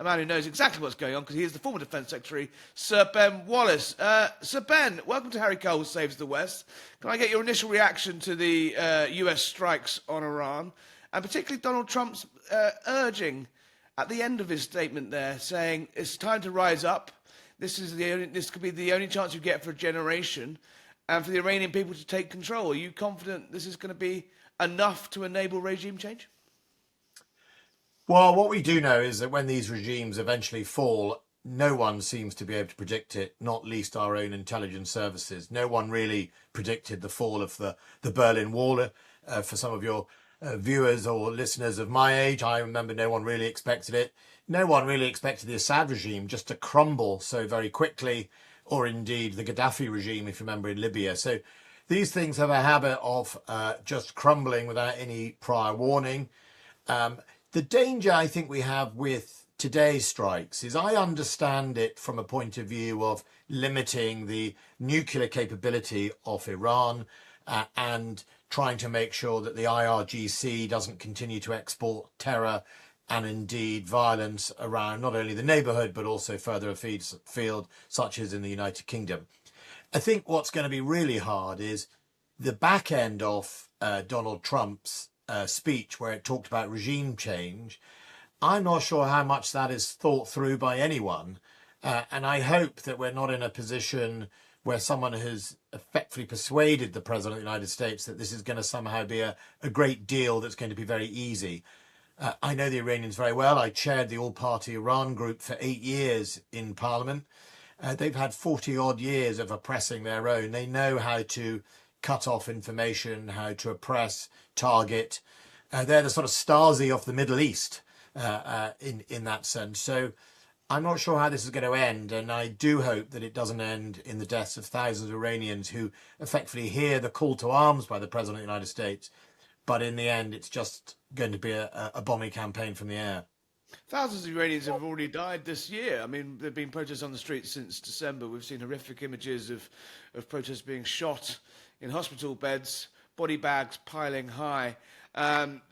a man who knows exactly what's going on because he is the former Defence Secretary, Sir Ben Wallace. Sir Ben, welcome to Harry Cole Saves the West. Can I get your initial reaction to the US strikes on Iran, and particularly Donald Trump's urging at the end of his statement there, saying it's time to rise up. This could be the only chance you get for a generation, and for the Iranian people to take control. Are you confident this is going to be enough to enable regime change? Well, what we do know is that when these regimes eventually fall, no one seems to be able to predict it, not least our own intelligence services. No one really predicted the fall of the Berlin Wall. For some of your viewers or listeners of my age, I remember no one really expected it. No one really expected the Assad regime just to crumble so very quickly, or indeed the Gaddafi regime, if you remember, in Libya. So these things have a habit of just crumbling without any prior warning. The danger I think we have with today's strikes is I understand it from a point of view of limiting the nuclear capability of Iran and trying to make sure that the IRGC doesn't continue to export terror and indeed violence around not only the neighbourhood but also further afield, such as in the United Kingdom. I think what's going to be really hard is the back end of Donald Trump's speech, where it talked about regime change. I'm not sure how much that is thought through by anyone, and I hope that we're not in a position where someone has effectively persuaded the President of the United States that this is going to somehow be a great deal that's going to be very easy. I know the Iranians very well. I chaired the all-party Iran group for 8 years in Parliament. They've had 40-odd years of oppressing their own. They know how to cut off information, how to oppress, target. They're the sort of Stasi of the Middle East in that sense. So I'm not sure how this is going to end, and I do hope that it doesn't end in the deaths of thousands of Iranians who effectively hear the call to arms by the President of the United States. But in the end, it's just going to be a bombing campaign from the air. Thousands of Iranians have already died this year. I mean, there have been protests on the streets since December. We've seen horrific images of protests being shot in hospital beds, body bags piling high.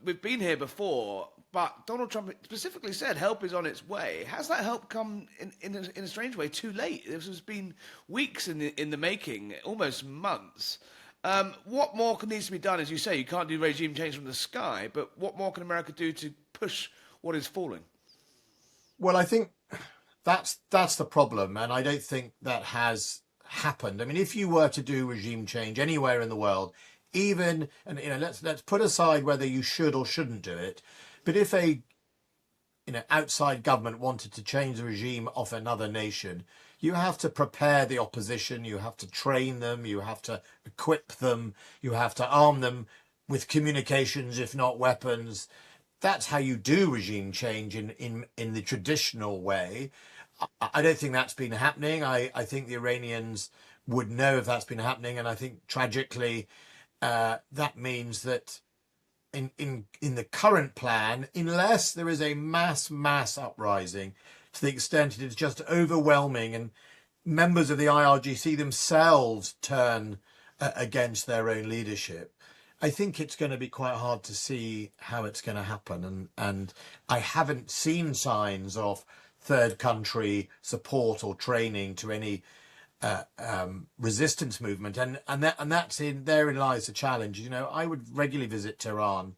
We've been here before, but Donald Trump specifically said help is on its way. Has that help come in a strange way too late? This has been weeks in the making, almost months. What more needs to be done? As you say, you can't do regime change from the sky, but what more can America do to push what is falling? Well, I think that's the problem, and I don't think that has happened. I mean, if you were to do regime change anywhere in the world, even, and let's put aside whether you should or shouldn't do it, but if a outside government wanted to change the regime of another nation, you have to prepare the opposition, you have to train them, you have to equip them, you have to arm them with communications, if not weapons. That's how you do regime change in the traditional way. I don't think that's been happening. I think the Iranians would know if that's been happening, and I think tragically that means that in the current plan, unless there is a mass uprising to the extent it is just overwhelming and members of the IRGC themselves turn against their own leadership, I think it's going to be quite hard to see how it's going to happen. And I haven't seen signs of third country support or training to any resistance movement. And therein lies the challenge. I would regularly visit Tehran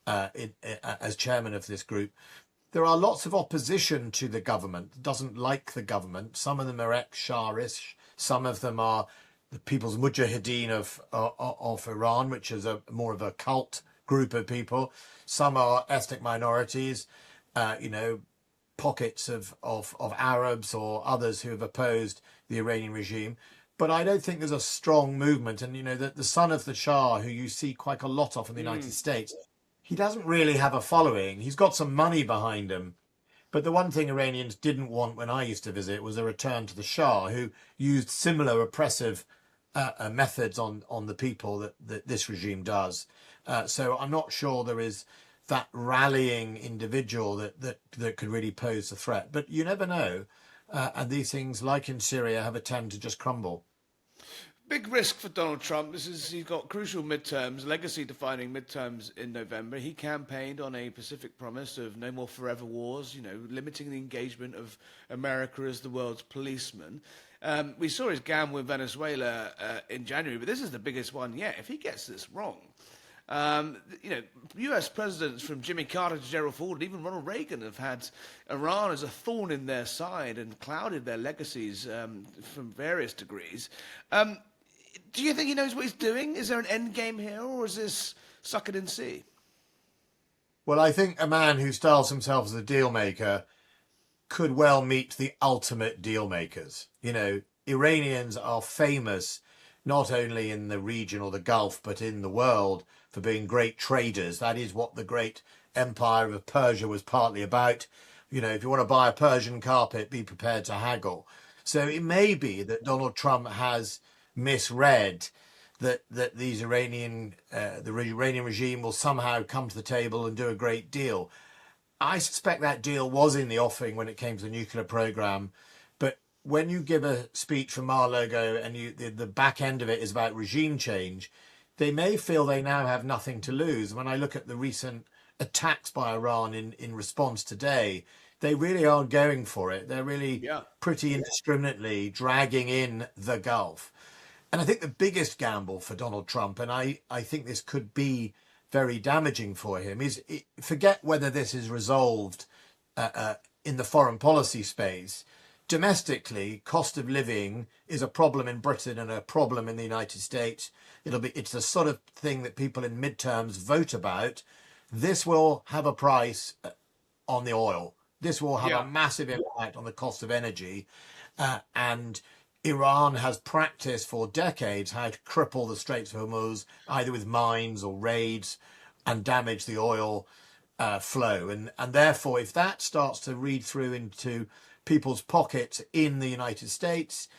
as chairman of this group. There are lots of opposition to the government, doesn't like the government. Some of them are ex-Shah-ish. Some of them are the People's Mujahideen of Iran, which is more of a cult group of people. Some are ethnic minorities, pockets of Arabs or others who have opposed the Iranian regime. But I don't think there's a strong movement. And, the son of the Shah, who you see quite a lot of in the United States, he doesn't really have a following. He's got some money behind him. But the one thing Iranians didn't want when I used to visit was a return to the Shah, who used similar oppressive methods on the people that this regime does. So I'm not sure there is that rallying individual that could really pose a threat. But you never know. And these things, like in Syria, have a tend to just crumble. Big risk for Donald Trump. He's got crucial midterms, legacy-defining midterms in November. He campaigned on a Pacific promise of no more forever wars, limiting the engagement of America as the world's policeman. We saw his gamble with Venezuela in January, but this is the biggest one yet. If he gets this wrong, U.S. presidents from Jimmy Carter to Gerald Ford and even Ronald Reagan have had Iran as a thorn in their side and clouded their legacies from various degrees. Do you think he knows what he's doing? Is there an end game here, or is this suck it and see? Well, I think a man who styles himself as a deal maker could well meet the ultimate deal makers. Iranians are famous not only in the region or the Gulf, but in the world for being great traders. That is what the great empire of Persia was partly about. If you want to buy a Persian carpet, be prepared to haggle. So it may be that Donald Trump has misread that the Iranian regime will somehow come to the table and do a great deal. I suspect that deal was in the offing when it came to the nuclear program, but when you give a speech from Mar-a-Lago and the back end of it is about regime change, they may feel they now have nothing to lose. When I look at the recent attacks by Iran in response today, they really are going for it. They're really pretty indiscriminately dragging in the Gulf. And I think the biggest gamble for Donald Trump, and I think this could be very damaging for him, is forget whether this is resolved in the foreign policy space. Domestically, cost of living is a problem in Britain and a problem in the United States. It's the sort of thing that people in midterms vote about. This will have a price on the oil. This will have a massive impact on the cost of energy. And Iran has practiced for decades how to cripple the Straits of Hormuz, either with mines or raids, and damage the oil flow. And therefore, if that starts to read through into people's pockets in the United States,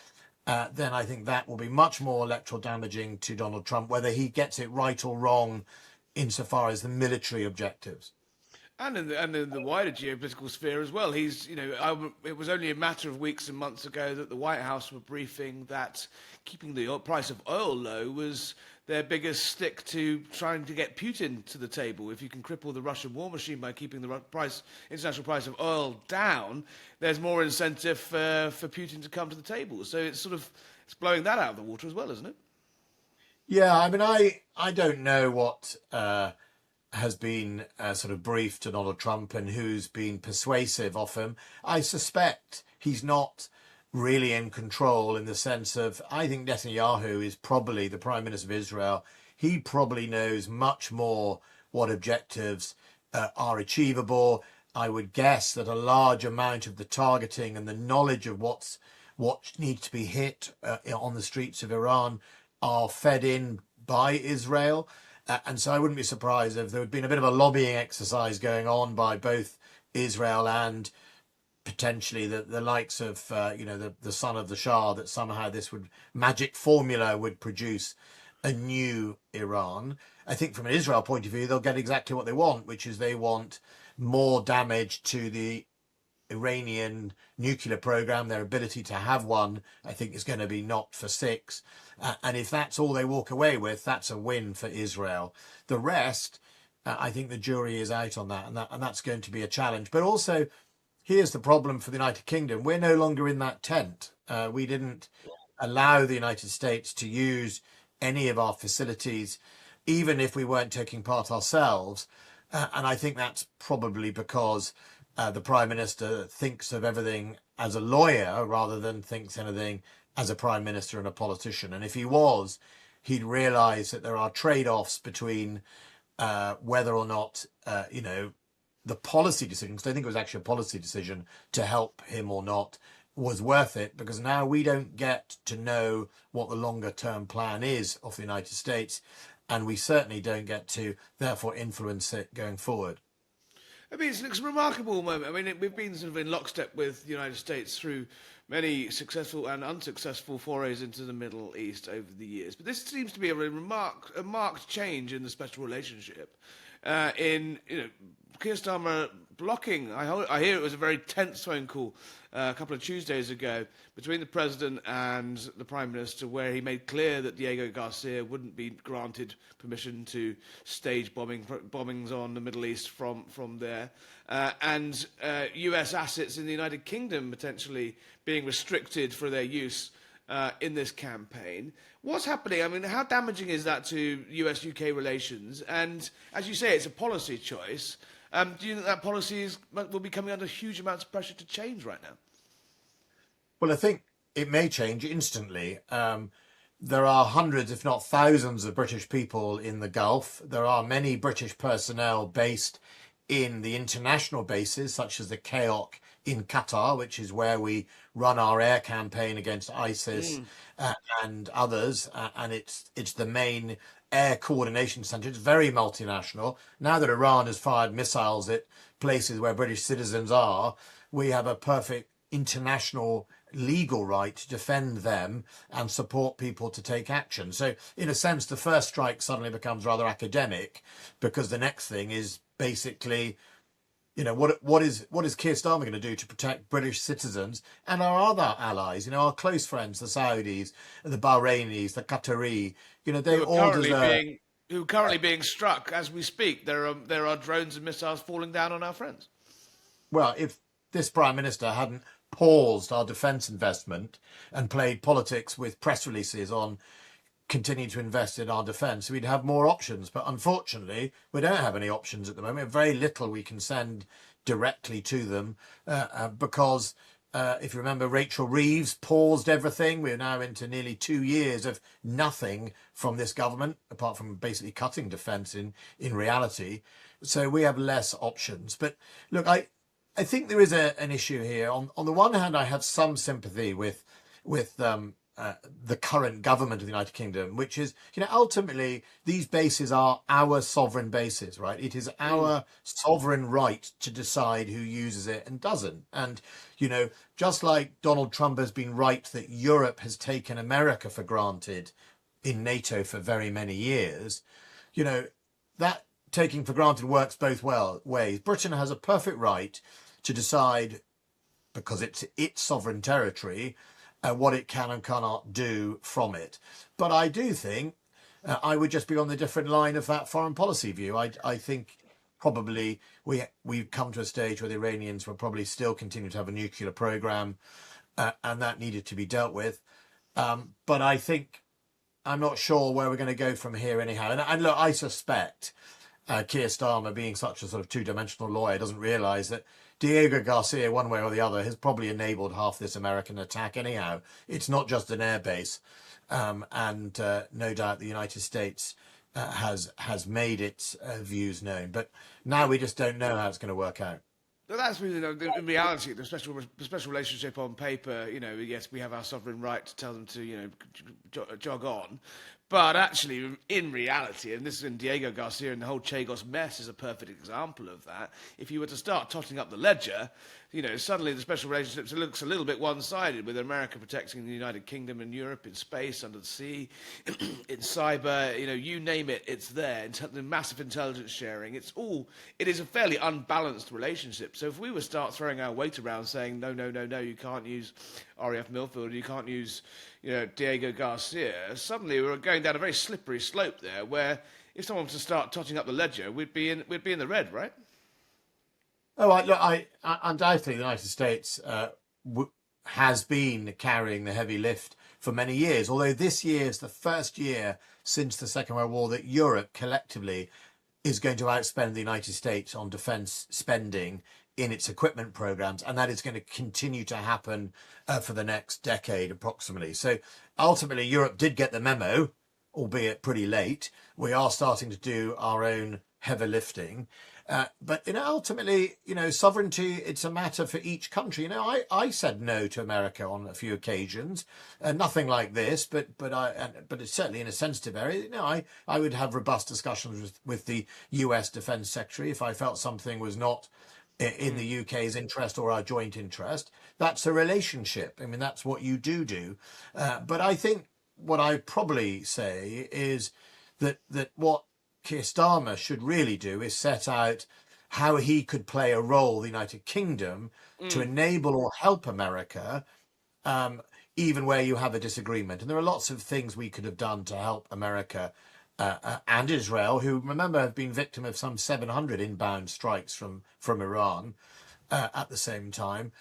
then I think that will be much more electoral damaging to Donald Trump, whether he gets it right or wrong insofar as the military objectives. And in the wider geopolitical sphere as well. It was only a matter of weeks and months ago that the White House were briefing that keeping the price of oil low was their biggest stick to trying to get Putin to the table. If you can cripple the Russian war machine by keeping the international price of oil down, there's more incentive for Putin to come to the table. So it's blowing that out of the water as well, isn't it? Yeah, I mean, I don't know what has been sort of briefed to Donald Trump and who's been persuasive of him. I suspect he's not really in control in the sense of, I think Netanyahu is probably the Prime Minister of Israel. He probably knows much more what objectives are achievable. I would guess that a large amount of the targeting and the knowledge of what needs to be hit on the streets of Iran are fed in by Israel. And so I wouldn't be surprised if there had been a bit of a lobbying exercise going on by both Israel and potentially the likes of, the son of the Shah, that somehow this magic formula would produce a new Iran. I think from an Israel point of view, they'll get exactly what they want, which is they want more damage to the Iranian nuclear program. Their ability to have one, I think, is going to be knocked for six. And if that's all they walk away with, that's a win for Israel. The rest, I think the jury is out on that, and that's going to be a challenge. But also, here's the problem for the United Kingdom. We're no longer in that tent. We didn't allow the United States to use any of our facilities, even if we weren't taking part ourselves. And I think that's probably because the Prime Minister thinks of everything as a lawyer rather than thinks anything as a Prime Minister and a politician. And if he was, he'd realise that there are trade-offs between whether or not, the policy decision, because I think it was actually a policy decision to help him or not, was worth it, because now we don't get to know what the longer term plan is of the United States, and we certainly don't get to therefore influence it going forward. I mean, it's a remarkable moment. I mean, we've been sort of in lockstep with the United States through many successful and unsuccessful forays into the Middle East over the years. But this seems to be a marked change in the special relationship. Keir Starmer blocking. I hear it was a very tense phone call a couple of Tuesdays ago between the president and the prime minister, where he made clear that Diego Garcia wouldn't be granted permission to stage bombings on the Middle East from there, and U.S. assets in the United Kingdom potentially being restricted for their use in this campaign. What's happening? I mean, how damaging is that to US-UK relations? And as you say, it's a policy choice. Do you think that policy will be coming under huge amounts of pressure to change right now? Well, I think it may change instantly. There are hundreds, if not thousands, of British people in the Gulf. There are many British personnel based in the international bases, such as the KEOC in Qatar, which is where we run our air campaign against ISIS and others. And it's the main air coordination centre. It's very multinational. Now that Iran has fired missiles at places where British citizens are, we have a perfect international legal right to defend them and support people to take action. So in a sense, the first strike suddenly becomes rather academic, because the next thing is basically, what is Keir Starmer going to do to protect British citizens and our other allies, our close friends, the Saudis, the Bahrainis, the Qatari, they all deserve... Who are currently being struck as we speak. There are drones and missiles falling down on our friends. Well, if this Prime Minister hadn't paused our defence investment and played politics with press releases on continuing to invest in our defence, we'd have more options. But unfortunately, we don't have any options at the moment. Very little we can send directly to them because, if you remember, Rachel Reeves paused everything. We're now into nearly 2 years of nothing from this government, apart from basically cutting defence in reality. So we have less options. But look, I think there is an issue here. On the one hand, I have some sympathy with the current government of the United Kingdom, which is, ultimately these bases are our sovereign bases, right? It is our sovereign right to decide who uses it and doesn't. And, just like Donald Trump has been right that Europe has taken America for granted in NATO for very many years, that taking for granted works both ways. Britain has a perfect right to decide, because it's its sovereign territory, what it can and cannot do from it. But I do think I would just be on the different line of that foreign policy view. I think probably we've come to a stage where the Iranians will probably still continue to have a nuclear program, and that needed to be dealt with. But I think I'm not sure where we're going to go from here anyhow. And look, I suspect Keir Starmer, being such a sort of two-dimensional lawyer, doesn't realise that Diego Garcia, one way or the other, has probably enabled half this American attack anyhow. It's not just an air base. And no doubt the United States has made its views known. But now we just don't know how it's going to work out. Well, that's really, in reality, the special relationship on paper, yes, we have our sovereign right to tell them to, jog on. But actually, in reality, and this is in Diego Garcia and the whole Chagos mess is a perfect example of that. If you were to start totting up the ledger, suddenly the special relationship looks a little bit one-sided, with America protecting the United Kingdom and Europe in space, under the sea, in cyber, you name it, it's there. The massive intelligence sharing, it is a fairly unbalanced relationship. So if we were to start throwing our weight around saying, no, you can't use RAF Milfield, you can't use Diego Garcia, suddenly we're going down a very slippery slope there, where if someone was to start totting up the ledger, we'd be in the red, right? Oh, I undoubtedly the United States has been carrying the heavy lift for many years, although this year is the first year since the Second World War that Europe collectively is going to outspend the United States on defence spending in its equipment programs, and that is going to continue to happen for the next decade approximately. So ultimately Europe did get the memo, albeit pretty late. We are starting to do our own heavy lifting. But ultimately, sovereignty, it's a matter for each country. I said no to America on a few occasions, nothing like this, but it's certainly in a sensitive area. I would have robust discussions with the US Defense Secretary if I felt something was not in the UK's interest or our joint interest. That's a relationship. I mean, that's what you do. But I think what I'd probably say is that what Keir Starmer should really do is set out how he could play a role, the United Kingdom, to enable or help America, even where you have a disagreement. And there are lots of things we could have done to help America and Israel, who, remember, have been victim of some 700 inbound strikes from Iran at the same time.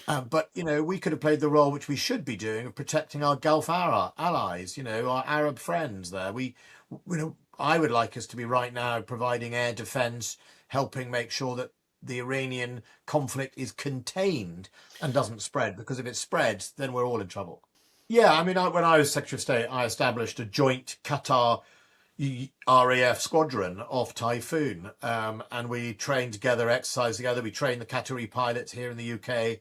But, we could have played the role which we should be doing of protecting our Gulf allies, our Arab friends there. I would like us to be right now providing air defence, helping make sure that the Iranian conflict is contained and doesn't spread, because if it spreads, then we're all in trouble. Yeah, I mean, when I was Secretary of State, I established a joint Qatar RAF squadron off Typhoon, and we trained together, exercised together. We trained the Qatari pilots here in the UK,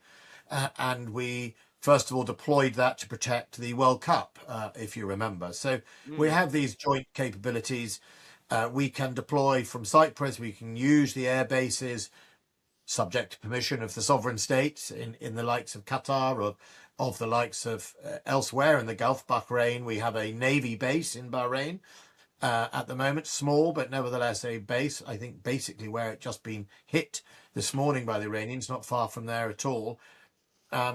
and we first of all deployed that to protect the World Cup, if you remember. So we have these joint capabilities. We can deploy from Cyprus. We can use the air bases subject to permission of the sovereign states in the likes of Qatar or of the likes of elsewhere in the Gulf, Bahrain. We have a Navy base in Bahrain at the moment, small, but nevertheless a base, I think basically where it just been hit this morning by the Iranians, not far from there at all.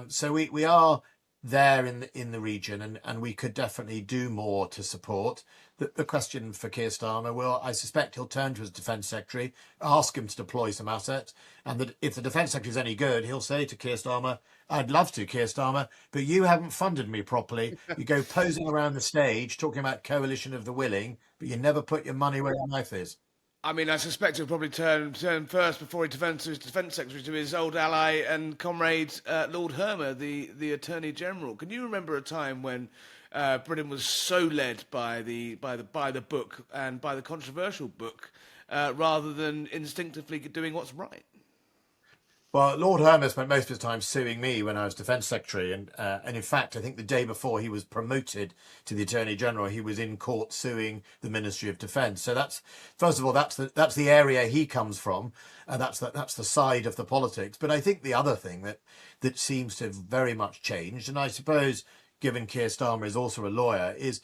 So we are there in the region, and we could definitely do more to support. The question for Keir Starmer, well, I suspect he'll turn to his Defence Secretary, ask him to deploy some assets, and that if the Defence Secretary is any good, he'll say to Keir Starmer, I'd love to, Keir Starmer, but you haven't funded me properly. You go posing around the stage talking about coalition of the willing, but you never put your money where your mouth is. I mean, I suspect he'll probably turn first before he turns to his Defence Secretary, to his old ally and comrade, Lord Hermer, the Attorney General. Can you remember a time when Britain was so led by the book and by the controversial book, rather than instinctively doing what's right? Well, Lord Hermer spent most of his time suing me when I was Defence Secretary, and in fact, I think the day before he was promoted to the Attorney General, he was in court suing the Ministry of Defence. So that's, first of all, that's the area he comes from, and that's the side of the politics. But I think the other thing that seems to have very much changed, and I suppose, given Keir Starmer is also a lawyer, is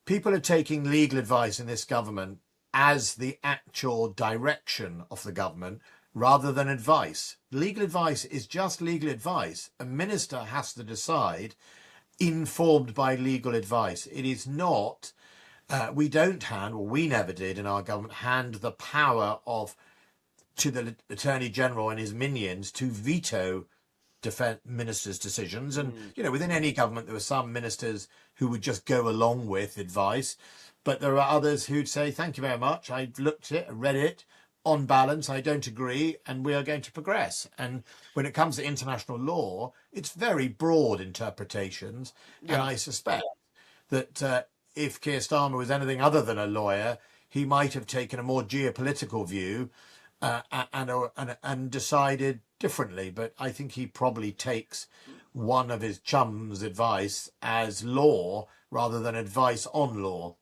people are taking legal advice in this government as the actual direction of the government, rather than advice. Legal advice is just legal advice. A minister has to decide informed by legal advice. It is not, we don't hand, or we never did in our government, hand the power to the Attorney General and his minions to veto defence ministers' decisions. And, within any government, there were some ministers who would just go along with advice. But there are others who'd say, thank you very much. I've looked at it, read it. On balance, I don't agree, and we are going to progress. And when it comes to international law, it's very broad interpretations. Yeah. And I suspect that if Keir Starmer was anything other than a lawyer, he might have taken a more geopolitical view and decided differently. But I think he probably takes one of his chums' advice as law rather than advice on law.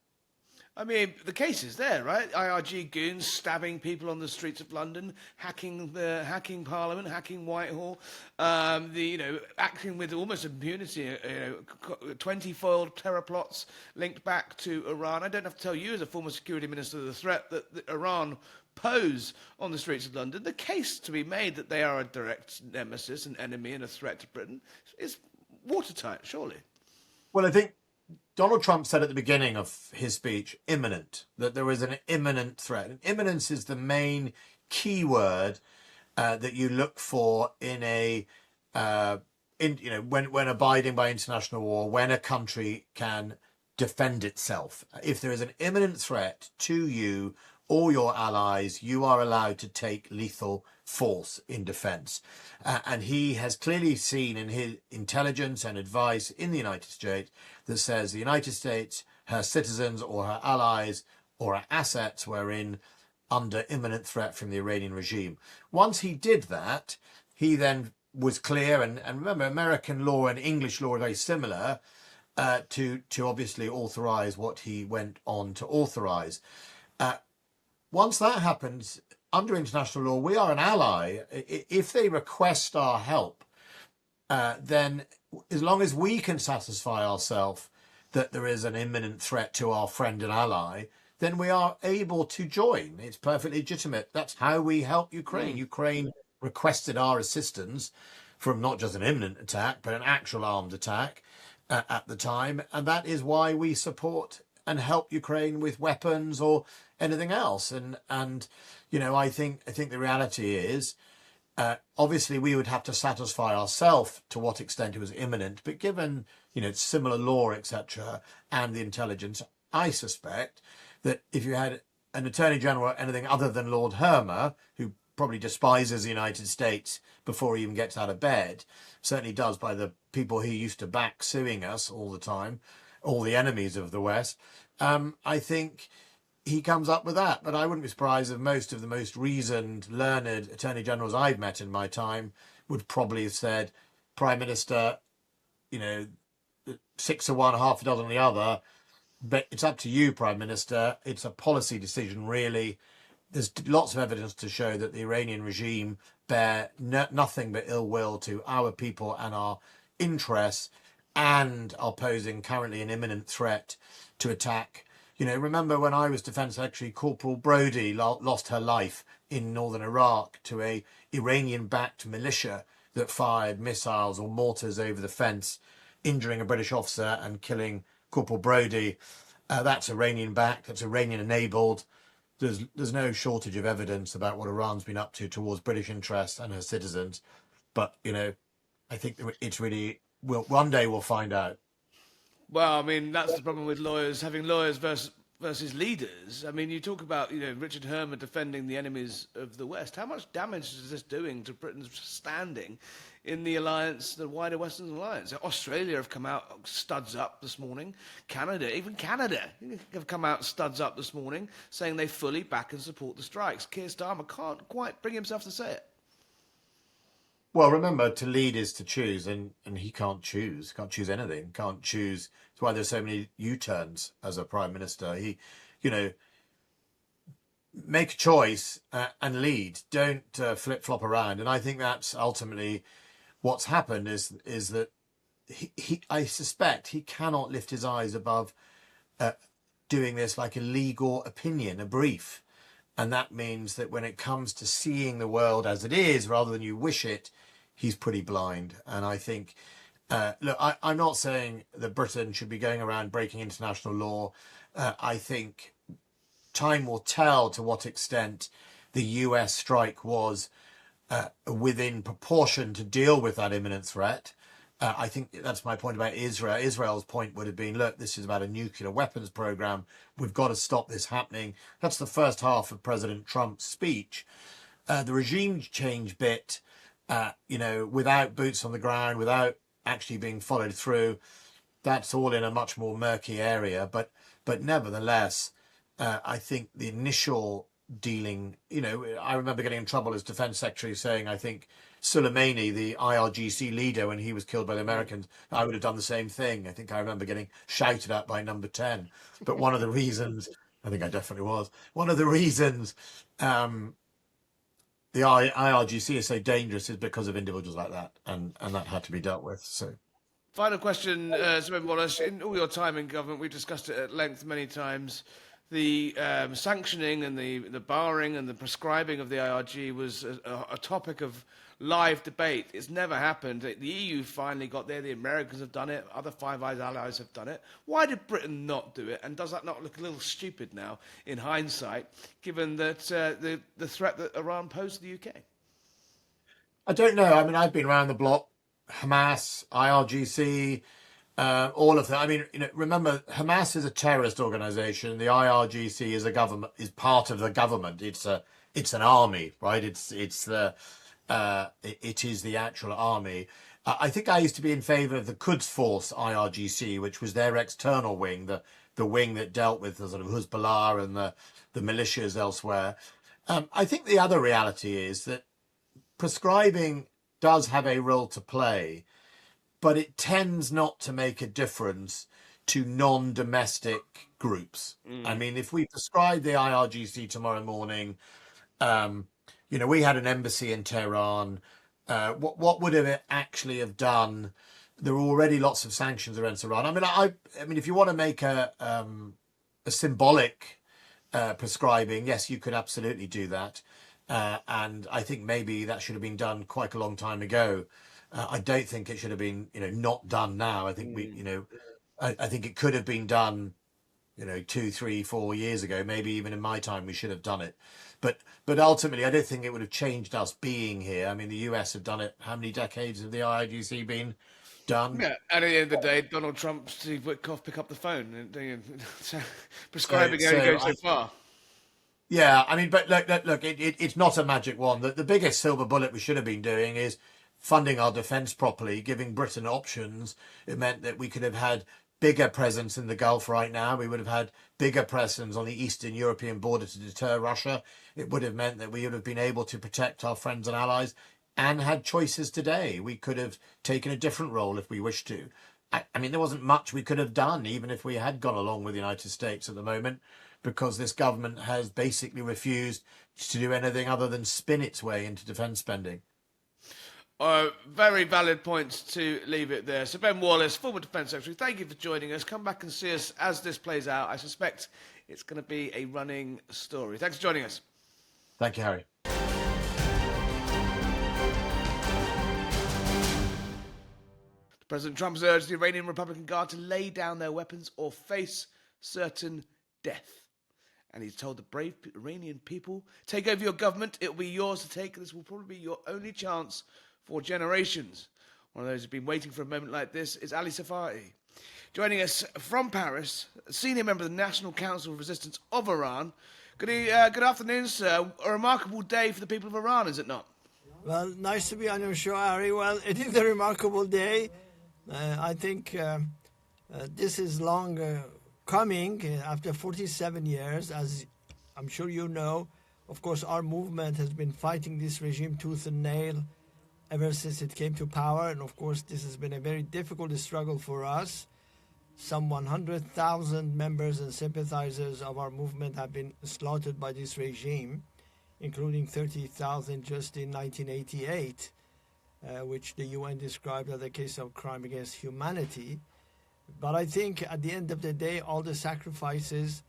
I mean, the case is there, right? IRG goons stabbing people on the streets of London, hacking Parliament, hacking Whitehall, acting with almost impunity, 20 foiled terror plots linked back to Iran. I don't have to tell you, as a former security minister, the threat that Iran pose on the streets of London. The case to be made that they are a direct nemesis, an enemy, and a threat to Britain is watertight, surely. Well, I think Donald Trump said at the beginning of his speech, imminent, that there was an imminent threat. And imminence is the main key word that you look for when abiding by international law, when a country can defend itself. If there is an imminent threat to you or your allies, you are allowed to take lethal force in defence. And he has clearly seen in his intelligence and advice in the United States that says the United States, her citizens or her allies or her assets were under imminent threat from the Iranian regime. Once he did that, he then was clear, and remember, American law and English law are very similar, to obviously authorise what he went on to authorise. Once that happens, under international law, we are an ally. If they request our help, then as long as we can satisfy ourselves that there is an imminent threat to our friend and ally, then we are able to join. It's perfectly legitimate. That's how we help Ukraine. Ukraine requested our assistance from not just an imminent attack, but an actual armed attack at the time. And that is why we support and help Ukraine with weapons or anything else. And you know, I think the reality is, obviously we would have to satisfy ourselves to what extent it was imminent, but given, you know, similar law, etc., and the intelligence, I suspect that if you had an Attorney General or anything other than Lord Hermer, who probably despises the United States before he even gets out of bed, certainly does by the people he used to back suing us all the time, all the enemies of the West, I think he comes up with that. But I wouldn't be surprised if most of the most reasoned, learned Attorney Generals I've met in my time would probably have said, Prime Minister, you know, 6 to 1, half a dozen the other, but it's up to you, Prime Minister. It's a policy decision, really. There's lots of evidence to show that the Iranian regime bear nothing but ill will to our people and our interests, and are posing currently an imminent threat to attack. You know, remember when I was Defence Secretary, Corporal Brody lost her life in northern Iraq to a Iranian-backed militia that fired missiles or mortars over the fence, injuring a British officer and killing Corporal Brody. That's Iranian-backed, that's Iranian-enabled. There's no shortage of evidence about what Iran's been up to towards British interests and her citizens. But, you know, I think it's really, one day we'll find out. Well, I mean, that's the problem with lawyers, having lawyers versus leaders. I mean, you talk about, you know, Richard Herman defending the enemies of the West. How much damage is this doing to Britain's standing in the alliance, the wider Western alliance? Australia have come out studs up this morning. Even Canada have come out studs up this morning, saying they fully back and support the strikes. Keir Starmer can't quite bring himself to say it. Well, remember, to lead is to choose, and he can't choose anything, can't choose. That's why there's so many U-turns as a prime minister. He, you know, make a choice and lead. Don't flip-flop around. And I think that's ultimately what's happened is that I suspect he cannot lift his eyes above doing this like a legal opinion, a brief. And that means that when it comes to seeing the world as it is, rather than you wish it, he's pretty blind. And I think, look, I'm not saying that Britain should be going around breaking international law. I think time will tell to what extent the US strike was within proportion to deal with that imminent threat. I think that's my point about Israel. Israel's point would have been, look, this is about a nuclear weapons program. We've got to stop this happening. That's the first half of President Trump's speech. The regime change bit, you know, without boots on the ground, without actually being followed through, that's all in a much more murky area. But nevertheless, I think the initial dealing, you know, I remember getting in trouble as Defence Secretary saying, I think Soleimani, the IRGC leader, when he was killed by the Americans, I would have done the same thing. I think I remember getting shouted at by number 10. But one of the reasons, I think I definitely was, one of the reasons the IRGC is so dangerous is because of individuals like that. And that had to be dealt with. So. Final question, Sir Wallace. In all your time in government, we've discussed it at length many times. The sanctioning and the barring and the prescribing of the IRG was a topic of live debate. It's never happened. The EU finally got there. The Americans have done it. Other Five Eyes allies have done it. Why did Britain not do it? And does that not look a little stupid now, in hindsight, given that the threat that Iran posed to the UK? I don't know. I mean, I've been around the block. Hamas, IRGC, all of that. I mean, you know, remember, Hamas is a terrorist organization. The IRGC is a government, is part of the government. It's an army, right? It is the actual army. I think I used to be in favour of the Quds Force IRGC, which was their external wing, the wing that dealt with the sort of Hezbollah and the militias elsewhere. I think the other reality is that prescribing does have a role to play, but it tends not to make a difference to non-domestic groups. I mean, if we prescribe the IRGC tomorrow morning, We had an embassy in Tehran. What would it actually have done? There were already lots of sanctions against Iran. I mean, if you want to make a symbolic prescribing, yes, you could absolutely do that. And I think maybe that should have been done quite a long time ago. I don't think it should have been, not done now. I think I think it could have been done, 2, 3, 4 years ago. Maybe even in my time, we should have done it. But ultimately, I don't think it would have changed us being here. I mean, the US have done it. How many decades have the IRGC been done? Yeah, and at the end of the day, Donald Trump, Steve Witkoff pick up the phone and prescribing only goes so far. Yeah, I mean, but look, it's not a magic wand. The biggest silver bullet we should have been doing is funding our defence properly, giving Britain options. It meant that we could have had bigger presence in the Gulf right now. We would have had bigger presence on the Eastern European border to deter Russia. It would have meant that we would have been able to protect our friends and allies and had choices today. We could have taken a different role if we wished to. I mean, there wasn't much we could have done, even if we had gone along with the United States at the moment, because this government has basically refused to do anything other than spin its way into defence spending. Very valid points to leave it there. So Ben Wallace, former Defence Secretary, thank you for joining us. Come back and see us as this plays out. I suspect it's going to be a running story. Thanks for joining us. Thank you, Harry. President Trump has urged the Iranian Republican Guard to lay down their weapons or face certain death. And he's told the brave Iranian people, take over your government, it will be yours to take. This will probably be your only chance for generations. One of those who's been waiting for a moment like this is Ali Safavi. Joining us from Paris, a senior member of the National Council of Resistance of Iran. Good afternoon, sir. A remarkable day for the people of Iran, is it not? Well, nice to be on your show, Harry. Well, it is a remarkable day. I think this is long coming after 47 years. As I'm sure you know, of course, our movement has been fighting this regime tooth and nail ever since it came to power. And of course, this has been a very difficult struggle for us. Some 100,000 members and sympathizers of our movement have been slaughtered by this regime, including 30,000 just in 1988, which the UN described as a case of crime against humanity. But I think at the end of the day, all the sacrifices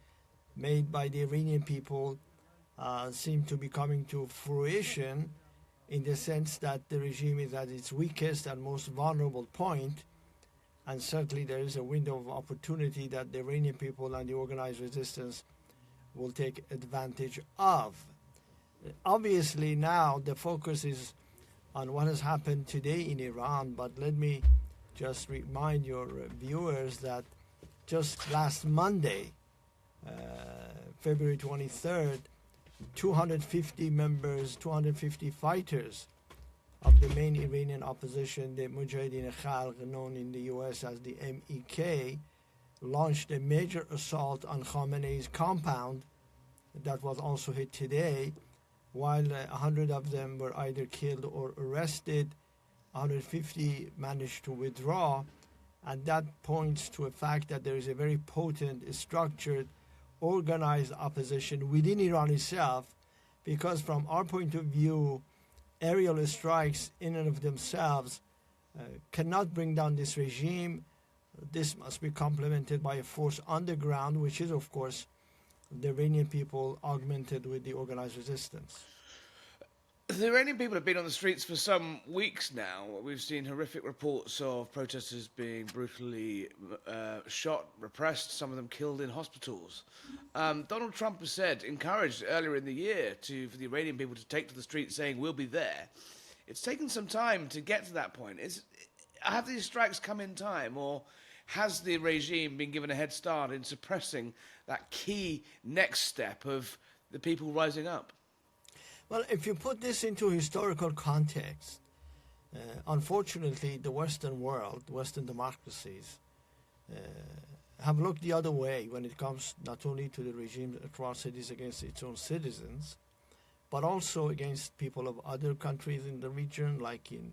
made by the Iranian people seem to be coming to fruition, in the sense that the regime is at its weakest and most vulnerable point, and certainly there is a window of opportunity that the Iranian people and the organized resistance will take advantage of. Obviously now the focus is on what has happened today in Iran, but let me just remind your viewers that just last Monday, February 23rd, 250 fighters of the main Iranian opposition, the Mujahideen Khalq, known in the US as the MEK, launched a major assault on Khamenei's compound that was also hit today, while 100 of them were either killed or arrested. 150 managed to withdraw, and that points to a fact that there is a very potent, structured, organized opposition within Iran itself, because from our point of view, aerial strikes in and of themselves cannot bring down this regime. This must be complemented by a force on the ground, which is, of course, the Iranian people augmented with the organized resistance. The Iranian people have been on the streets for some weeks now. We've seen horrific reports of protesters being brutally shot, repressed, some of them killed in hospitals. Donald Trump has encouraged earlier in the year for the Iranian people to take to the streets saying, we'll be there. It's taken some time to get to that point. Have these strikes come in time, or has the regime been given a head start in suppressing that key next step of the people rising up? Well, if you put this into historical context, unfortunately, the Western world, Western democracies, have looked the other way when it comes not only to the regime's atrocities against its own citizens, but also against people of other countries in the region, like in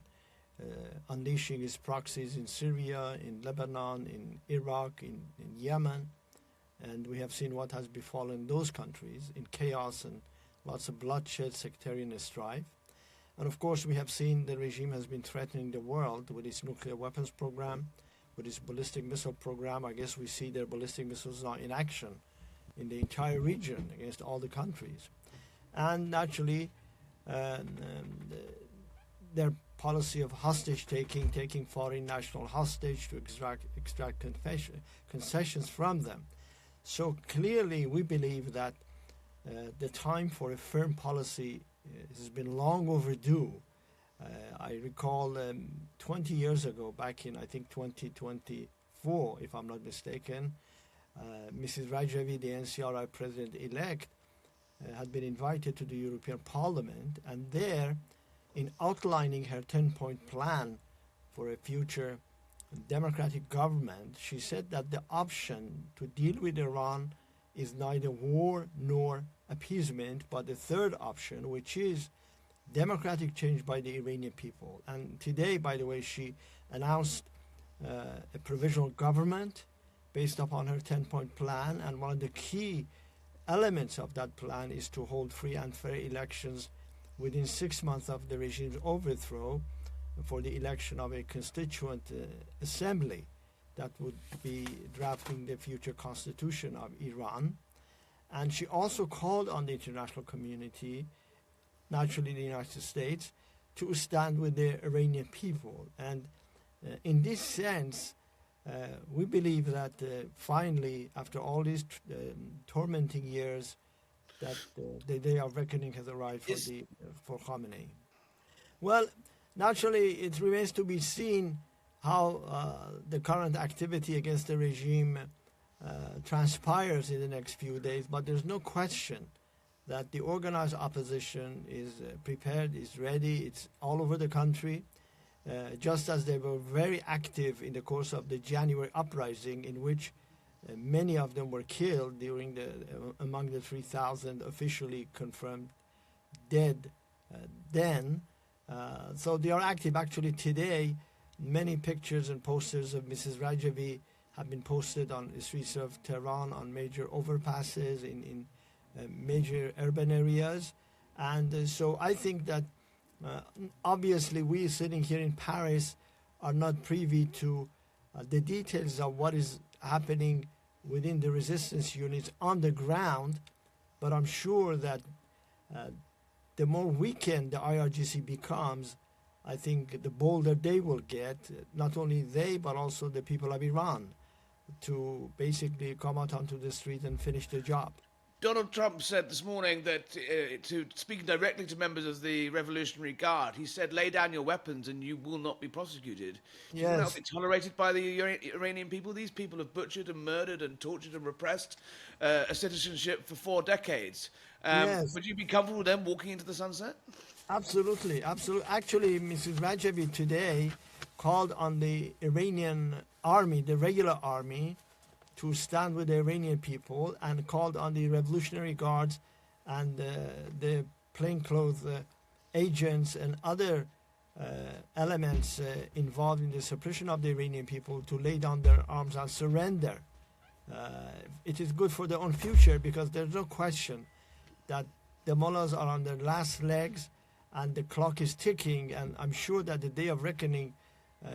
unleashing its proxies in Syria, in Lebanon, in Iraq, in Yemen. And we have seen what has befallen those countries in chaos and lots of bloodshed, sectarian strife. And of course, we have seen the regime has been threatening the world with its nuclear weapons program, with its ballistic missile program. I guess we see their ballistic missiles now in action in the entire region against all the countries. And naturally, their policy of hostage taking foreign national hostage to extract concessions from them. So clearly, we believe that the time for a firm policy has been long overdue. I recall 20 years ago, back in, I think, 2024, if I'm not mistaken, Mrs. Rajavi, the NCRI president-elect, had been invited to the European Parliament, and there, in outlining her 10-point plan for a future democratic government, she said that the option to deal with Iran is neither war nor appeasement, but the third option, which is democratic change by the Iranian people. And today, by the way, she announced a provisional government based upon her 10-point plan, and one of the key elements of that plan is to hold free and fair elections within 6 months of the regime's overthrow for the election of a constituent assembly that would be drafting the future constitution of Iran. And she also called on the international community, naturally the United States, to stand with the Iranian people. And in this sense, we believe that finally, after all these tormenting years, that the day of reckoning has arrived for Khamenei. Well, naturally, it remains to be seen how the current activity against the regime transpires in the next few days, but there's no question that the organized opposition is prepared, is ready, it's all over the country, just as they were very active in the course of the January uprising, in which many of them were killed during among the 3,000 officially confirmed dead then. So they are active. Actually, today, many pictures and posters of Mrs. Rajavi have been posted on the streets of Tehran, on major overpasses, in major urban areas. And so I think that obviously we sitting here in Paris are not privy to the details of what is happening within the resistance units on the ground, but I'm sure that the more weakened the IRGC becomes, I think the bolder they will get, not only they, but also the people of Iran, to basically come out onto the street and finish the job. Donald Trump said this morning that, speaking directly to members of the Revolutionary Guard, he said, lay down your weapons and you will not be prosecuted. Do you think that will be tolerated by the Iranian people? These people have butchered and murdered and tortured and repressed a citizenship for 4 decades. Would you be comfortable with them walking into the sunset? Absolutely, absolutely. Actually, Mrs. Rajavi today called on the Iranian army, the regular army, to stand with the Iranian people, and called on the Revolutionary Guards and the plainclothes agents and other elements involved in the suppression of the Iranian people to lay down their arms and surrender. It is good for their own future, because there's no question that the Mullahs are on their last legs and the clock is ticking, and I'm sure that the day of reckoning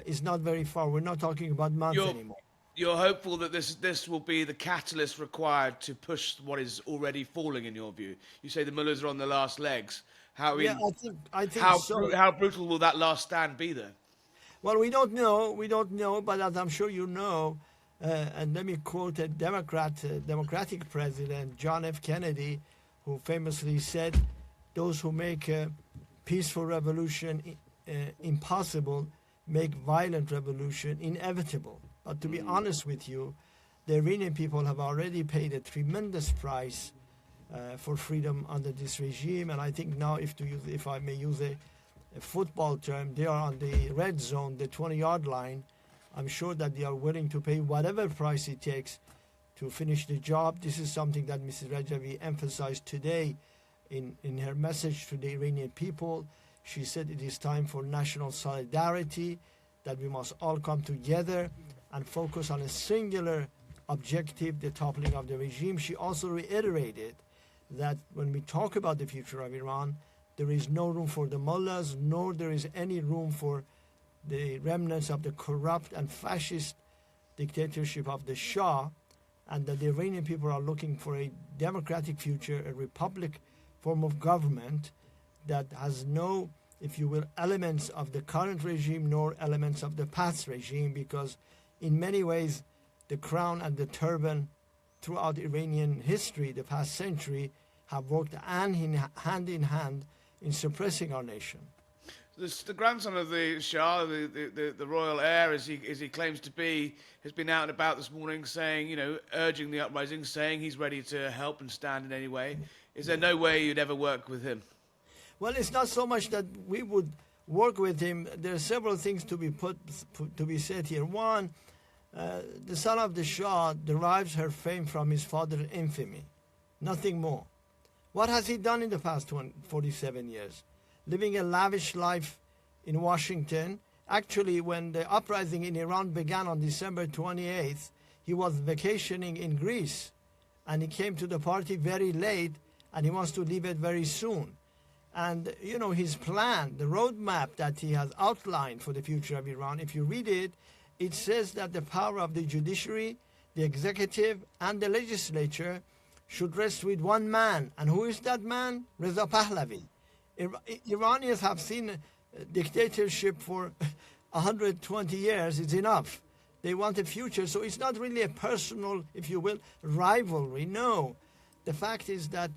is not very far. We're not talking about months anymore. You're hopeful that this will be the catalyst required to push what is already falling, in your view? You say the Mullahs are on the last legs. I think so. How brutal will that last stand be, then? Well, we don't know, but as I'm sure you know, and let me quote a Democratic president, John F. Kennedy, who famously said, those who make a peaceful revolution impossible make violent revolution inevitable. But to be honest with you, the Iranian people have already paid a tremendous price for freedom under this regime. And I think now, if I may use a football term, they are on the red zone, the 20-yard line. I'm sure that they are willing to pay whatever price it takes to finish the job. This is something that Mrs. Rajavi emphasized today in her message to the Iranian people. She said it is time for national solidarity, that we must all come together and focus on a singular objective, the toppling of the regime. She also reiterated that when we talk about the future of Iran, there is no room for the mullahs, nor there is any room for the remnants of the corrupt and fascist dictatorship of the Shah, and that the Iranian people are looking for a democratic future, a republic form of government that has no, if you will, elements of the current regime nor elements of the past regime, because in many ways the crown and the turban throughout Iranian history, the past century, have worked hand in hand in suppressing our nation. The grandson of the Shah, the royal heir, as he claims to be, has been out and about this morning saying, urging the uprising, saying he's ready to help and stand in any way. Is there no way you'd ever work with him? Well, it's not so much that we would work with him. There are several things to be said here. One, the son of the Shah derives her fame from his father's infamy, nothing more. What has he done in the past 47 years? Living a lavish life in Washington. Actually, when the uprising in Iran began on December 28th, he was vacationing in Greece, and he came to the party very late, and he wants to leave it very soon. And, his plan, the roadmap that he has outlined for the future of Iran, if you read it, it says that the power of the judiciary, the executive, and the legislature should rest with one man. And who is that man? Reza Pahlavi. Iranians have seen dictatorship for 120 years. It's enough. They want a future. So it's not really a personal, if you will, rivalry. No. The fact is that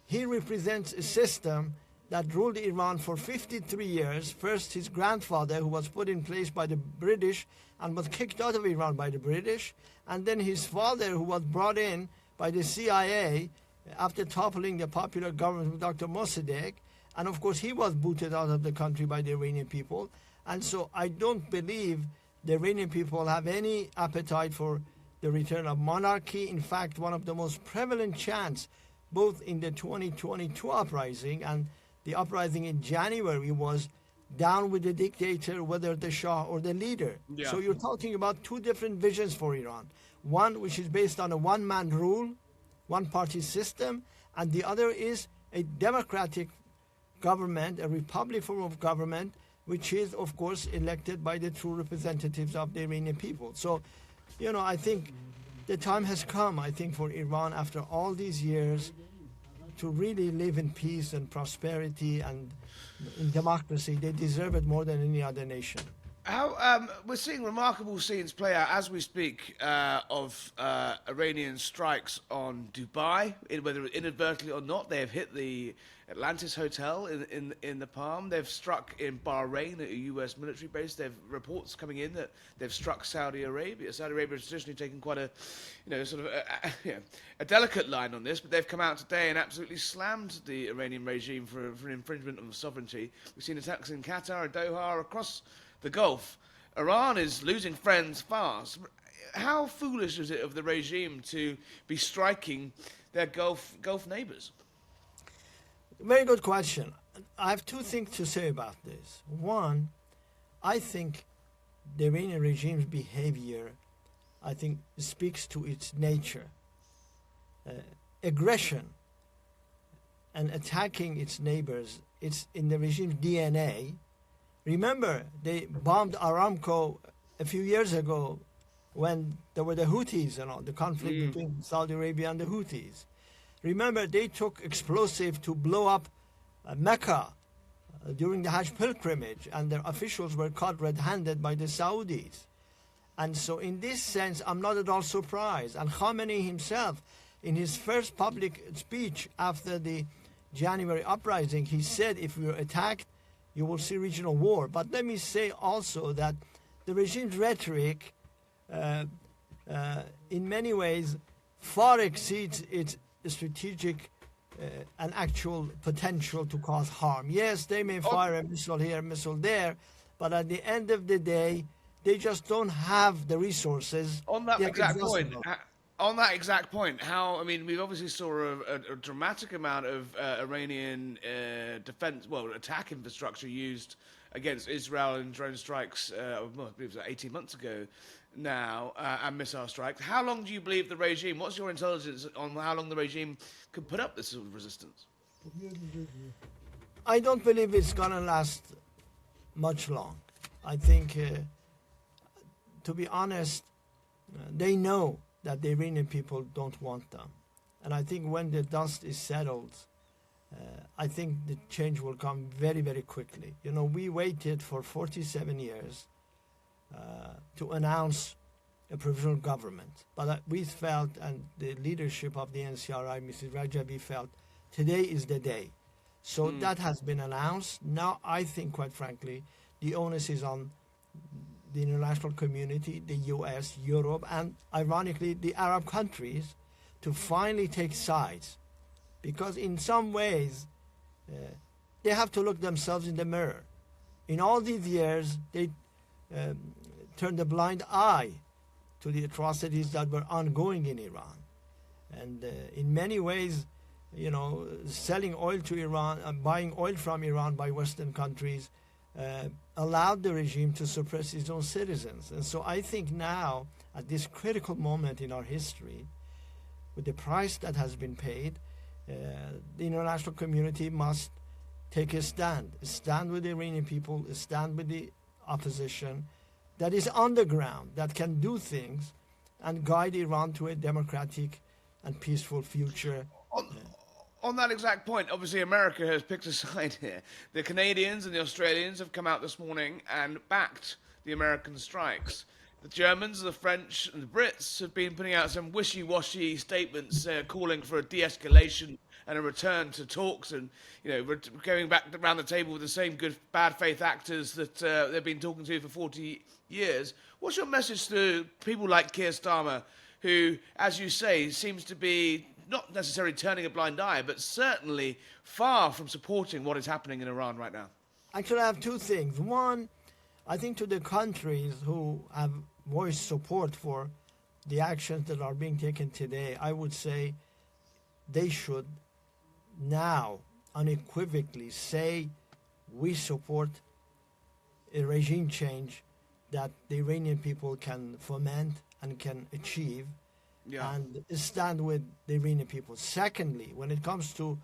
he represents a system that ruled Iran for 53 years. First, his grandfather, who was put in place by the British and was kicked out of Iran by the British. And then his father, who was brought in by the CIA after toppling the popular government of Dr. Mossadegh. And of course, he was booted out of the country by the Iranian people. And so I don't believe the Iranian people have any appetite for the return of monarchy. In fact, one of the most prevalent chants, both in the 2022 uprising and the uprising in January, was down with the dictator, whether the Shah or the leader. Yeah. So you're talking about two different visions for Iran. One which is based on a one-man rule, one-party system, and the other is a democratic government, a republic form of government, which is, of course, elected by the true representatives of the Iranian people. So, I think the time has come, for Iran, after all these years, to really live in peace and prosperity and in democracy. They deserve it more than any other nation. We're seeing remarkable scenes play out as we speak of Iranian strikes on Dubai, whether inadvertently or not. They have hit the Atlantis Hotel in the Palm. They've struck in Bahrain at a U.S. military base. There have reports coming in that they've struck Saudi Arabia. Saudi Arabia has traditionally taken quite a, a delicate line on this, but they've come out today and absolutely slammed the Iranian regime for an infringement of sovereignty. We've seen attacks in Qatar and Doha, across the Gulf. Iran is losing friends fast. How foolish is it of the regime to be striking their Gulf neighbors? Very good question. I have two things to say about this. One, I think the Iranian regime's behavior, speaks to its nature. Aggression and attacking its neighbors, it's in the regime's DNA. Remember, they bombed Aramco a few years ago when there were the Houthis and all, the conflict between Saudi Arabia and the Houthis. Remember, they took explosive to blow up Mecca during the Hajj pilgrimage, and their officials were caught red-handed by the Saudis. And so in this sense, I'm not at all surprised. And Khamenei himself, in his first public speech after the January uprising, he said, if we are attacked, you will see regional war. But let me say also that the regime's rhetoric, in many ways, far exceeds its strategic and actual potential to cause harm. Yes, they may fire a missile here, a missile there, but at the end of the day, they just don't have the resources. On that exact point, On that exact point, I mean, we obviously saw a dramatic amount of Iranian attack infrastructure used against Israel in drone strikes, I believe it was 18 months ago now, and missile strikes. How long do you believe the regime, what's your intelligence on how long the regime could put up this sort of resistance? I don't believe it's going to last much long. I think, to be honest, they know that the Iranian people don't want them. And I think when the dust is settled, I think the change will come very, very quickly. You know, we waited for 47 years to announce a provisional government. But we felt, and the leadership of the NCRI, Mrs. Rajavi, felt, today is the day. So that has been announced. Now, I think, quite frankly, the onus is on the international community, the US, Europe, and ironically, the Arab countries to finally take sides. Because in some ways, they have to look themselves in the mirror. In all these years, they turned a blind eye to the atrocities that were ongoing in Iran. And in many ways, you know, selling oil to Iran and buying oil from Iran by Western countries allowed the regime to suppress its own citizens. And so I think now, at this critical moment in our history, with the price that has been paid, the international community must take a stand with the Iranian people, stand with the opposition that is on the ground, that can do things and guide Iran to a democratic and peaceful future. On that exact point, obviously America has picked a side here. The Canadians and the Australians have come out this morning and backed the American strikes. The Germans, the French, and the Brits have been putting out some wishy-washy statements calling for a de-escalation and a return to talks, and going back around the table with the same good bad faith actors that they've been talking to for 40 years. What's your message to people like Keir Starmer, who, as you say, seems to be not necessarily turning a blind eye, but certainly far from supporting what is happening in Iran right now? Actually, I have two things. One, I think to the countries who have voiced support for the actions that are being taken today, I would say they should now unequivocally say we support a regime change that the Iranian people can foment and can achieve, and stand with the Iranian people. Secondly, when it comes to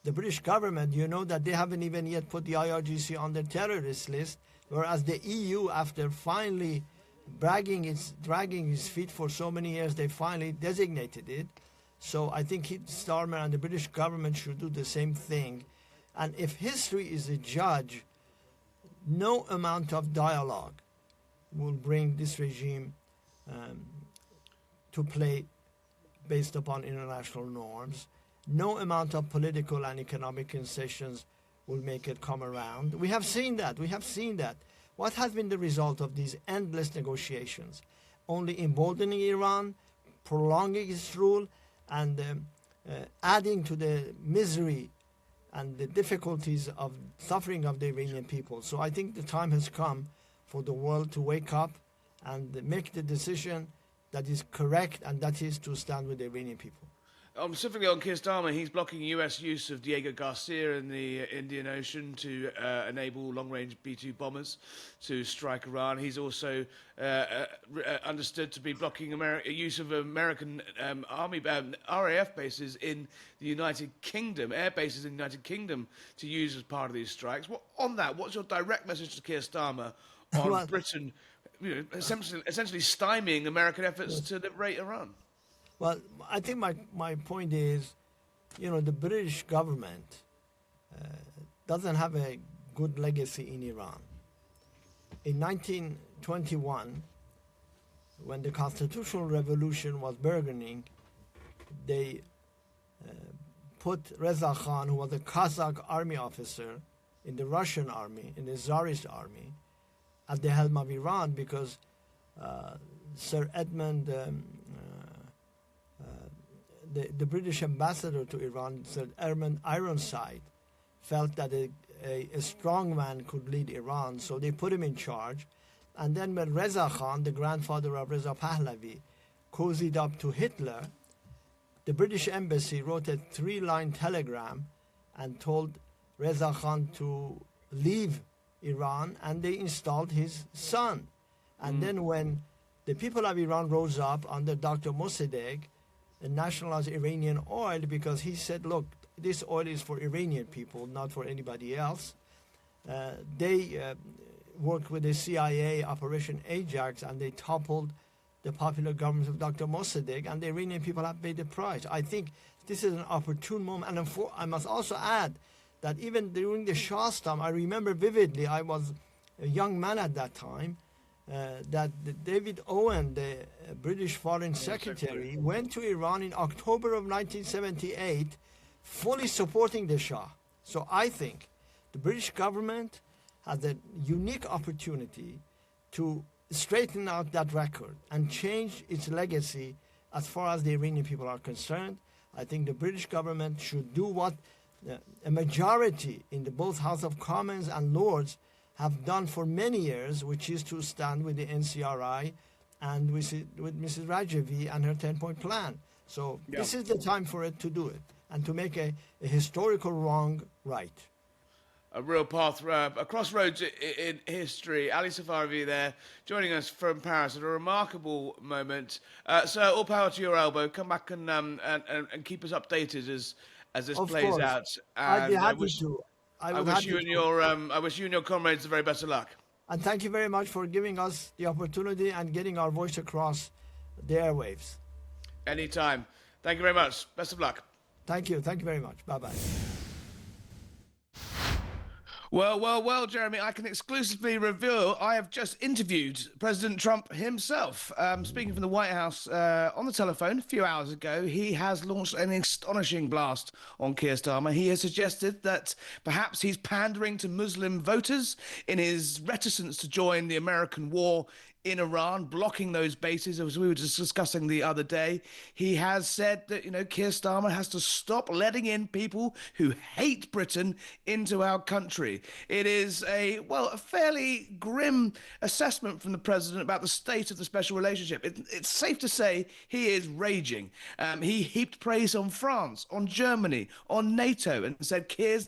the British government, you know that they haven't even yet put the IRGC on the terrorist list, whereas the EU, after finally dragging its feet for so many years, they finally designated it. So I think Starmer and the British government should do the same thing. And if history is a judge, no amount of dialogue will bring this regime to play based upon international norms. No amount of political and economic concessions will make it come around. We have seen that. What has been the result of these endless negotiations? Only emboldening Iran, prolonging its rule, and adding to the misery and the difficulties of suffering of the Iranian people. So I think the time has come for the world to wake up and make the decision that is correct, and that is to stand with the Iranian people. Specifically on Keir Starmer, he's blocking US use of Diego Garcia in the Indian Ocean to enable long-range B-2 bombers to strike Iran. He's also understood to be blocking use of American Army RAF bases in the United Kingdom, air bases in the United Kingdom, to use as part of these strikes. On that, what's your direct message to Keir Starmer on Britain, essentially stymieing American efforts to liberate Iran? Well, I think my point is, the British government doesn't have a good legacy in Iran. In 1921, when the constitutional revolution was burgeoning, they put Reza Khan, who was a Kazakh army officer in the Russian army, in the Tsarist army, at the helm of Iran, because Sir Edmund, the British ambassador to Iran, Sir Edmund Ironside, felt that a strong man could lead Iran, so they put him in charge. And then when Reza Khan, the grandfather of Reza Pahlavi, cozied up to Hitler, the British embassy wrote a 3-line telegram and told Reza Khan to leave Iran, and they installed his son. And then when the people of Iran rose up under Dr. Mossadegh and nationalized Iranian oil, because he said, look, this oil is for Iranian people, not for anybody else. They worked with the CIA Operation Ajax, and they toppled the popular government of Dr. Mossadegh, and the Iranian people have paid the price. I think this is an opportune moment. And I must also add that even during the Shah's time, I remember vividly, I was a young man at that time, that David Owen, the British Foreign Secretary, went to Iran in October of 1978, fully supporting the Shah. So I think the British government has a unique opportunity to straighten out that record and change its legacy as far as the Iranian people are concerned. I think the British government should do what a majority in the both House of Commons and Lords have done for many years, which is to stand with the NCRI and with Mrs. Rajavi and her 10-point plan. So this is the time for it to do it and to make a historical wrong right. A real path, a crossroads in history. Ali Safavi there, joining us from Paris at a remarkable moment. So all power to your elbow. Come back and keep us updated as this plays out. And I'd be happy to. I wish you and your comrades the very best of luck. And thank you very much for giving us the opportunity and getting our voice across the airwaves. Anytime. Thank you very much. Best of luck. Thank you. Thank you very much. Bye-bye. Well, Jeremy, I can exclusively reveal I have just interviewed President Trump himself. Speaking from the White House on the telephone a few hours ago, he has launched an astonishing blast on Keir Starmer. He has suggested that perhaps he's pandering to Muslim voters in his reticence to join the American war in Iran, blocking those bases, as we were just discussing the other day. He has said that, Keir Starmer has to stop letting in people who hate Britain into our country. It is a fairly grim assessment from the president about the state of the special relationship. It's safe to say he is raging. He heaped praise on France, on Germany, on NATO, and said Keir's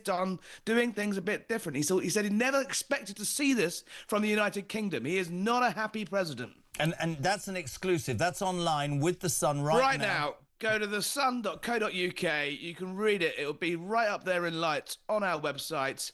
doing things a bit different. He said he never expected to see this from the United Kingdom. He is not a happy president. And that's an exclusive. That's online with The Sun right now. Go to thesun.co.uk. You can read it. It'll be right up there in lights on our website.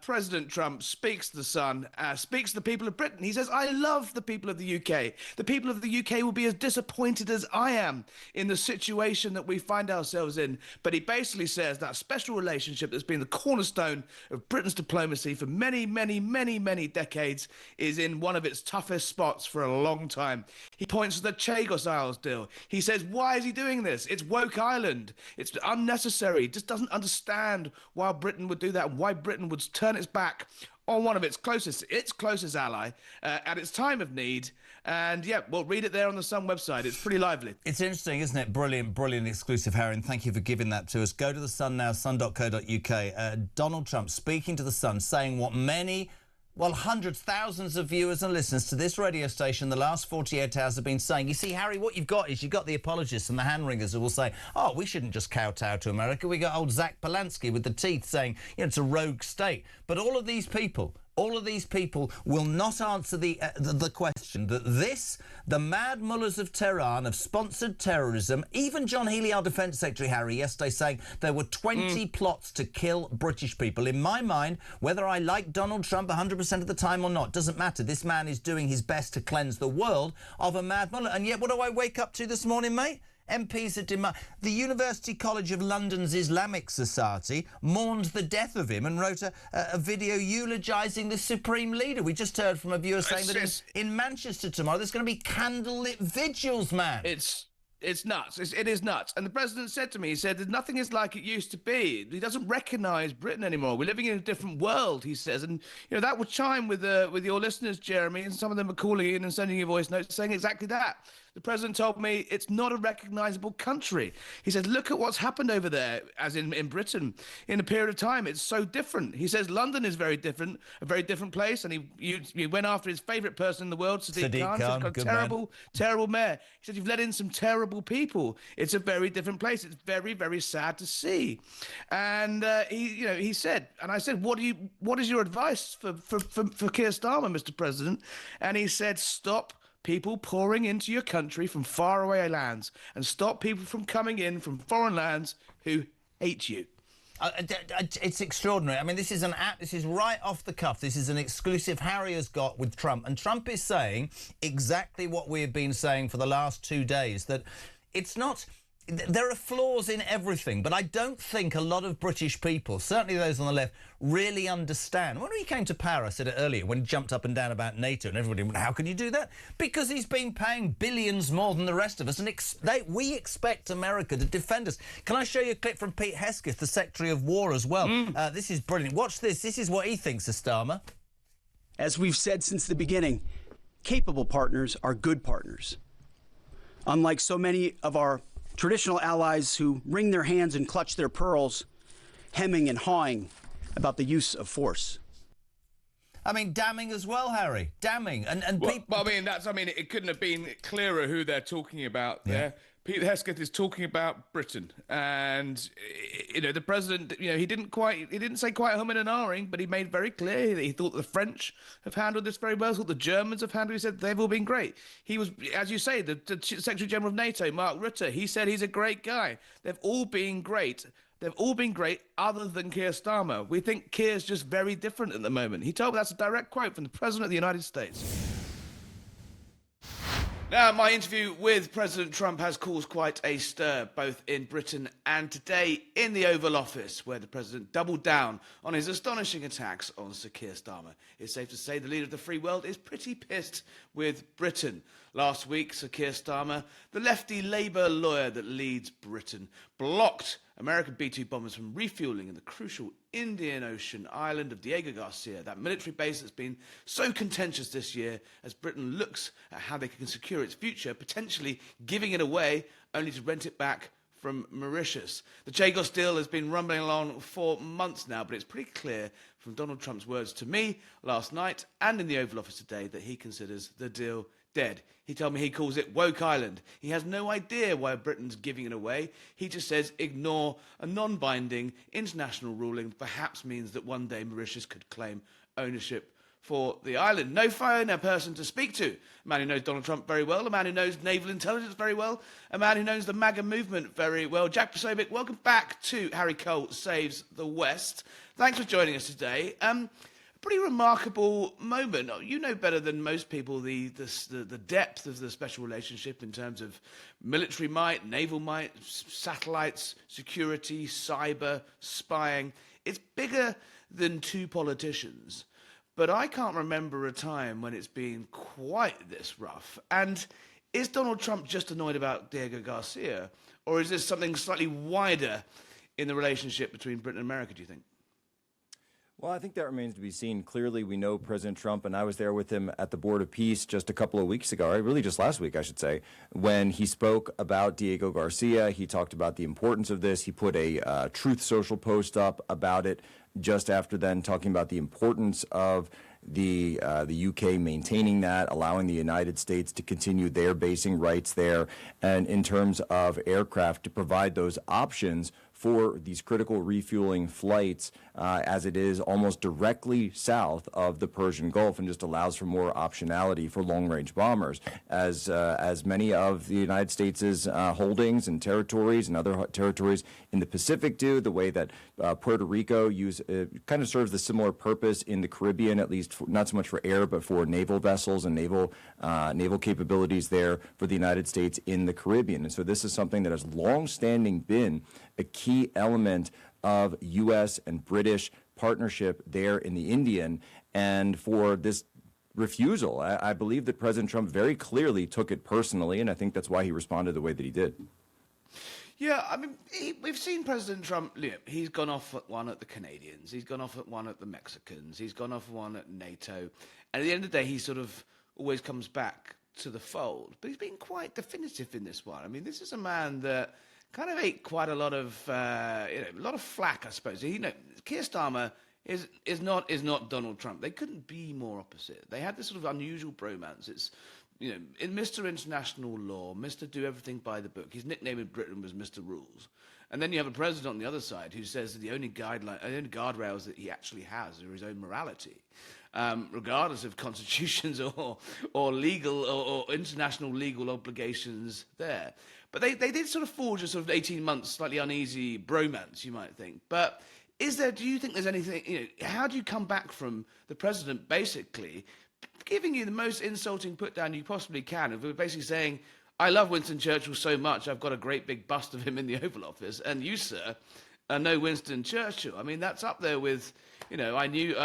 President Trump speaks to The Sun, speaks to the people of Britain. He says, I love the people of the UK. The people of the UK will be as disappointed as I am in the situation that we find ourselves in. But he basically says that special relationship that's been the cornerstone of Britain's diplomacy for many, many, many, many decades is in one of its toughest spots for a long time. He points to the Chagos Isles deal. He says, why is he doing this? It's woke island. It's unnecessary. He just doesn't understand why Britain would do that, why Britain would turn its back on one of its closest ally at its time of need. And read it there on the Sun website. It's pretty lively. It's interesting, isn't it? Brilliant exclusive, Harry, and thank you for giving that to us. Go to the Sun now, sun.co.uk. Donald Trump speaking to the Sun, saying what many, hundreds, thousands of viewers and listeners to this radio station the last 48 hours have been saying. You see, Harry, what you've got the apologists and the hand-wringers who will say, oh, we shouldn't just kowtow to America. We got old Zach Polanski with the teeth saying, it's a rogue state. But all of these people will not answer the question that the mad mullahs of Tehran have sponsored terrorism. Even John Healey, our Defence Secretary, Harry, yesterday saying there were 20 plots to kill British people. In my mind, whether I like Donald Trump 100% of the time or not, doesn't matter. This man is doing his best to cleanse the world of a mad mullah. And yet, what do I wake up to this morning, mate? MPs are the University College of London's Islamic Society mourned the death of him and wrote a video eulogising the Supreme Leader. We just heard from a viewer saying that in Manchester tomorrow there's going to be candlelit vigils, man. It's nuts. It is nuts. And the president said to me, he said, nothing is like it used to be. He doesn't recognise Britain anymore. We're living in a different world, he says. And, that would chime with your listeners, Jeremy, and some of them are calling in and sending you voice notes saying exactly that. The president told me it's not a recognizable country. He says, look at what's happened over there, as in Britain, in a period of time. It's so different. He says London is very different, a very different place. And he went after his favorite person in the world, Sadiq Khan. He said, got a terrible, terrible mayor. He said, you've let in some terrible people. It's a very different place. It's very, very sad to see. And he said, and I said, what is your advice for Keir Starmer, Mr. President? And he said, stop people pouring into your country from faraway lands, and stop people from coming in from foreign lands who hate you. It's extraordinary. I mean, this is this is right off the cuff. This is an exclusive Harry has got with Trump. And Trump is saying exactly what we've been saying for the last 2 days, that it's not... There are flaws in everything, but I don't think a lot of British people, certainly those on the left, really understand. When he came to power, I said it earlier, when he jumped up and down about NATO, and everybody went, how can you do that? Because he's been paying billions more than the rest of us, and we expect America to defend us. Can I show you a clip from Pete Hesketh, the Secretary of War, as well? This is brilliant. Watch this. This is what he thinks of Starmer. As we've said since the beginning, capable partners are good partners. Unlike so many of our traditional allies who wring their hands and clutch their pearls, hemming and hawing about the use of force. I mean, damning as well, Harry. Damning. It couldn't have been clearer who they're talking about there. Pete Hesketh is talking about Britain, and the president, he didn't say quite humming and ahhing, but he made very clear that he thought the French have handled this very well, thought the Germans have handled it. He said they've all been great. He was, as you say, the Secretary General of NATO, Mark Rutte, he said he's a great guy. They've all been great. They've all been great other than Keir Starmer. We think Keir's just very different at the moment. He told me, that's a direct quote from the President of the United States. Now, my interview with President Trump has caused quite a stir, both in Britain and today in the Oval Office, where the president doubled down on his astonishing attacks on Sir Keir Starmer. It's safe to say the leader of the free world is pretty pissed with Britain. Last week, Sir Keir Starmer, the lefty Labour lawyer that leads Britain, blocked American B-2 bombers from refuelling in the crucial Indian Ocean island of Diego Garcia, that military base that's been so contentious this year as Britain looks at how they can secure its future, potentially giving it away only to rent it back from Mauritius. The Chagos deal has been rumbling along for months now, but it's pretty clear from Donald Trump's words to me last night and in the Oval Office today that he considers the deal dead. He told me he calls it Woke Island. He has no idea why Britain's giving it away. He just says ignore a non-binding international ruling perhaps means that one day Mauritius could claim ownership for the island. No phone, a person to speak to. A man who knows Donald Trump very well, a man who knows naval intelligence very well, a man who knows the MAGA movement very well. Jack Posobiec, welcome back to Harry Cole Saves the West. Thanks for joining us today. Pretty remarkable moment. You know better than most people the depth of the special relationship in terms of military might, naval might, satellites, security, cyber, spying. It's bigger than two politicians. But I can't remember a time when it's been quite this rough. And is Donald Trump just annoyed about Diego Garcia? Or is there something slightly wider in the relationship between Britain and America, do you think? Well, I think that remains to be seen. Clearly, we know President Trump, and I was there with him at the Board of Peace just a couple of weeks ago, or really just last week, I should say, when he spoke about Diego Garcia. He talked about the importance of this. He put a Truth Social post up about it just after then, talking about the importance of the UK maintaining that, allowing the United States to continue their basing rights there, and in terms of aircraft to provide those options for these critical refueling flights, as it is almost directly south of the Persian Gulf, and just allows for more optionality for long-range bombers, as many of the United States' holdings and territories and other territories in the Pacific do. The way that Puerto Rico kind of serves the similar purpose in the Caribbean, at least not so much for air, but for naval vessels and naval capabilities there for the United States in the Caribbean. And so this is something that has long-standing been a key element of U.S. and British partnership there in the Indian. And for this refusal, I believe that President Trump very clearly took it personally, and I think that's why he responded the way that he did. Yeah, I mean, we've seen President Trump, he's gone off at one at the Canadians, he's gone off at one at the Mexicans, he's gone off at one at NATO, and at the end of the day, he sort of always comes back to the fold, but he's been quite definitive in this one. I mean, this is a man that kind of ate quite a lot of flack, I suppose. Keir Starmer is not Donald Trump. They couldn't be more opposite. They had this sort of unusual bromance. It's, in Mr. International Law, Mr. Do Everything by the Book. His nickname in Britain was Mr. Rules. And then you have a president on the other side who says that the only guardrails that he actually has are his own morality, regardless of constitutions or legal or international legal obligations there. But they did sort of forge a sort of 18 months slightly uneasy bromance, you might think. But do you think there's anything, how do you come back from the president basically giving you the most insulting put down you possibly can, of basically saying, I love Winston Churchill so much, I've got a great big bust of him in the Oval Office, and you, sir, are no Winston Churchill. I mean, that's up there with, I knew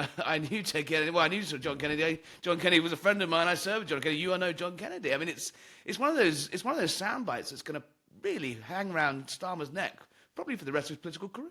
Ted Kennedy. Well, I knew John Kennedy. John Kennedy was a friend of mine. I served with John Kennedy. You are no John Kennedy. I mean, it's one of those sound bites that's going to really hang around Starmer's neck, probably for the rest of his political career.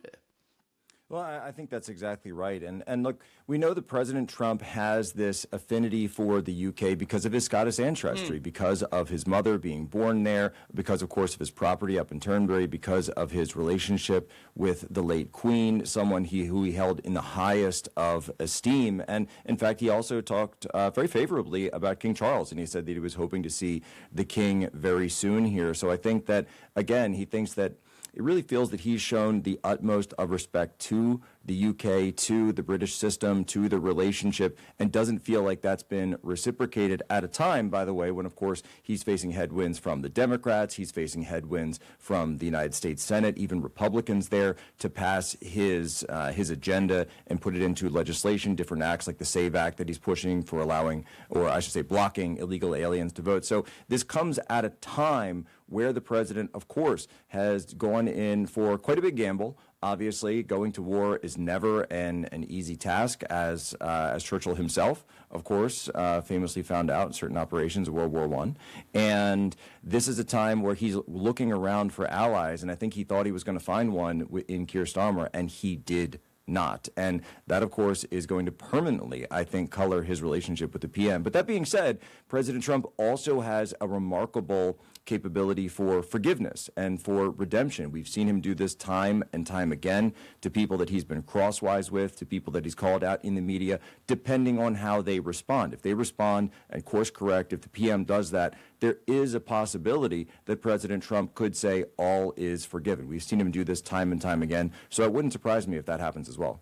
Well, I think that's exactly right. And look, we know that President Trump has this affinity for the UK because of his Scottish ancestry, because of his mother being born there, because, of course, of his property up in Turnberry, because of his relationship with the late Queen, someone who he held in the highest of esteem. And, in fact, he also talked very favorably about King Charles, and he said that he was hoping to see the king very soon here. So I think that, again, he thinks that it really feels that he's shown the utmost of respect to the UK, to the British system, to the relationship, and doesn't feel like that's been reciprocated at a time, by the way, when, of course, he's facing headwinds from the Democrats, he's facing headwinds from the United States Senate, even Republicans there, to pass his agenda and put it into legislation, different acts like the SAVE Act that he's pushing for allowing, or I should say blocking, illegal aliens to vote. So this comes at a time where the president, of course, has gone in for quite a big gamble. Obviously, going to war is never an easy task, as Churchill himself, of course, famously found out in certain operations of World War I. And this is a time where he's looking around for allies, and I think he thought he was going to find one in Keir Starmer, and he did not. And that, of course, is going to permanently, I think, color his relationship with the PM. But that being said, President Trump also has a remarkable capability for forgiveness and for redemption. We've seen him do this time and time again to people that he's been crosswise with, to people that he's called out in the media, depending on how they respond. If they respond and course correct, if the PM does that, there is a possibility that President Trump could say all is forgiven. We've seen him do this time and time again, so it wouldn't surprise me if that happens as well.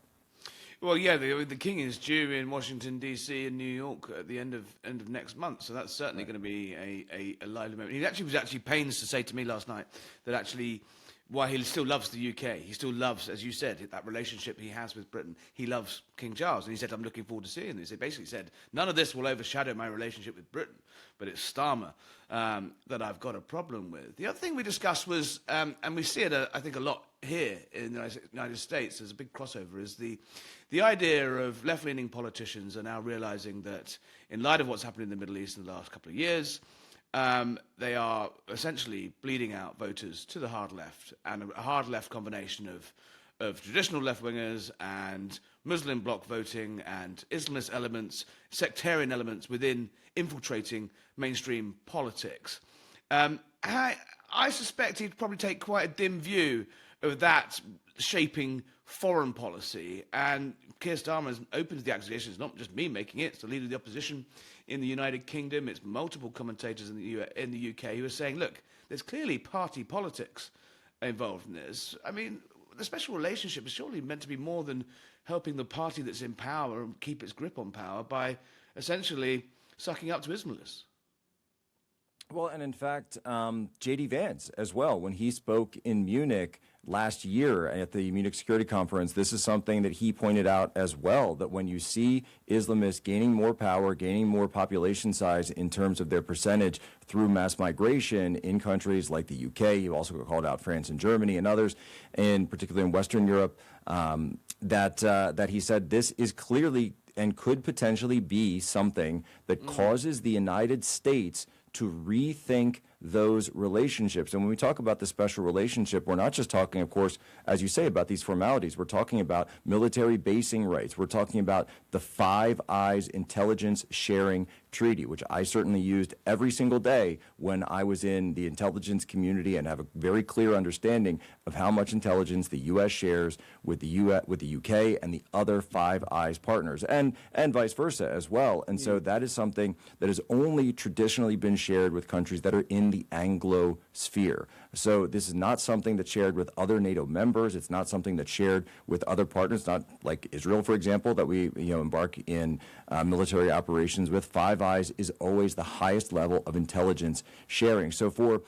Well, yeah, the king is due in Washington, D.C. and New York at the end of next month, so that's certainly going to be a lively moment. He was actually pains to say to me last night that actually, while he still loves the UK, he still loves, as you said, that relationship he has with Britain. He loves King Charles, and he said, I'm looking forward to seeing this. He basically said, none of this will overshadow my relationship with Britain, but it's Starmer that I've got a problem with. The other thing we discussed was, and we see it, I think, a lot here in the United States, there's a big crossover, is the idea of left-leaning politicians are now realizing that in light of what's happened in the Middle East in the last couple of years, they are essentially bleeding out voters to the hard left, and a hard left combination of traditional left-wingers and Muslim bloc voting and Islamist elements, sectarian elements within infiltrating mainstream politics. I suspect he'd probably take quite a dim view of that shaping foreign policy, and Keir Starmer is open to the accusation. It's not just me making it, it's the leader of the opposition in the United Kingdom, it's multiple commentators in the UK who are saying, look, there's clearly party politics involved in this. I mean, the special relationship is surely meant to be more than helping the party that's in power and keep its grip on power by essentially sucking up to Islamists. Well, and in fact, J.D. Vance as well, when he spoke in Munich last year at the Munich Security Conference, this is something that he pointed out as well, that when you see Islamists gaining more power, gaining more population size in terms of their percentage through mass migration in countries like the UK, he also called out France and Germany and others, and particularly in Western Europe, that he said this is clearly and could potentially be something that causes the United States to rethink those relationships. And when we talk about the special relationship, we're not just talking, of course, as you say, about these formalities. We're talking about military basing rights. We're talking about the Five Eyes intelligence sharing treaty, which I certainly used every single day when I was in the intelligence community and have a very clear understanding of how much intelligence the U.S. shares with the UK and the other Five Eyes partners, and vice versa as well. And so that is something that has only traditionally been shared with countries that are in the Anglo sphere. So this is not something that's shared with other NATO members. It's not something that's shared with other partners, not like Israel, for example, that we embark in military operations with. Five Eyes is always the highest level of intelligence sharing. So for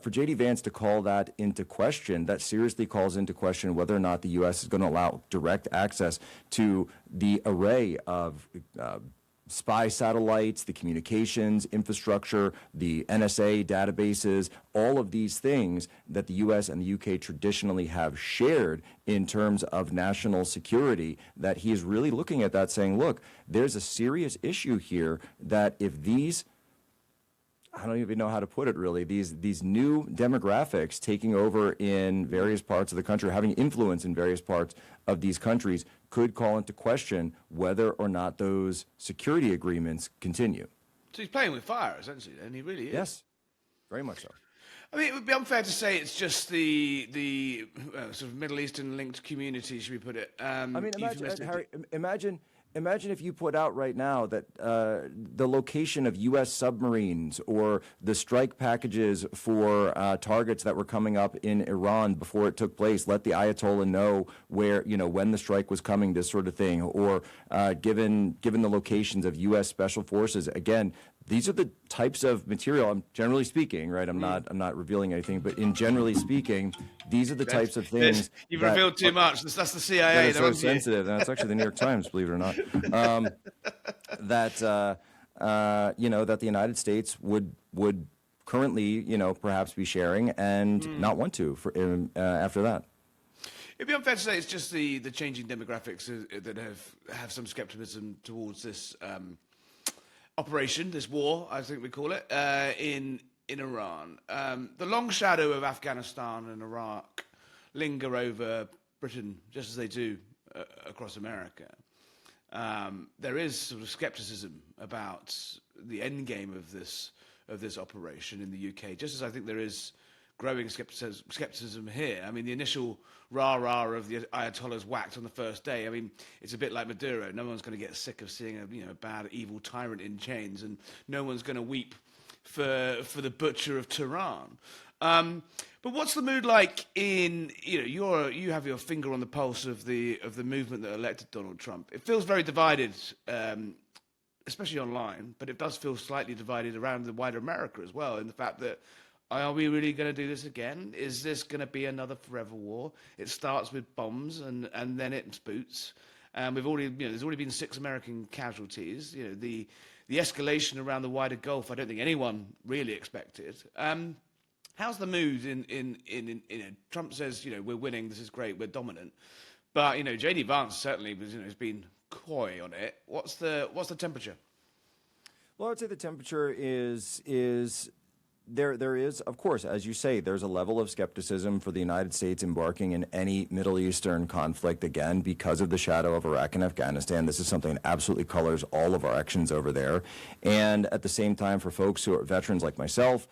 J.D. Vance to call that into question, that seriously calls into question whether or not the U.S. is going to allow direct access to the array of spy satellites, the communications infrastructure, the NSA databases, all of these things that the U.S. and the U.K. traditionally have shared in terms of national security, that he is really looking at that saying, look, there's a serious issue here that if these, I don't even know how to put it really, these new demographics taking over in various parts of the country, having influence in various parts of these countries, could call into question whether or not those security agreements continue. So he's playing with fire, essentially, and he really is. Yes, very much so. I mean, it would be unfair to say it's just the sort of Middle Eastern linked community, should we put it? I mean, Harry, imagine if you put out right now that the location of U.S. submarines or the strike packages for targets that were coming up in Iran before it took place, let the Ayatollah know where, when the strike was coming, this sort of thing, or given the locations of U.S. special forces. Again, these are the types of material. I'm generally speaking, right? I'm not revealing anything, but in generally speaking, these are the types of things. You've revealed too much. That's the CIA. That are so sensitive. And that's actually the New York Times, believe it or not. That the United States would currently, perhaps be sharing and not want to after that. It'd be unfair to say it's just the changing demographics that have some skepticism towards this operation, this war, I think we call it, in Iran. The long shadow of Afghanistan and Iraq linger over Britain, just as they do across America. There is sort of skepticism about the end game of this operation in the UK, just as I think there is growing skepticism here. I mean, the initial rah-rah of the Ayatollahs whacked on the first day. I mean, it's a bit like Maduro. No one's going to get sick of seeing a bad, evil tyrant in chains, and no one's going to weep for the butcher of Tehran. But what's the mood like in you have your finger on the pulse of the movement that elected Donald Trump. It feels very divided, especially online, but it does feel slightly divided around the wider America as well, in the fact that, are we really going to do this again? Is this going to be another forever war? It starts with bombs and then it's boots. There's already been 6 American casualties. The escalation around the wider Gulf, I don't think anyone really expected. How's the mood in Trump says, we're winning, this is great, we're dominant. But, J.D. Vance certainly has been coy on it. What's the temperature? Well, I would say the temperature is there is, of course, as you say, there's a level of skepticism for the United States embarking in any Middle Eastern conflict again because of the shadow of Iraq and Afghanistan. This is something that absolutely colors all of our actions over there. And at the same time, for folks who are veterans like myself,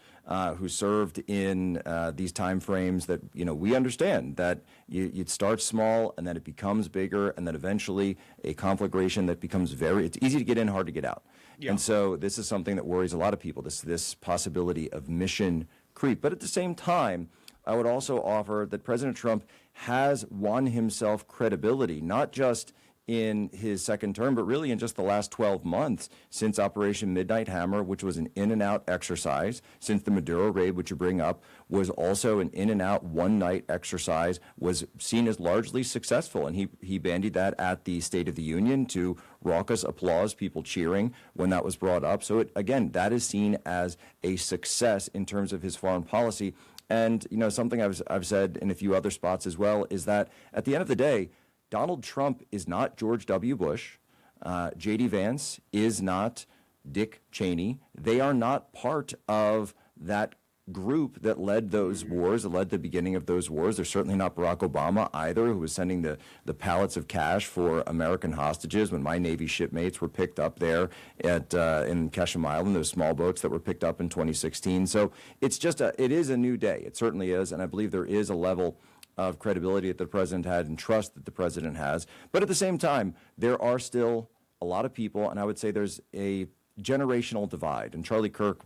who served in these time frames, that we understand that it starts small and then it becomes bigger, and then eventually a conflagration that becomes it's easy to get in, hard to get out. Yeah. And so this is something that worries a lot of people, this possibility of mission creep. But at the same time, I would also offer that President Trump has won himself credibility, not just in his second term, but really in just the last 12 months since Operation Midnight Hammer, which was an in-and-out exercise, since the Maduro raid, which you bring up, was also an in-and-out one-night exercise, was seen as largely successful. And he bandied that at the State of the Union to raucous applause, people cheering when that was brought up. So, again, that is seen as a success in terms of his foreign policy. And, something I've said in a few other spots as well is that at the end of the day, Donald Trump is not George W. Bush. J.D. Vance is not Dick Cheney. They are not part of that group that led those wars, that led the beginning of those wars. They're certainly not Barack Obama either, who was sending the pallets of cash for American hostages when my Navy shipmates were picked up there at in Kesham Island, those small boats that were picked up in 2016. So it is a new day. It certainly is, and I believe there is a level of credibility that the president had and trust that the president has. But at the same time, there are still a lot of people, and I would say there's a generational divide. And Charlie Kirk,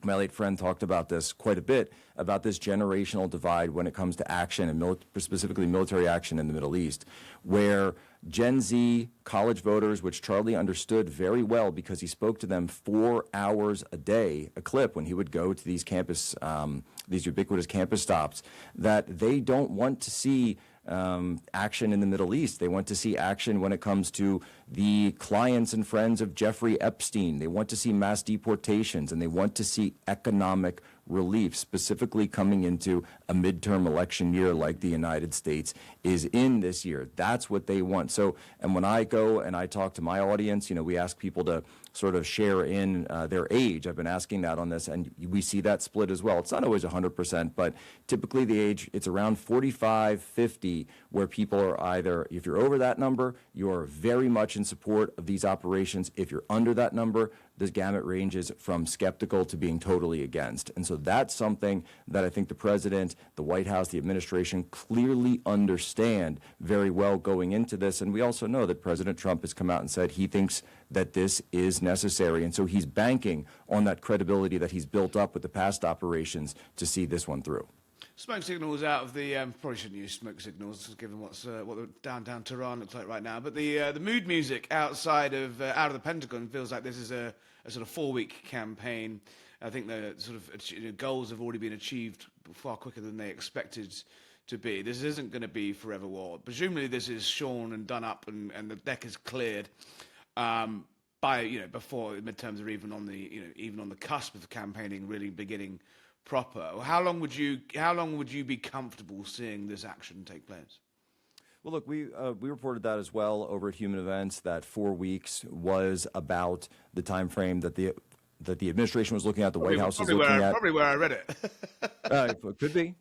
my late friend, talked about this quite a bit, about this generational divide when it comes to action, and specifically military action in the Middle East, where Gen Z college voters, which Charlie understood very well because he spoke to them 4 hours a day, a clip when he would go to these these ubiquitous campus stops, that they don't want to see action in the Middle East. They want to see action when it comes to the clients and friends of Jeffrey Epstein. They want to see mass deportations, and they want to see economic relief, specifically coming into a midterm election year like the United States is in this year. That's what they want. So, and when I go and I talk to my audience, we ask people to sort of share in their age. I've been asking that on this, and we see that split as well. It's not always 100%, but typically the age, it's around 45, 50, where people are either, if you're over that number, you're very much in support of these operations. If you're under that number, this gamut ranges from skeptical to being totally against. And so that's something that I think the president, the White House, the administration clearly understand very well going into this. And we also know that President Trump has come out and said he thinks that this is necessary. And so he's banking on that credibility that he's built up with the past operations to see this one through. Smoke signals out of the probably shouldn't use smoke signals given what the downtown Tehran looks like right now. But the mood music outside of out of the Pentagon feels like this is a sort of 4-week campaign. I think the sort of goals have already been achieved far quicker than they expected to be. This isn't going to be forever war. Presumably, this is shorn and done up, and the deck is cleared by before the midterms are even on the cusp of campaigning really beginning proper. How long would you be comfortable seeing this action take place? Well, look, we reported that as well over at Human Events, that 4 weeks was about the time frame that the administration was looking at, the White House was looking at. Probably where I read it.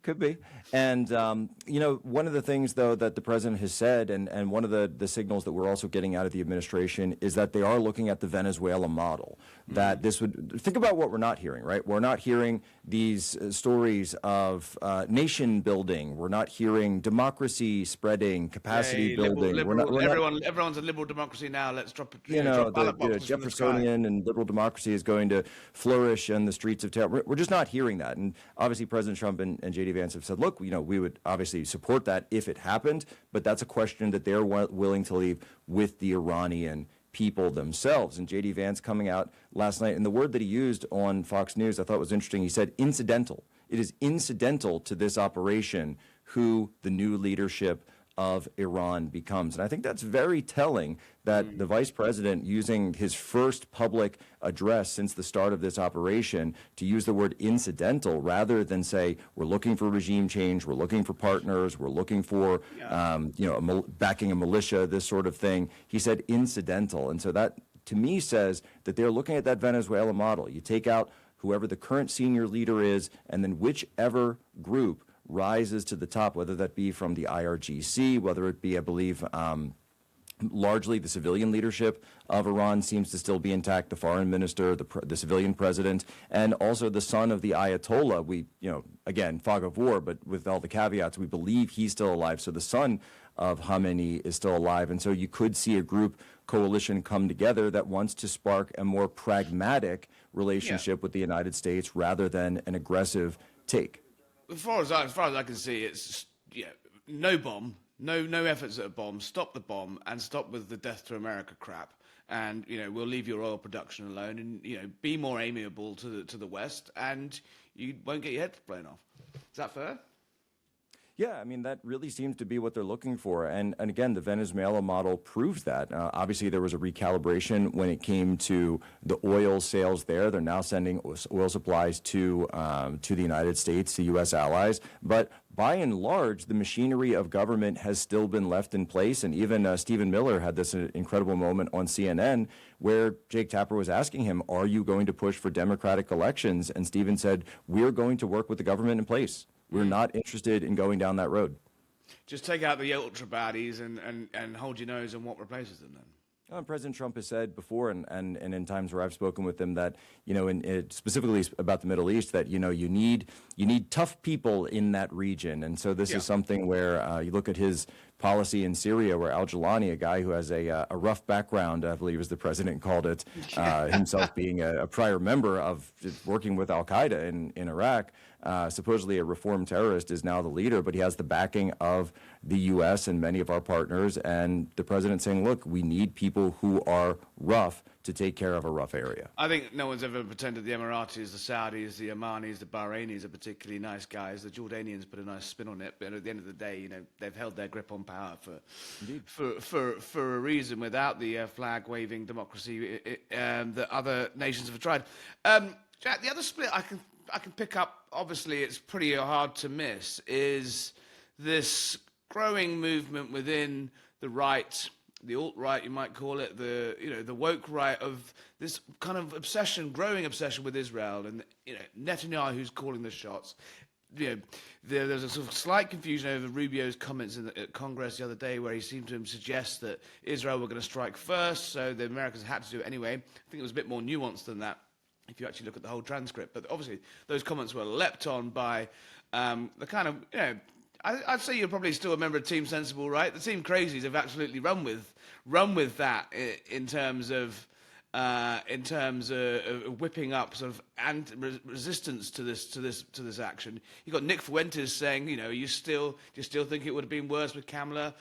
Could be. And, one of the things, though, that the president has said, and one of the signals that we're also getting out of the administration is that they are looking at the Venezuela model, that this would, think about what we're not hearing, right? We're not hearing these stories of nation building. We're not hearing democracy spreading, capacity building. Everyone's a liberal democracy now. Let's drop ballot boxes from the sky. Jeffersonian and liberal democracy is going to flourish in the streets of terror. We're just not hearing that. And obviously President Trump and J.D. Vance have said, look, we would obviously support that if it happened, but that's a question that they're willing to leave with the Iranian people themselves. And J.D. Vance coming out last night, and the word that he used on Fox News I thought was interesting. He said incidental. It is incidental to this operation who the new leadership of Iran becomes. And I think that's very telling that the vice president, using his first public address since the start of this operation, to use the word incidental rather than say, we're looking for regime change, we're looking for partners, we're looking for, backing a militia, this sort of thing. He said incidental. And so that, to me, says that they're looking at that Venezuela model. You take out whoever the current senior leader is, and then whichever group rises to the top, whether that be from the IRGC, whether it be, I believe, largely the civilian leadership of Iran seems to still be intact, the foreign minister, the civilian president, and also the son of the Ayatollah. We, again, fog of war, but with all the caveats, we believe he's still alive. So the son of Khamenei is still alive. And so you could see a group coalition come together that wants to spark a more pragmatic relationship with the United States rather than an aggressive take. As far as I can see, it's no bomb, no efforts at a bomb. Stop the bomb and stop with the death to America crap. And we'll leave your oil production alone, and be more amiable to the West, and you won't get your head blown off. Is that fair? Yeah, I mean, that really seems to be what they're looking for. And again, the Venezuela model proves that. Obviously, there was a recalibration when it came to the oil sales there. They're now sending oil supplies to the United States, to U.S. allies. But by and large, the machinery of government has still been left in place. And even Stephen Miller had this incredible moment on CNN where Jake Tapper was asking him, are you going to push for democratic elections? And Stephen said, we're going to work with the government in place. We're not interested in going down that road. Just take out the ultra baddies and hold your nose on what replaces them then. President Trump has said before, and in times where I've spoken with him, that specifically about the Middle East, that you need tough people in that region, and so this is something where you look at his policy in Syria, where al-Jilani, a guy who has a rough background, I believe as the president called it, himself being a prior member of working with al-Qaeda in Iraq, supposedly a reformed terrorist, is now the leader, but he has the backing of the U.S. and many of our partners, and the president saying, look, we need people who are rough to take care of a rough area. I think no one's ever pretended the Emiratis, the Saudis, the Omanis, the Bahrainis are particularly nice guys. The Jordanians put a nice spin on it, but at the end of the day, they've held their grip on power for a reason. Without the flag-waving democracy that other nations have tried. Jack, the other split I can pick up, obviously it's pretty hard to miss, is this growing movement within the right, the alt-right, you might call it, the woke right, of this kind of growing obsession with Israel, and Netanyahu who's calling the shots. There's a sort of slight confusion over Rubio's comments at Congress the other day, where he seemed to suggest that Israel were going to strike first, so the Americans had to do it anyway. I think it was a bit more nuanced than that, if you actually look at the whole transcript. But obviously, those comments were leapt on by the kind of, I'd say you're probably still a member of Team Sensible, right? The Team Crazies have absolutely run with that in terms of whipping up sort of resistance to this action. You got Nick Fuentes saying, do you still think it would have been worse with Kamala?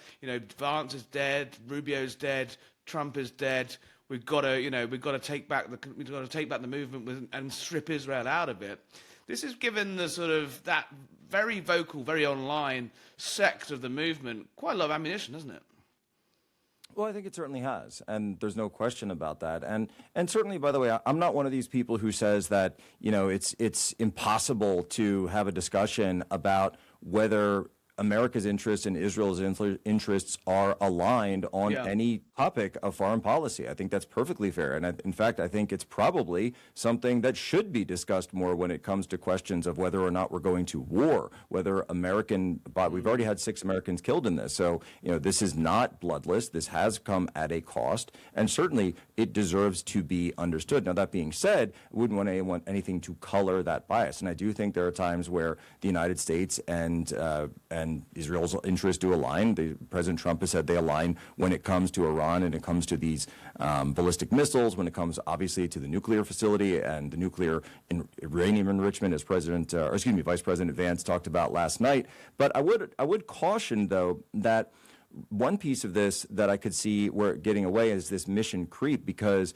Vance is dead, Rubio's dead, Trump is dead. We've got to take back the movement and strip Israel out of it. This has given the sort of that very vocal, very online sect of the movement quite a lot of ammunition, hasn't it? Well, I think it certainly has, and there's no question about that. And certainly, by the way, I'm not one of these people who says that it's impossible to have a discussion about whether America's interests and Israel's interests are aligned on any topic of foreign policy. I think that's perfectly fair. And in fact, I think it's probably something that should be discussed more when it comes to questions of whether or not we're going to war, whether we've already had 6 Americans killed in this. So, this is not bloodless. This has come at a cost, and certainly it deserves to be understood. Now, that being said, I wouldn't want anything to color that bias. And I do think there are times where the United States and Israel's interests do align. President Trump has said they align when it comes to Iran and it comes to these ballistic missiles, when it comes obviously to the nuclear facility and the nuclear uranium enrichment, as Vice President Vance talked about last night. But I would caution, though, that one piece of this that I could see where getting away is this mission creep, because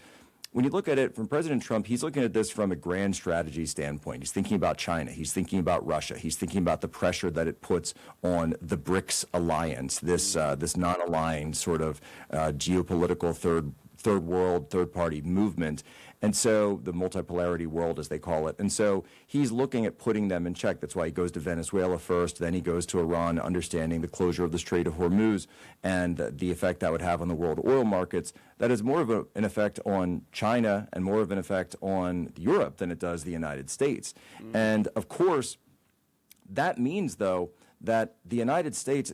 when you look at it from President Trump, he's looking at this from a grand strategy standpoint. He's thinking about China. He's thinking about Russia. He's thinking about the pressure that it puts on the BRICS alliance, this non-aligned sort of geopolitical third world, third-party movement. And so the multipolarity world, as they call it. And so he's looking at putting them in check. That's why he goes to Venezuela first, then he goes to Iran, understanding the closure of the Strait of Hormuz and the effect that would have on the world oil markets. That is more of an effect on China and more of an effect on Europe than it does the United States. And, of course, that means, though, that the United States,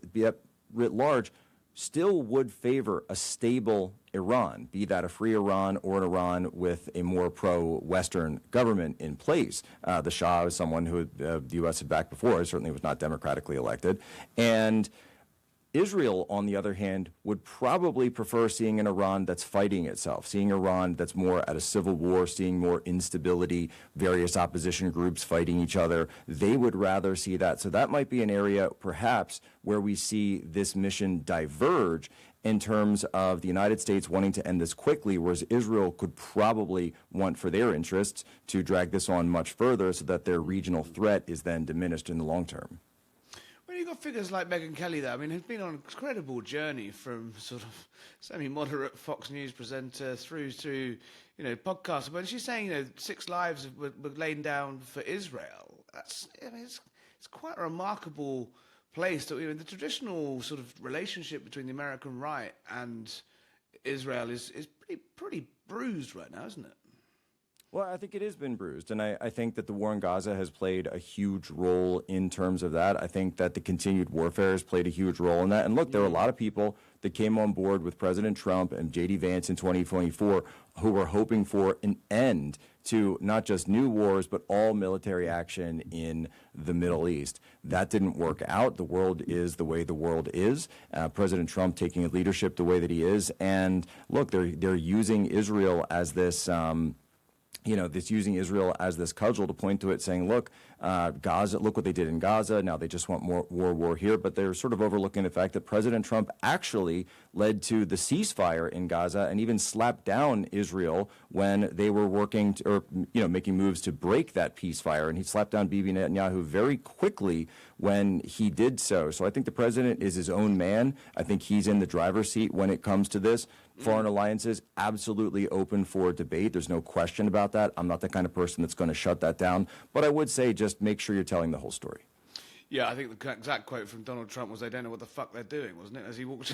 writ large, still would favor a stable Iran, be that a free Iran or an Iran with a more pro-Western government in place. The Shah is someone who the U.S. had backed before, certainly was not democratically elected. And Israel, on the other hand, would probably prefer seeing an Iran that's fighting itself, seeing Iran that's more at a civil war, seeing more instability, various opposition groups fighting each other. They would rather see that. So that might be an area, perhaps, where we see this mission diverge in terms of the United States wanting to end this quickly, whereas Israel could probably want for their interests to drag this on much further so that their regional threat is then diminished in the long term. When you've got figures like Megyn Kelly there, I mean, who've been on an incredible journey from sort of semi-moderate Fox News presenter through to, podcasts. When she's saying, 6 lives were laid down for Israel, it's quite a remarkable place. That the traditional sort of relationship between the American right and Israel is pretty bruised right now, isn't it? Well, I think it has been bruised, and I think that the war in Gaza has played a huge role in terms of that. I think that the continued warfare has played a huge role in that. And look, there were a lot of people that came on board with President Trump and J.D. Vance in 2024 who were hoping for an end to not just new wars, but all military action in the Middle East. That didn't work out. The world is the way the world is. President Trump taking leadership the way that he is. And look, they're using Israel as this using Israel as this cudgel to point to it, saying, look, Gaza, look what they did in Gaza. Now they just want more war here. But they're sort of overlooking the fact that President Trump actually led to the ceasefire in Gaza and even slapped down Israel when they were working making moves to break that ceasefire. And he slapped down Bibi Netanyahu very quickly when he did so. So I think the president is his own man. I think he's in the driver's seat when it comes to this. Foreign alliances, absolutely open for debate. There's no question about that. I'm not the kind of person that's going to shut that down. But I would say just make sure you're telling the whole story. Yeah, I think the exact quote from Donald Trump was, "They don't know what the fuck they're doing," wasn't it? As he walked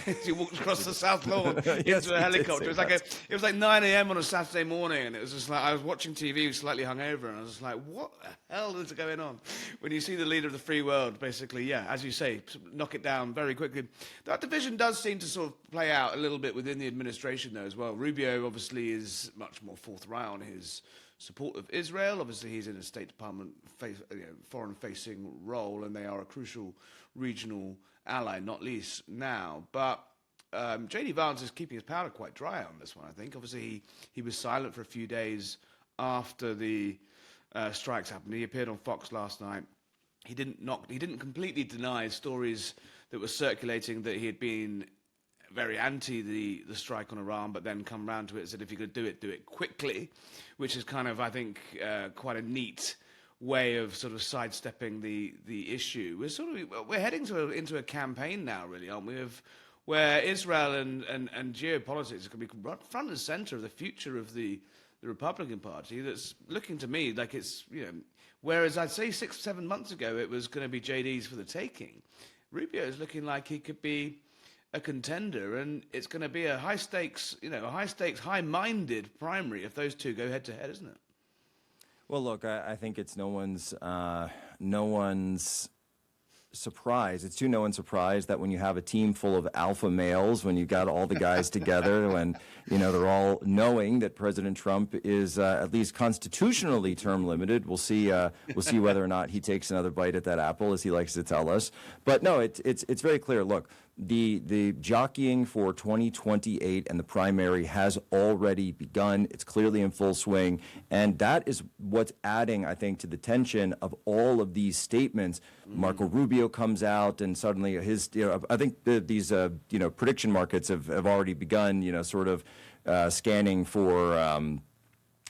across the South Lawn into a helicopter. It was like 9 a.m. on a Saturday morning, and it was just like I was watching TV, slightly hungover, and I was just like, "What the hell is going on?" When you see the leader of the free world, basically, as you say, knock it down very quickly. That division does seem to sort of play out a little bit within the administration, though, as well. Rubio obviously is much more forthright on his support of Israel. Obviously, he's in a State Department foreign-facing role, and they are a crucial regional ally, not least now. But J.D. Vance is keeping his powder quite dry on this one, I think. Obviously, he was silent for a few days after the strikes happened. He appeared on Fox last night. He didn't completely deny stories that were circulating that he had been very anti the strike on Iran, but then come round to it and said if you could do it quickly, which is kind of, I think, quite a neat way of sort of sidestepping the issue. We're heading into a campaign now, really, aren't we? Where Israel and geopolitics are going to be front and center of the future of the Republican Party. That's looking to me like it's whereas I'd say 6-7 months ago it was going to be JD's for the taking. Rubio is looking like he could be a contender, and it's going to be a high stakes, high-minded primary if those two go head to head, isn't it? Well, look, I think it's no one's surprise. It's no one's surprise that when you have a team full of alpha males, when you've got all the guys together, when they're all knowing that President Trump is at least constitutionally term limited. We'll see whether or not he takes another bite at that apple, as he likes to tell us. But no, it's very clear. Look, the jockeying for 2028 and the primary has already begun. It's clearly in full swing, and that is what's adding, I think, to the tension of all of these statements. Marco Rubio comes out, and suddenly I think these prediction markets have already begun, sort of scanning for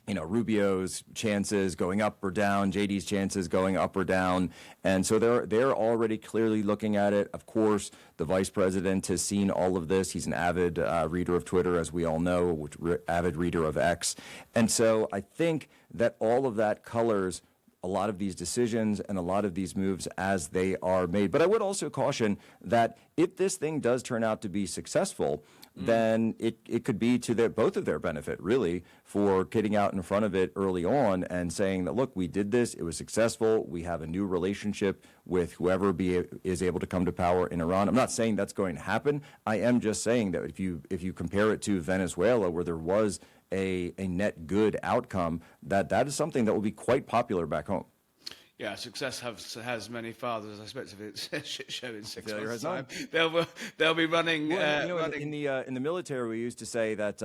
Rubio's chances going up or down, JD's chances going up or down. And so they're already clearly looking at it. Of course, the vice president has seen all of this. He's an avid reader of Twitter, as we all know, avid reader of X. And so I think that all of that colors a lot of these decisions and a lot of these moves as they are made. But I would also caution that if this thing does turn out to be successful, then it could be to both of their benefit, really, for getting out in front of it early on and saying that, look, we did this, it was successful, we have a new relationship with whoever is able to come to power in Iran. I'm not saying that's going to happen. I am just saying that if you compare it to Venezuela, where there was a net good outcome, that is something that will be quite popular back home. Yeah, success has many fathers. I expect if it's a shit show in 6 Failure months' has time, they'll be running. In the military, we used to say that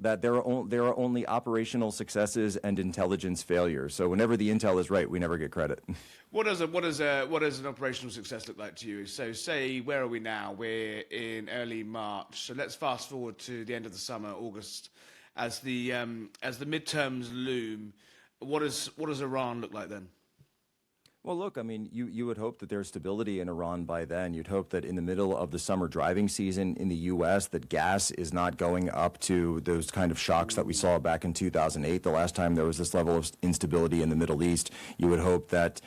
there are only operational successes and intelligence failures. So whenever the intel is right, we never get credit. What does an operational success look like to you? So, say, where are we now? We're in early March. So let's fast forward to the end of the summer, August, as the midterms loom. What does Iran look like then? Well, look, I mean, you would hope that there's stability in Iran by then. You'd hope that in the middle of the summer driving season in the U.S., that gas is not going up to those kind of shocks that we saw back in 2008, the last time there was this level of instability in the Middle East. You would hope that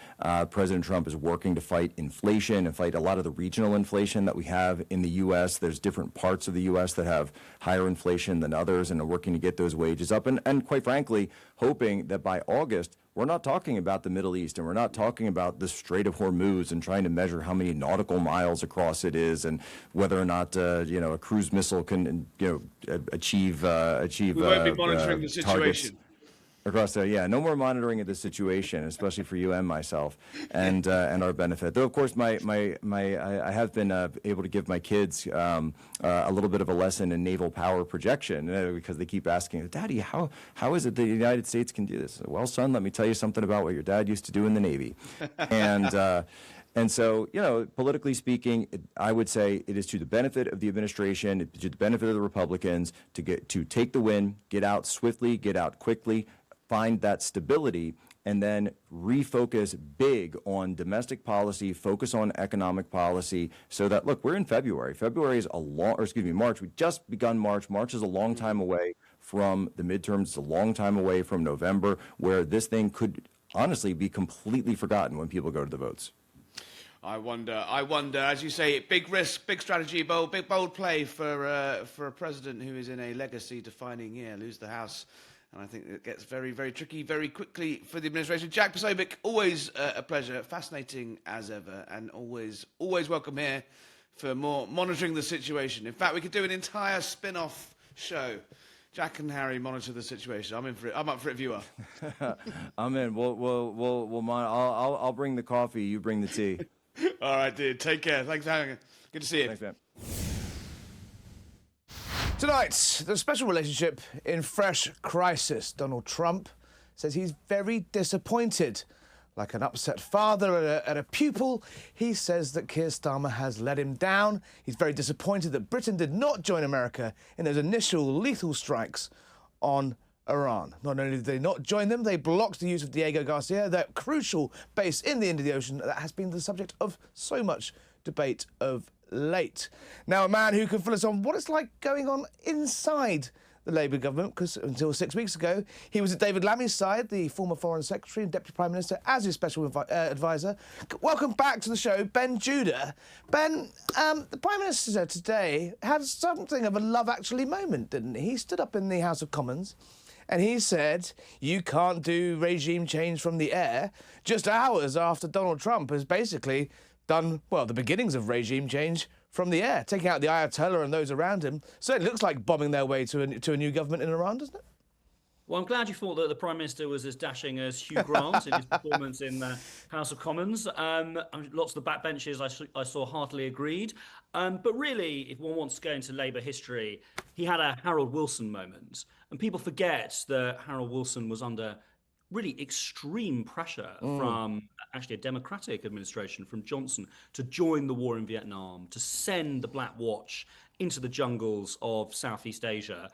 President Trump is working to fight inflation and fight a lot of the regional inflation that we have in the U.S. There's different parts of the U.S. that have higher inflation than others and are working to get those wages up. And quite frankly, hoping that by August, we're not talking about the Middle East, and we're not talking about the Strait of Hormuz and trying to measure how many nautical miles across it is, and whether or not a cruise missile can achieve. We won't be monitoring the situation across there. Yeah, no more monitoring of the situation, especially for you and myself, and our benefit. Though, of course, I have been able to give my kids a little bit of a lesson in naval power projection because they keep asking, Daddy, how is it the United States can do this? Well, son, let me tell you something about what your dad used to do in the Navy, and so, politically speaking, I would say it is to the benefit of the administration, to the benefit of the Republicans, to take the win, get out swiftly, get out quickly, find that stability, and then refocus big on domestic policy, focus on economic policy, so that, look, we're in February. February is March. We just begun March. March is a long time away from the midterms. It's a long time away from November, where this thing could honestly be completely forgotten when people go to the votes. I wonder, as you say, big risk, big strategy, bold play for a president who is in a legacy-defining year, lose the House. And I think it gets very, very tricky very quickly for the administration. Jack Posobiec, always a pleasure, fascinating as ever, and always welcome here for more monitoring the situation. In fact, we could do an entire spin-off show. Jack and Harry monitor the situation. I'm in for it. I'm up for it if you are. I'm in. I'll bring the coffee. You bring the tea. All right, dude. Take care. Thanks for having me. Good to see you. Thanks, man. Tonight, the special relationship in fresh crisis. Donald Trump says he's very disappointed. Like an upset father at a pupil, he says that Keir Starmer has let him down. He's very disappointed that Britain did not join America in those initial lethal strikes on Iran. Not only did they not join them, they blocked the use of Diego Garcia, that crucial base in the Indian Ocean that has been the subject of so much debate of late. Now, a man who can fill us on what it's like going on inside the Labour government, because until 6 weeks ago, he was at David Lammy's side, the former Foreign Secretary and Deputy Prime Minister, as his special advisor. Welcome back to the show, Ben Judah. Ben, the Prime Minister today had something of a Love Actually moment, didn't he? He stood up in the House of Commons and he said, you can't do regime change from the air, just hours after Donald Trump has basically done, well, the beginnings of regime change from the air, taking out the Ayatollah and those around him. Certainly looks like bombing their way to a new government in Iran, doesn't it? Well, I'm glad you thought that the Prime Minister was as dashing as Hugh Grant in his performance in the House of Commons. Lots of the backbenchers I saw heartily agreed. But really, if one wants to go into Labour history, he had a Harold Wilson moment. And people forget that Harold Wilson was under really extreme pressure from actually a Democratic administration, from Johnson, to join the war in Vietnam, to send the Black Watch into the jungles of Southeast Asia.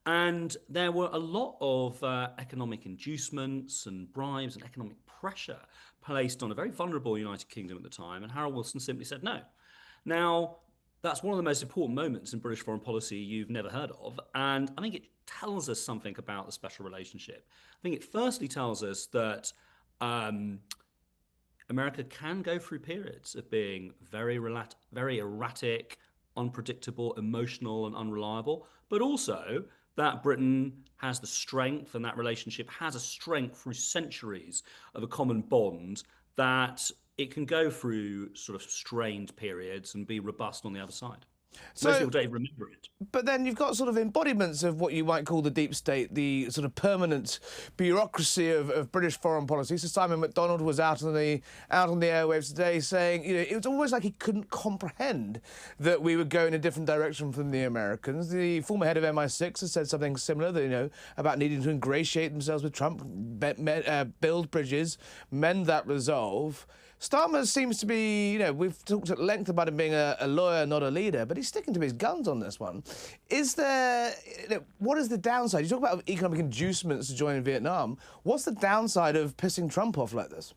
And there were a lot of economic inducements and bribes and economic pressure placed on a very vulnerable United Kingdom at the time, and Harold Wilson simply said no. Now, that's one of the most important moments in British foreign policy you've never heard of, and I think it tells us something about the special relationship. I think it firstly tells us that America can go through periods of being very erratic, unpredictable, emotional, and unreliable, but also that Britain has the strength, and that relationship has a strength through centuries of a common bond, that it can go through sort of strained periods and be robust on the other side. Most people don't even remember it. But then you've got sort of embodiments of what you might call the deep state, the sort of permanent bureaucracy of British foreign policy. So Simon MacDonald was out on the airwaves today saying, it was almost like he couldn't comprehend that we would go in a different direction from the Americans. The former head of MI6 has said something similar, that, about needing to ingratiate themselves with Trump, build bridges, mend that resolve. Starmer seems to be, we've talked at length about him being a lawyer, not a leader, but he's sticking to his guns on this one. Is there, what is the downside? You talk about economic inducements to join in Vietnam. What's the downside of pissing Trump off like this?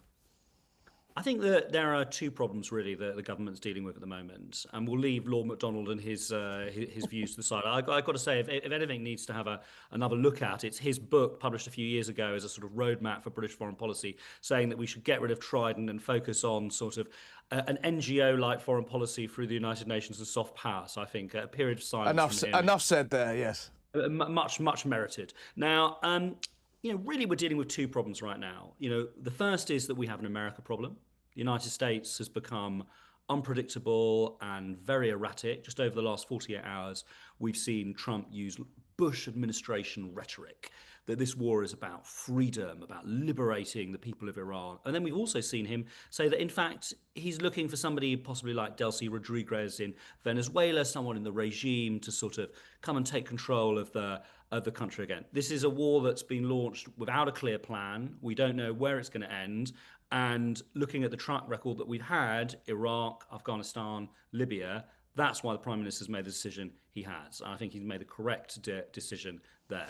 I think that there are two problems really that the government's dealing with at the moment, and we'll leave Lord MacDonald and his views to the side. I've got to say, if anything needs to have another look at, it's his book published a few years ago as a sort of roadmap for British foreign policy, saying that we should get rid of Trident and focus on sort of an NGO-like foreign policy through the United Nations and soft power. So I think a period of silence. Enough said there. Yes. Much merited. Now, really we're dealing with two problems right now. The first is that we have an America problem. The United States has become unpredictable and very erratic. Just over the last 48 hours, we've seen Trump use Bush administration rhetoric, that this war is about freedom, about liberating the people of Iran. And then we've also seen him say that, in fact, he's looking for somebody possibly like Delcy Rodriguez in Venezuela, someone in the regime to sort of come and take control of the country again. This is a war that's been launched without a clear plan. We don't know where it's going to end. And looking at the track record that we've had, Iraq, Afghanistan, Libya, that's why the Prime Minister's made the decision he has. And I think he's made the correct decision there.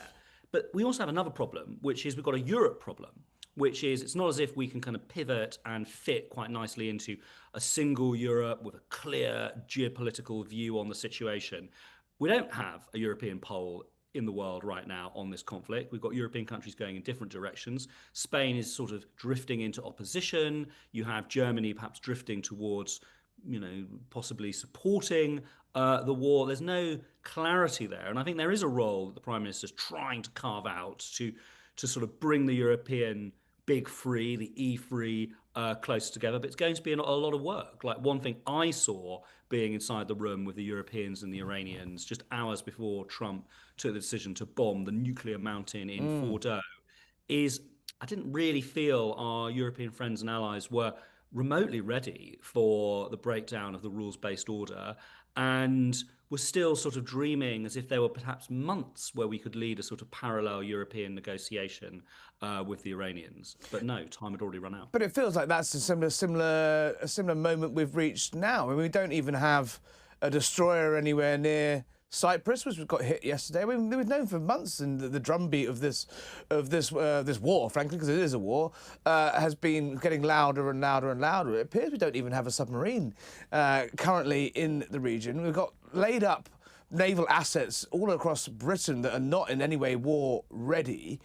But we also have another problem, which is we've got a Europe problem, which is it's not as if we can kind of pivot and fit quite nicely into a single Europe with a clear geopolitical view on the situation. We don't have a European pole in the world right now on this conflict. We've got European countries going in different directions. Spain is sort of drifting into opposition. You have Germany perhaps drifting towards, possibly supporting the war. There's no clarity there. And I think there is a role that the Prime Minister's trying to carve out to sort of bring the European big free, the E3, closer together. But it's going to be a lot of work. Like one thing I saw being inside the room with the Europeans and the Iranians just hours before Trump took the decision to bomb the nuclear mountain in Fordow is I didn't really feel our European friends and allies were remotely ready for the breakdown of the rules-based order, and were still sort of dreaming as if there were perhaps months where we could lead a sort of parallel European negotiation with the Iranians. But no, time had already run out. But it feels like that's a similar moment we've reached now. I mean, we don't even have a destroyer anywhere near Cyprus, which got hit yesterday. We've known for months, and the drumbeat of this war, frankly, because it is a war, has been getting louder and louder and louder. It appears we don't even have a submarine currently in the region. We've got laid up naval assets all across Britain that are not in any way war ready.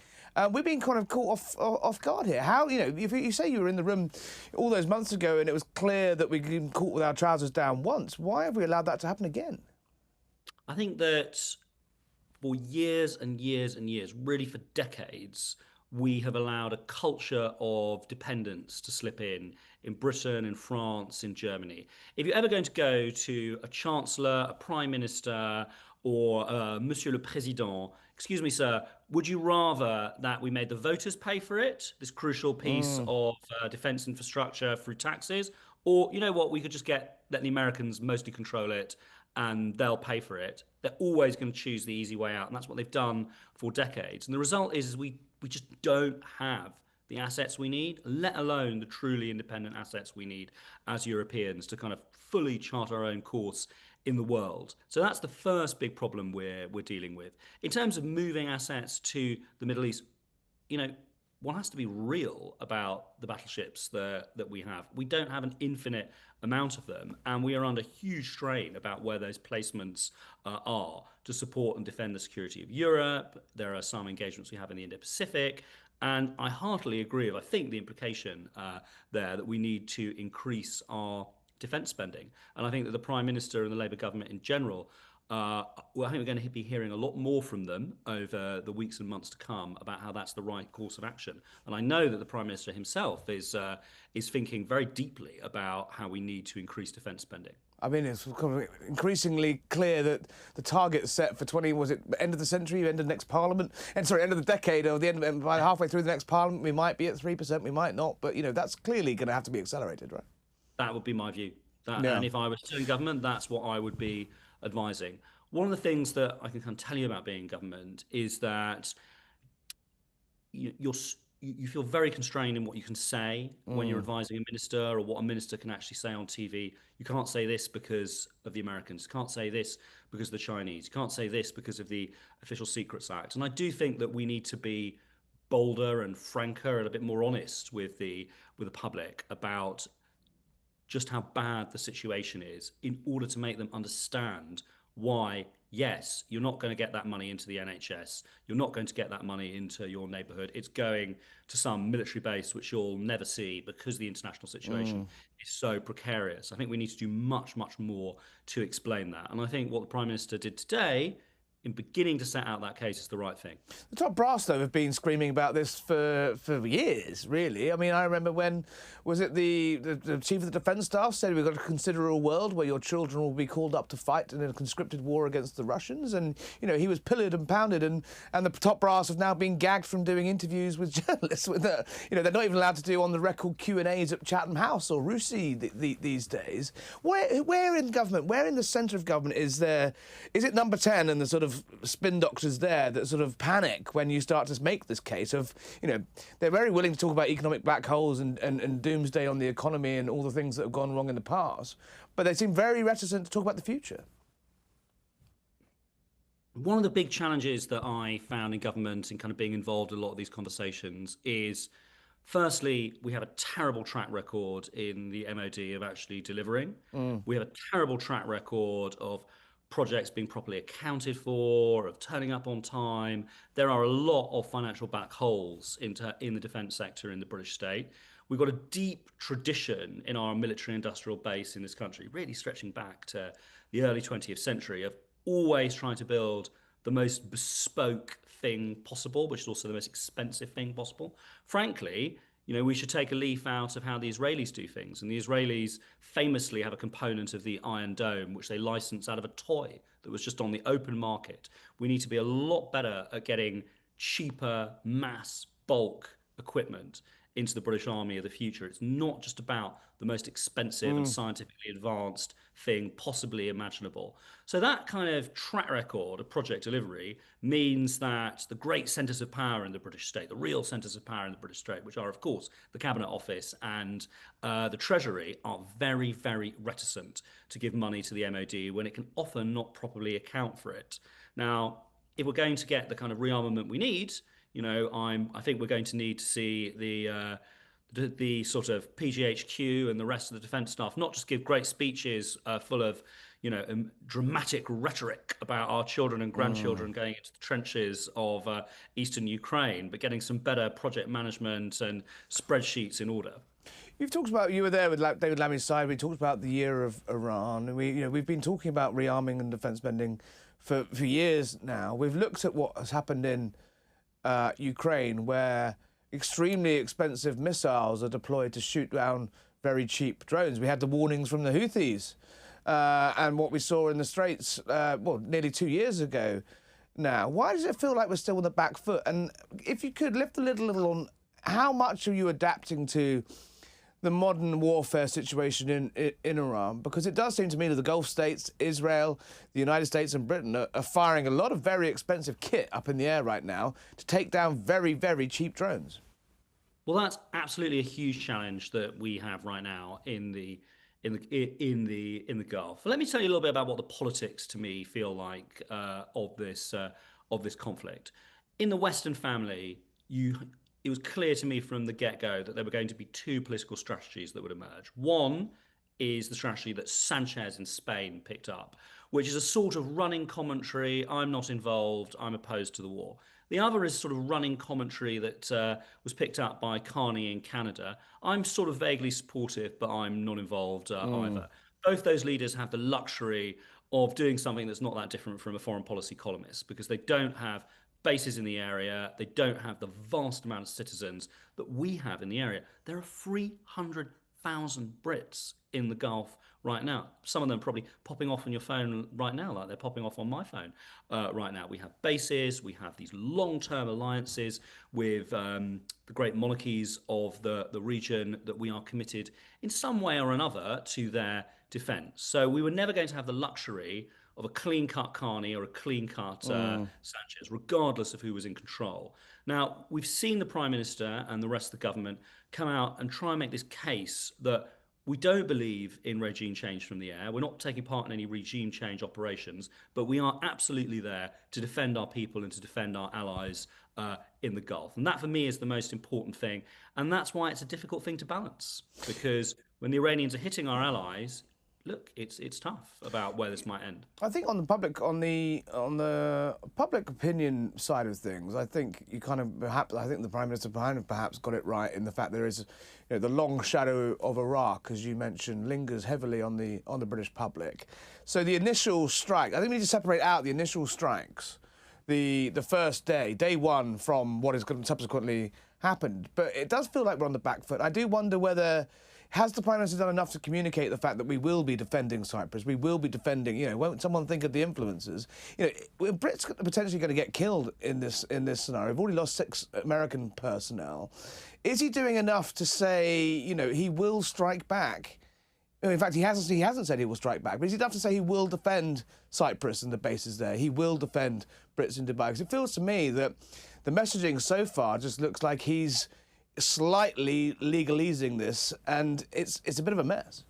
We've been kind of caught off guard here. How, if you say you were in the room all those months ago and it was clear that we'd been caught with our trousers down once, why have we allowed that to happen again? I think that for years and years and years, really for decades, we have allowed a culture of dependence to slip in Britain, in France, in Germany. If you're ever going to go to a chancellor, a prime minister, or Monsieur le Président, excuse me, sir, would you rather that we made the voters pay for it, this crucial piece of defense infrastructure through taxes, or, you know what, we could just let the Americans mostly control it and they'll pay for it? They're always going to choose the easy way out, and that's what they've done for decades. And the result is we just don't have the assets we need, let alone the truly independent assets we need as Europeans to kind of fully chart our own course in the world. So that's the first big problem we're dealing with. In terms of moving assets to the Middle East, one has to be real about the battleships that we have. We don't have an infinite amount of them, and we are under huge strain about where those placements are to support and defend the security of Europe. There are some engagements we have in the Indo-Pacific, and I heartily agree with, I think, the implication there that we need to increase our defence spending. And I think that the Prime Minister and the Labour government in general, I think we're going to be hearing a lot more from them over the weeks and months to come about how that's the right course of action. And I know that the Prime Minister himself is thinking very deeply about how we need to increase defence spending. I mean, it's increasingly clear that the target set for end of the century, end of the next parliament, end of the decade, or by halfway through the next parliament, we might be at 3%, we might not, but that's clearly going to have to be accelerated, right? That would be my view. And if I was still in government, that's what I would be advising. One of the things that I can kind of tell you about being in government is that you feel very constrained in what you can say when you're advising a minister, or what a minister can actually say on TV. You can't say this because of the Americans. You can't say this because of the Chinese. You can't say this because of the Official Secrets Act. And I do think that we need to be bolder and franker and a bit more honest with the public about just how bad the situation is, in order to make them understand why, yes, you're not going to get that money into the NHS, you're not going to get that money into your neighbourhood, it's going to some military base which you'll never see because the international situation is so precarious. I think we need to do much, much more to explain that. And I think what the Prime Minister did today, in beginning to set out that case, is the right thing. The top brass, though, have been screaming about this for years, really. I mean, I remember when, was it the Chief of the Defence Staff said we've got to consider a world where your children will be called up to fight in a conscripted war against the Russians, and, you know, he was pillared and pounded, and the top brass have now been gagged from doing interviews with journalists. With you know, they're not even allowed to do on-the-record Q&As at Chatham House or Russi these days. Where in government, where in the centre of government is it number 10 and the sort of spin doctors there that sort of panic when you start to make this case of, you know, they're very willing to talk about economic black holes and doomsday on the economy and all the things that have gone wrong in the past, but they seem very reticent to talk about the future. One of the big challenges that I found in government and kind of being involved in a lot of these conversations is, firstly, we have a terrible track record in the MOD of actually delivering. We have a terrible track record of projects being properly accounted for, of turning up on time. There are a lot of financial black holes in the defence sector in the British state. We've got a deep tradition in our military industrial base in this country, really stretching back to the early 20th century, of always trying to build the most bespoke thing possible, which is also the most expensive thing possible. Frankly, you know, we should take a leaf out of how the Israelis do things. And the Israelis famously have a component of the Iron Dome, which they license out of a toy that was just on the open market. We need to be a lot better at getting cheaper, mass, bulk equipment into the British Army of the future. It's not just about the most expensive and scientifically advanced thing possibly imaginable. So that kind of track record of project delivery means that the great centres of power in the British state, the real centres of power in the British state, which are, of course, the Cabinet Office and the Treasury, are very, very reticent to give money to the MOD when it can often not properly account for it. Now, if we're going to get the kind of rearmament we need, you know, I think we're going to need to see the sort of PGHQ and the rest of the defence staff not just give great speeches full of, you know, dramatic rhetoric about our children and grandchildren going into the trenches of eastern Ukraine, but getting some better project management and spreadsheets in order. You've talked about, you were there with David Lammy's side, we talked about the year of Iran, and we've been talking about rearming and defence spending for years now. We've looked at what has happened in Ukraine, where extremely expensive missiles are deployed to shoot down very cheap drones. We had the warnings from the Houthis and what we saw in the Straits, nearly 2 years ago now. Why does it feel like we're still on the back foot? And if you could lift a little on how much are you adapting to the modern warfare situation in Iran? Because it does seem to me that the Gulf states, Israel, the United States and Britain are firing a lot of very expensive kit up in the air right now to take down very, very cheap drones. Well, that's absolutely a huge challenge that we have right now in the Gulf. Let me tell you a little bit about what the politics to me feel like of this conflict. In the Western family, it was clear to me from the get-go that there were going to be two political strategies that would emerge. One is the strategy that Sanchez in Spain picked up, which is a sort of running commentary, I'm not involved, I'm opposed to the war. The other is sort of running commentary that was picked up by Carney in Canada. I'm sort of vaguely supportive, but I'm not involved either. Both those leaders have the luxury of doing something that's not that different from a foreign policy columnist, because they don't have bases in the area, they don't have the vast amount of citizens that we have in the area. There are 300,000 Brits in the Gulf right now. Some of them probably popping off on your phone right now, like they're popping off on my phone right now. We have bases, we have these long-term alliances with the great monarchies of the region that we are committed in some way or another to their defence. So we were never going to have the luxury of a clean-cut Carney or a clean-cut Sanchez, regardless of who was in control. Now, we've seen the Prime Minister and the rest of the government come out and try and make this case that we don't believe in regime change from the air. We're not taking part in any regime change operations, but we are absolutely there to defend our people and to defend our allies in the Gulf. And that, for me, is the most important thing. And that's why it's a difficult thing to balance, because when the Iranians are hitting our allies, look, it's tough about where this might end. I think on the public opinion side of things, I think you kind of I think the Prime Minister perhaps got it right in the fact there is, the long shadow of Iraq, as you mentioned, lingers heavily on the British public. So the initial strike, I think we need to separate out the initial strikes, the first day one, from what has subsequently happened. But it does feel like we're on the back foot. I do wonder whether. Has the Prime Minister done enough to communicate the fact that we will be defending Cyprus? We will be defending, won't someone think of the influences? Brits are potentially going to get killed in this scenario. We've already lost 6 American personnel. Is he doing enough to say, he will strike back? In fact, he hasn't said he will strike back, but is he enough to say he will defend Cyprus and the bases there? He will defend Brits in Dubai? Because it feels to me that the messaging so far just looks like he's slightly legalizing this, and it's a bit of a mess.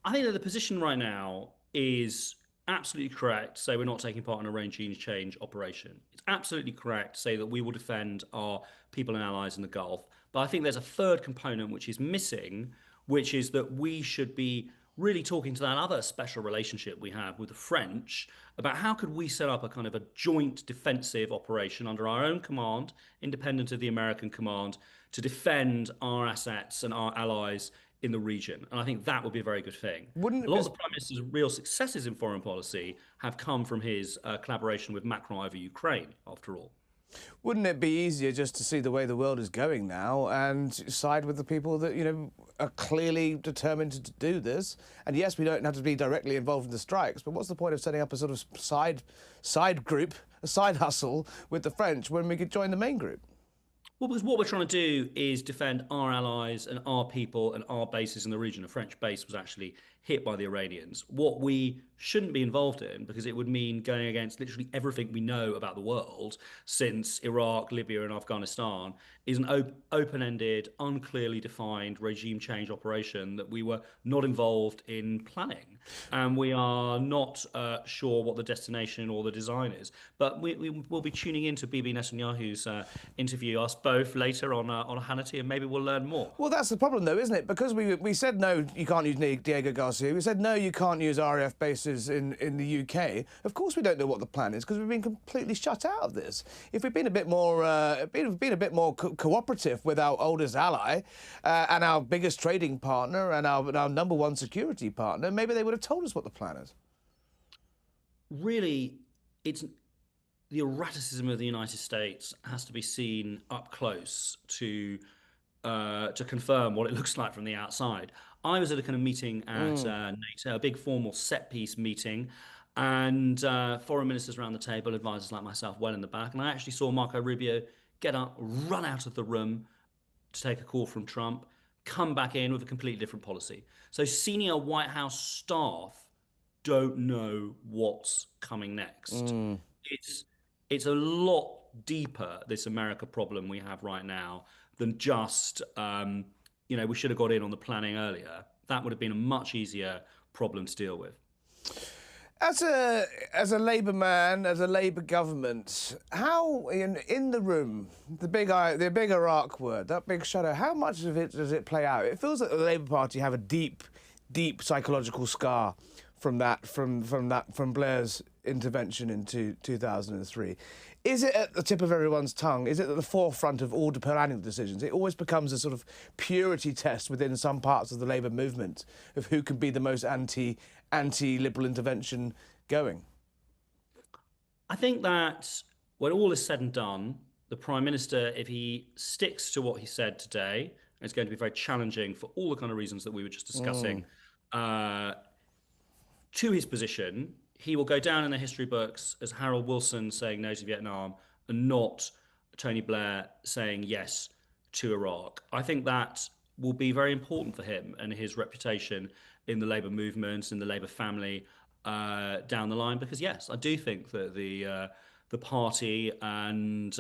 I think that the position right now is absolutely correct to say we're not taking part in a regime change operation. It's absolutely correct to say that we will defend our people and allies in the Gulf. But I think there's a third component which is missing, which is that we should be really talking to that other special relationship we have with the French about how could we set up a kind of a joint defensive operation under our own command, independent of the American command, to defend our assets and our allies in the region. And I think that would be a very good thing. A lot of the Prime Minister's real successes in foreign policy have come from his collaboration with Macron over Ukraine, after all. Wouldn't it be easier just to see the way the world is going now and side with the people that, are clearly determined to do this? And yes, we don't have to be directly involved in the strikes, but what's the point of setting up a sort of side group, a side hustle with the French when we could join the main group? Well, because what we're trying to do is defend our allies and our people and our bases in the region. A French base was actually hit by the Iranians. What we shouldn't be involved in, because it would mean going against literally everything we know about the world since Iraq, Libya, and Afghanistan, is an open-ended, unclearly defined regime change operation that we were not involved in planning. And we are not sure what the destination or the design is. But we will be tuning into Bibi Netanyahu's interview, us both, later on Hannity, and maybe we'll learn more. Well, that's the problem, though, isn't it? Because we said, no, you can't use Diego Garcia. We said, no, you can't use RAF bases in the UK. Of course we don't know what the plan is, because we've been completely shut out of this. If we'd been a bit more, cooperative with our oldest ally and our biggest trading partner and our number one security partner, maybe they would have told us what the plan is. Really, it's the erraticism of the United States has to be seen up close to confirm what it looks like from the outside. I was at a kind of meeting at NATO, a big formal set-piece meeting, and foreign ministers around the table, advisors like myself, well in the back, and I actually saw Marco Rubio get up, run out of the room to take a call from Trump, come back in with a completely different policy. So senior White House staff don't know what's coming next. It's a lot deeper, this America problem we have right now, than just, we should have got in on the planning earlier. That would have been a much easier problem to deal with. As a Labour man, as a Labour government, how in the room, the big Iraq word, that big shadow, how much of it does it play out? It feels like the Labour Party have a deep psychological scar from Blair's intervention in 2003. Is it at the tip of everyone's tongue? Is it at the forefront of all the planning decisions? It always becomes a sort of purity test within some parts of the Labour movement of who can be the most anti-liberal intervention going. I think that when all is said and done, the Prime Minister, if he sticks to what he said today, it's going to be very challenging for all the kind of reasons that we were just discussing, to his position, he will go down in the history books as Harold Wilson saying no to Vietnam and not Tony Blair saying yes to Iraq. I think that will be very important for him and his reputation in the Labour movement, in the Labour family down the line, because yes, I do think that the party and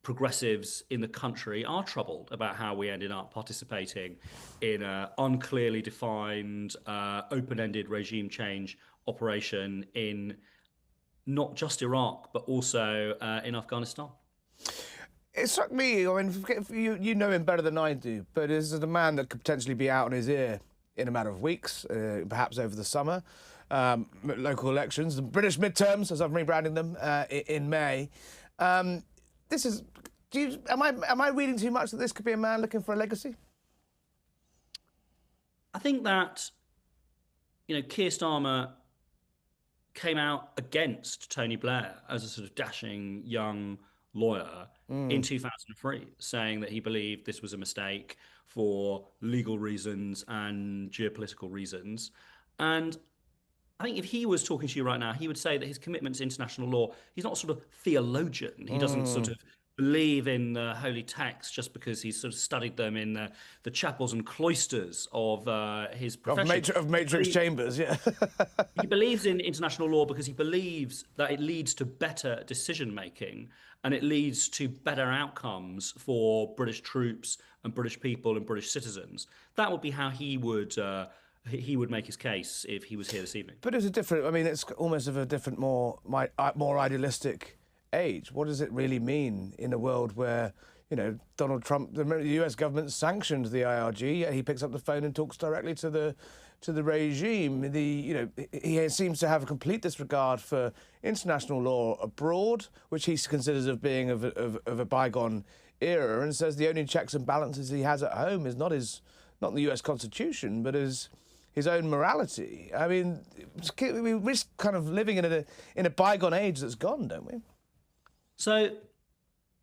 progressives in the country are troubled about how we ended up participating in an unclearly defined, open-ended regime change operation in not just Iraq, but also in Afghanistan. It struck me, I mean, you know him better than I do, but is it a man that could potentially be out on his ear in a matter of weeks, perhaps over the summer? Local elections, the British midterms, as I'm rebranding them, in May. This is. Am I reading too much that this could be a man looking for a legacy? I think that, Keir Starmer came out against Tony Blair as a sort of dashing young lawyer in 2003, saying that he believed this was a mistake for legal reasons and geopolitical reasons. And I think if he was talking to you right now, he would say that his commitment to international law, he's not a sort of theologian. He doesn't sort of believe in the holy texts just because he's sort of studied them in the chapels and cloisters of his profession. Of Matrix Chambers, yeah. He believes in international law because he believes that it leads to better decision-making and it leads to better outcomes for British troops and British people and British citizens. That would be how he would make his case if he was here this evening. But it's a different, I mean, it's almost of a different, more idealistic age. What does it really mean in a world where, Donald Trump, the US government sanctioned the IRG, yet he picks up the phone and talks directly to the regime. He seems to have a complete disregard for international law abroad, which he considers of being of a bygone era, and says the only checks and balances he has at home is not the US Constitution, but his own morality. I mean, we risk kind of living in a bygone age that's gone, don't we? So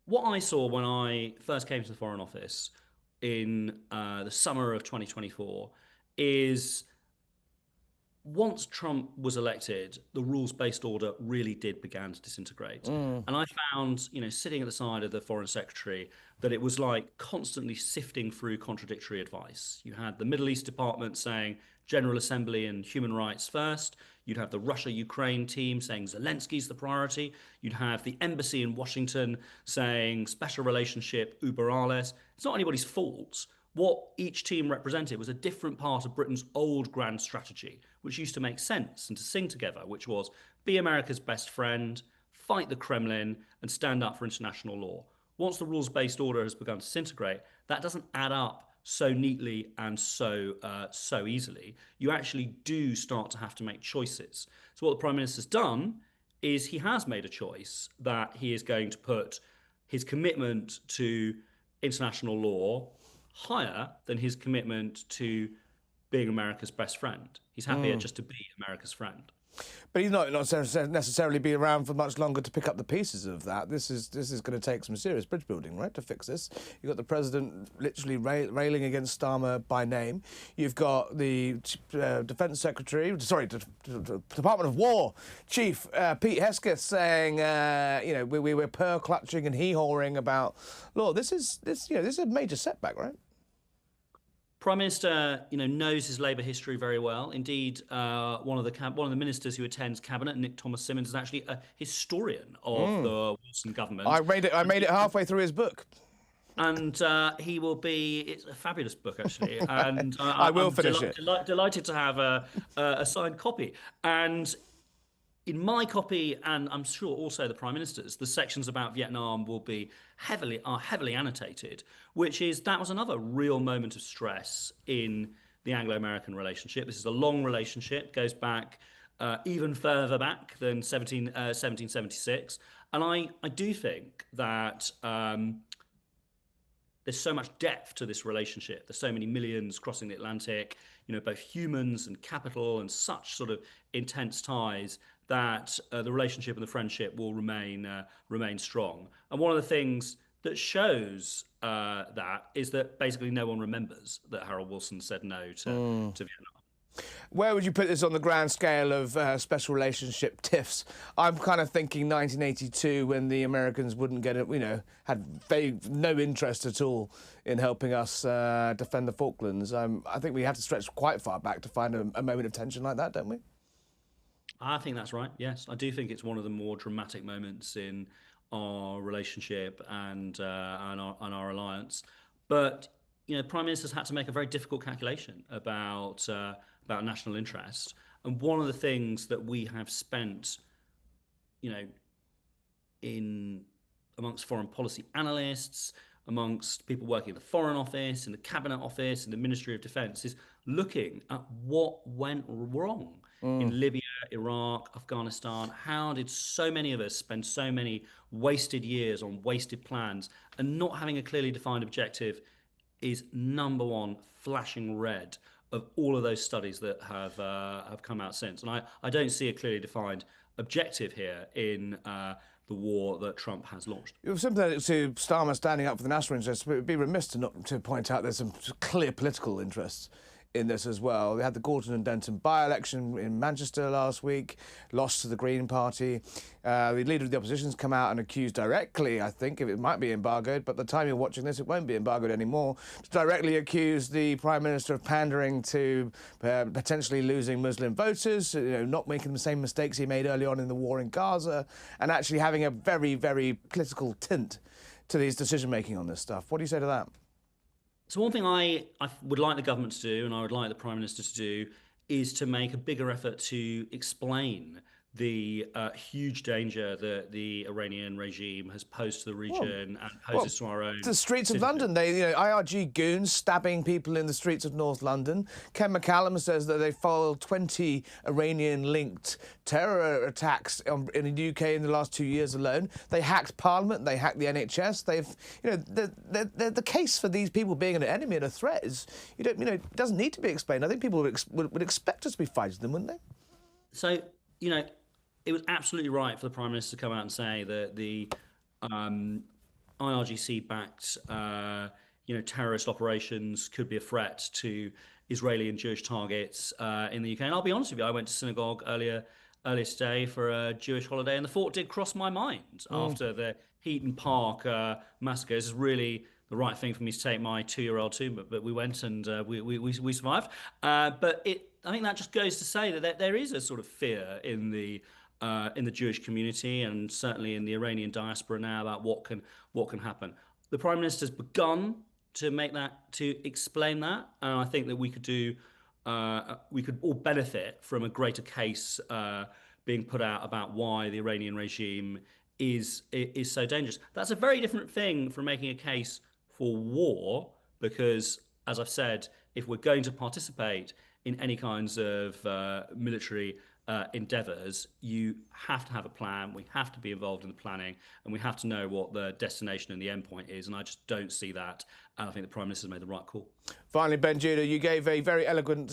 what I saw when I first came to the Foreign Office in the summer of 2024 is once Trump was elected, the rules-based order really did begin to disintegrate. And I found, sitting at the side of the Foreign Secretary, that it was like constantly sifting through contradictory advice. You had the Middle East Department saying General Assembly and human rights first. You'd have the Russia-Ukraine team saying Zelensky's the priority. You'd have the embassy in Washington saying special relationship, über alles. It's not anybody's fault. What each team represented was a different part of Britain's old grand strategy, which used to make sense and to sing together, which was be America's best friend, fight the Kremlin, and stand up for international law. Once the rules-based order has begun to disintegrate, that doesn't add up so neatly and so easily. You actually do start to have to make choices. So what the Prime Minister's done is he has made a choice that he is going to put his commitment to international law higher than his commitment to being America's best friend. He's happier just to be America's friend. But he's not necessarily be around for much longer to pick up the pieces of that. This is going to take some serious bridge building, right, to fix this. You've got the president literally railing against Starmer by name. You've got the Department of War Chief Pete Hesketh saying, we were pearl-clutching and hee-hawing about law. This is a major setback, right? Prime Minister, knows his Labour history very well. Indeed, one of the ministers who attends cabinet, Nick Thomas-Symonds, is actually a historian of the Wilson government. I made it halfway through his book, and he will be. It's a fabulous book, actually, and I will finish it. Delighted to have a signed copy, and in my copy, and I'm sure also the Prime Minister's, the sections about Vietnam will be heavily annotated, that was another real moment of stress in the Anglo-American relationship. This is a long relationship, goes back even further back than 1776. And I do think that there's so much depth to this relationship. There's so many millions crossing the Atlantic, both humans and capital and such sort of intense ties that the relationship and the friendship will remain strong. And one of the things that shows that is that basically no one remembers that Harold Wilson said no to Vietnam. Where would you put this on the grand scale of special relationship tiffs? I'm kind of thinking 1982, when the Americans wouldn't get it, had no interest at all in helping us defend the Falklands. I think we have to stretch quite far back to find a moment of tension like that, don't we? I think that's right, yes. I do think it's one of the more dramatic moments in our relationship and our alliance. But, Prime Minister's had to make a very difficult calculation about national interest. And one of the things that we have spent amongst foreign policy analysts, amongst people working in the Foreign Office, in the Cabinet Office, in the Ministry of Defence, is looking at what went wrong in Libya, Iraq, Afghanistan. How did so many of us spend so many wasted years on wasted plans, and not having a clearly defined objective is number one flashing red of all of those studies that have come out since. And I don't see a clearly defined objective here in the war that Trump has launched. It was sympathetic to Starmer standing up for the national interests, but it would be remiss to point out there's some clear political interests in this as well. They had the Gorton and Denton by-election in Manchester last week, lost to the Green Party. The leader of the opposition's come out and accused directly, I think, if it might be embargoed, but the time you're watching this, it won't be embargoed anymore, directly accused the Prime Minister of pandering to potentially losing Muslim voters, not making the same mistakes he made early on in the war in Gaza, and actually having a very, very political tint to his decision-making on this stuff. What do you say to that? So one thing I would like the government to do, and I would like the Prime Minister to do, is to make a bigger effort to explain the huge danger that the Iranian regime has posed to the region and poses to our own. The streets of London, IRG goons stabbing people in the streets of North London. Ken McCallum says that they foiled 20 Iranian-linked terror attacks in the UK in the last 2 years alone. They hacked Parliament, they hacked the NHS. The case for these people being an enemy and a threat is, it doesn't need to be explained. I think people would expect us to be fighting them, wouldn't they? So, it was absolutely right for the Prime Minister to come out and say that the IRGC-backed, terrorist operations could be a threat to Israeli and Jewish targets in the UK. And I'll be honest with you, I went to synagogue earlier today for a Jewish holiday, and the thought did cross my mind after the Heaton Park massacre. This is really the right thing for me to take my 2-year-old to, but we went and we survived. But I think that just goes to say that there is a sort of fear in the Jewish community, and certainly in the Iranian diaspora now, about what can happen. The Prime Minister's begun to explain that, and I think that we could all benefit from a greater case being put out about why the Iranian regime is so dangerous. That's a very different thing from making a case for war, because, as I've said, if we're going to participate in any kinds of military endeavours, you have to have a plan, we have to be involved in the planning, and we have to know what the destination and the end point is, and I just don't see that, and I think the Prime Minister's made the right call. Finally, Ben Judah, you gave a very eloquent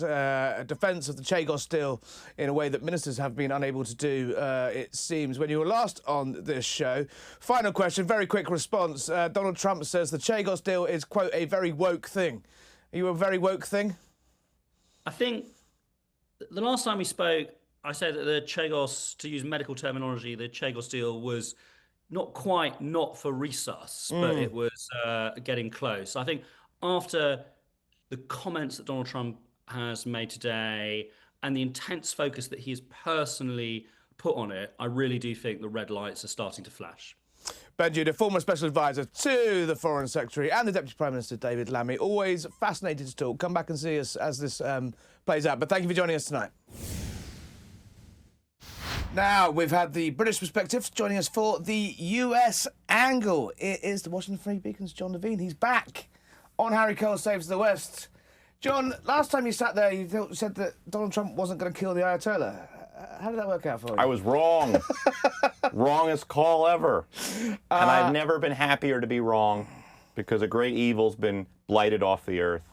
defence of the Chagos deal in a way that ministers have been unable to do, it seems, when you were last on this show. Final question, very quick response. Donald Trump says the Chagos deal is, quote, a very woke thing. Are you a very woke thing? I think the last time we spoke, I said that the Chagos, to use medical terminology, the Chagos deal was not quite not for resus, but it was getting close. I think after the comments that Donald Trump has made today and the intense focus that he's personally put on it, I really do think the red lights are starting to flash. Ben Judah, former Special Advisor to the Foreign Secretary and the Deputy Prime Minister David Lammy. Always fascinated to talk. Come back and see us as this plays out. But thank you for joining us tonight. Now, we've had the British perspective joining us for the US angle. It is the Washington Free Beacon's Jon Levine. He's back on Harry Cole Saves the West. Jon, last time you sat there, you said that Donald Trump wasn't going to kill the Ayatollah. How did that work out for you? I was wrong. Wrongest call ever. And I've never been happier to be wrong, because a great evil's been blighted off the earth.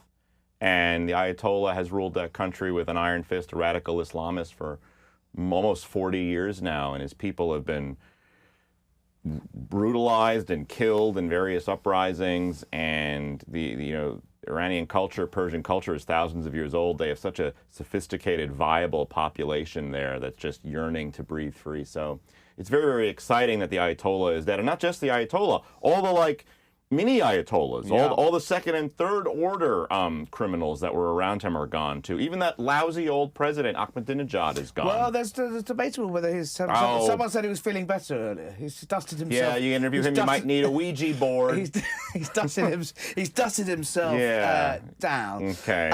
And the Ayatollah has ruled that country with an iron fist, a radical Islamist, for almost 40 years now, and his people have been brutalized and killed in various uprisings, and the Iranian culture, Persian culture, is thousands of years old. They have such a sophisticated, viable population there that's just yearning to breathe free. So it's very, very exciting that the Ayatollah is dead, and not just the Ayatollah, all the mini Ayatollahs, all the second and third order criminals that were around him are gone too. Even that lousy old president, Ahmadinejad, is gone. Well, there's debatable whether he's... Someone said he was feeling better earlier. He's dusted himself. Yeah, you interview him, you might need a Ouija board. He's dusted himself down. Okay.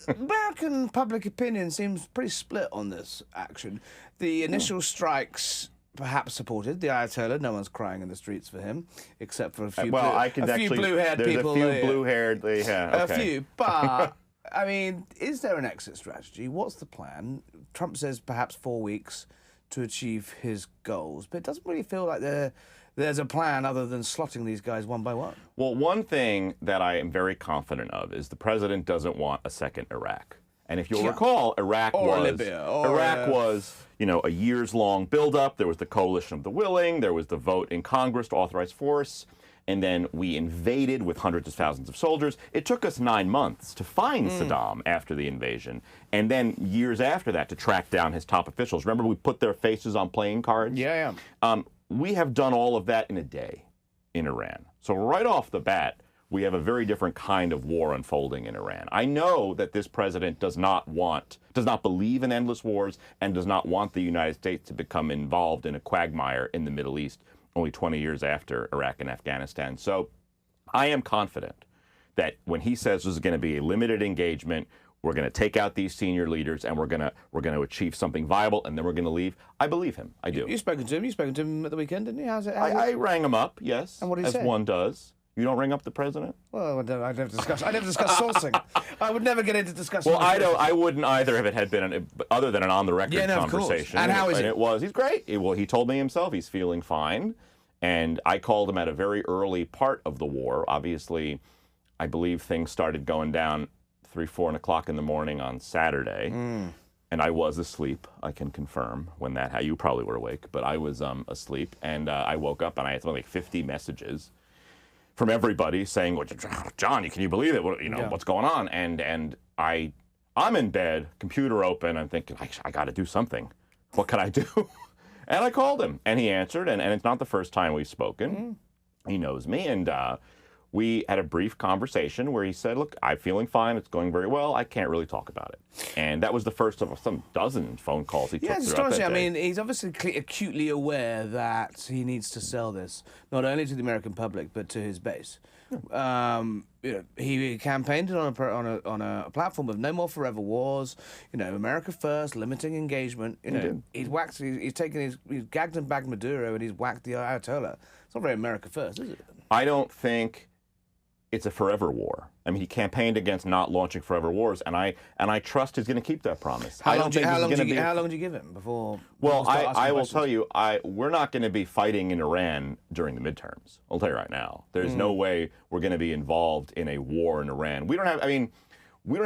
American public opinion seems pretty split on this action. The initial strikes perhaps supported the Ayatollah. No one's crying in the streets for him, except for a few there's blue-haired people. There's a few blue-haired, yeah, okay. A few, but I mean, is there an exit strategy? What's the plan? Trump says perhaps 4 weeks to achieve his goals, but it doesn't really feel like there's a plan other than slotting these guys one by one. Well, one thing that I am very confident of is the president doesn't want a second Iraq. And if you'll recall, Iraq was, you know, a years-long buildup. There was the coalition of the willing. There was the vote in Congress to authorize force. And then we invaded with hundreds of thousands of soldiers. It took us 9 months to find Saddam after the invasion. And then years after that to track down his top officials. Remember, we put their faces on playing cards? Yeah. We have done all of that in a day in Iran. So right off the bat, we have a very different kind of war unfolding in Iran. I know that this president does not believe in endless wars and does not want the United States to become involved in a quagmire in the Middle East only 20 years after Iraq and Afghanistan. So I am confident that when he says this is going to be a limited engagement, we're going to take out these senior leaders and we're going to achieve something viable and then we're going to leave, I believe him. I do. You spoken to him. You spoken to him at the weekend, didn't you? I rang him up, yes. And what did he say? As one does. You don't ring up the president? Well, I never discuss sourcing. I would never get into discussing. Well, I wouldn't either if it had been other than an on-the-record conversation. And how is it? It was. He's great. He told me himself he's feeling fine. And I called him at a very early part of the war. Obviously, I believe things started going down 3, 4 o'clock in the morning on Saturday. And I was asleep, I can confirm, when that happened. You probably were awake, but I was asleep. And I woke up and I had something like 50 messages from everybody saying, well, John, can you believe it? What's going on? And I'm in bed, computer open. I'm thinking, I got to do something. What can I do? And I called him, and he answered. And it's not the first time we've spoken. He knows me, and we had a brief conversation where he said, look, I'm feeling fine. It's going very well. I can't really talk about it. And that was the first of some dozen phone calls he took it's throughout that astonishing. day. I mean, he's obviously acutely aware that he needs to sell this, not only to the American public, but to his base. He campaigned on a platform of no more forever wars, America first, limiting engagement. He's gagged and bagged Maduro and he's whacked the Ayatollah. It's not very America first, is it? I don't think it's a forever war. I mean, he campaigned against not launching forever wars, and I trust he's going to keep that promise. How long did you give him before? Well, I will tell you, we're not going to be fighting in Iran during the midterms. I'll tell you right now. There's no way we're going to be involved in a war in Iran. We don't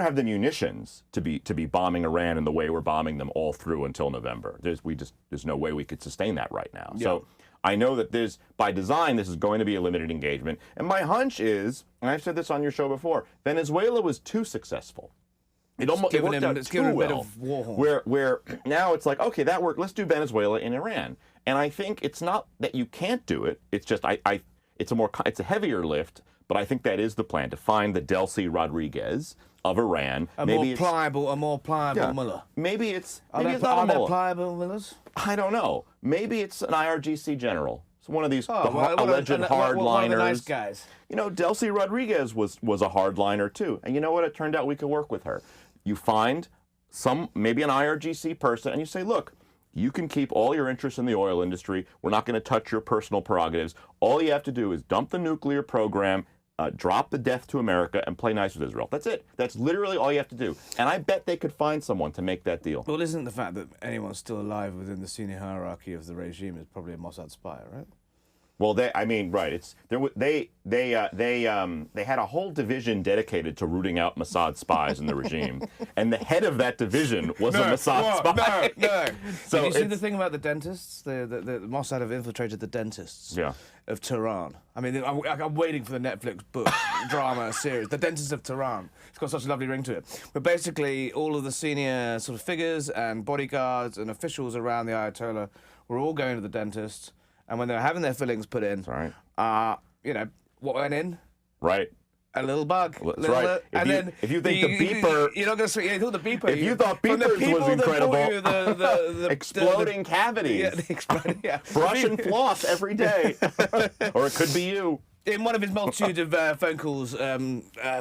have the munitions to be bombing Iran in the way we're bombing them all through until November. There's no way we could sustain that right now. Yeah. So I know that by design, this is going to be a limited engagement. And my hunch is, and I've said this on your show before, Venezuela was too successful. It worked out too well. Where now it's like, okay, that worked. Let's do Venezuela in Iran. And I think it's not that you can't do it. It's just it's a heavier lift. But I think that is the plan, to find the Delcy Rodriguez of Iran. A more pliable Mullah. Maybe it's not a Mullah. Are there pliable Mullahs? I don't know. Maybe it's an IRGC general. It's one of these alleged hardliners. One of the nice guys. Delcy Rodriguez was a hardliner too. And you know what? It turned out we could work with her. You find maybe an IRGC person, and you say, look, you can keep all your interests in the oil industry. We're not going to touch your personal prerogatives. All you have to do is dump the nuclear program, drop the death to America, and play nice with Israel. That's it. That's literally all you have to do. And I bet they could find someone to make that deal. Well, isn't the fact that anyone's still alive within the senior hierarchy of the regime is probably a Mossad spy, right? Well, right. They had a whole division dedicated to rooting out Mossad spies in the regime, and the head of that division was a Mossad spy. No. So did you see the thing about the dentists? The Mossad have infiltrated the dentists of Tehran. I mean, I'm waiting for the Netflix book drama series, The Dentists of Tehran. It's got such a lovely ring to it. But basically, all of the senior sort of figures and bodyguards and officials around the Ayatollah were all going to the dentist. And when they were having their fillings put in, what went in? Right. A little bug. That's right. If you think the beeper... You're not going to say... You thought the beeper... If you thought beepers was incredible... exploding cavities. Yeah, Brush and floss every day. Or it could be you. In one of his multitude of phone calls,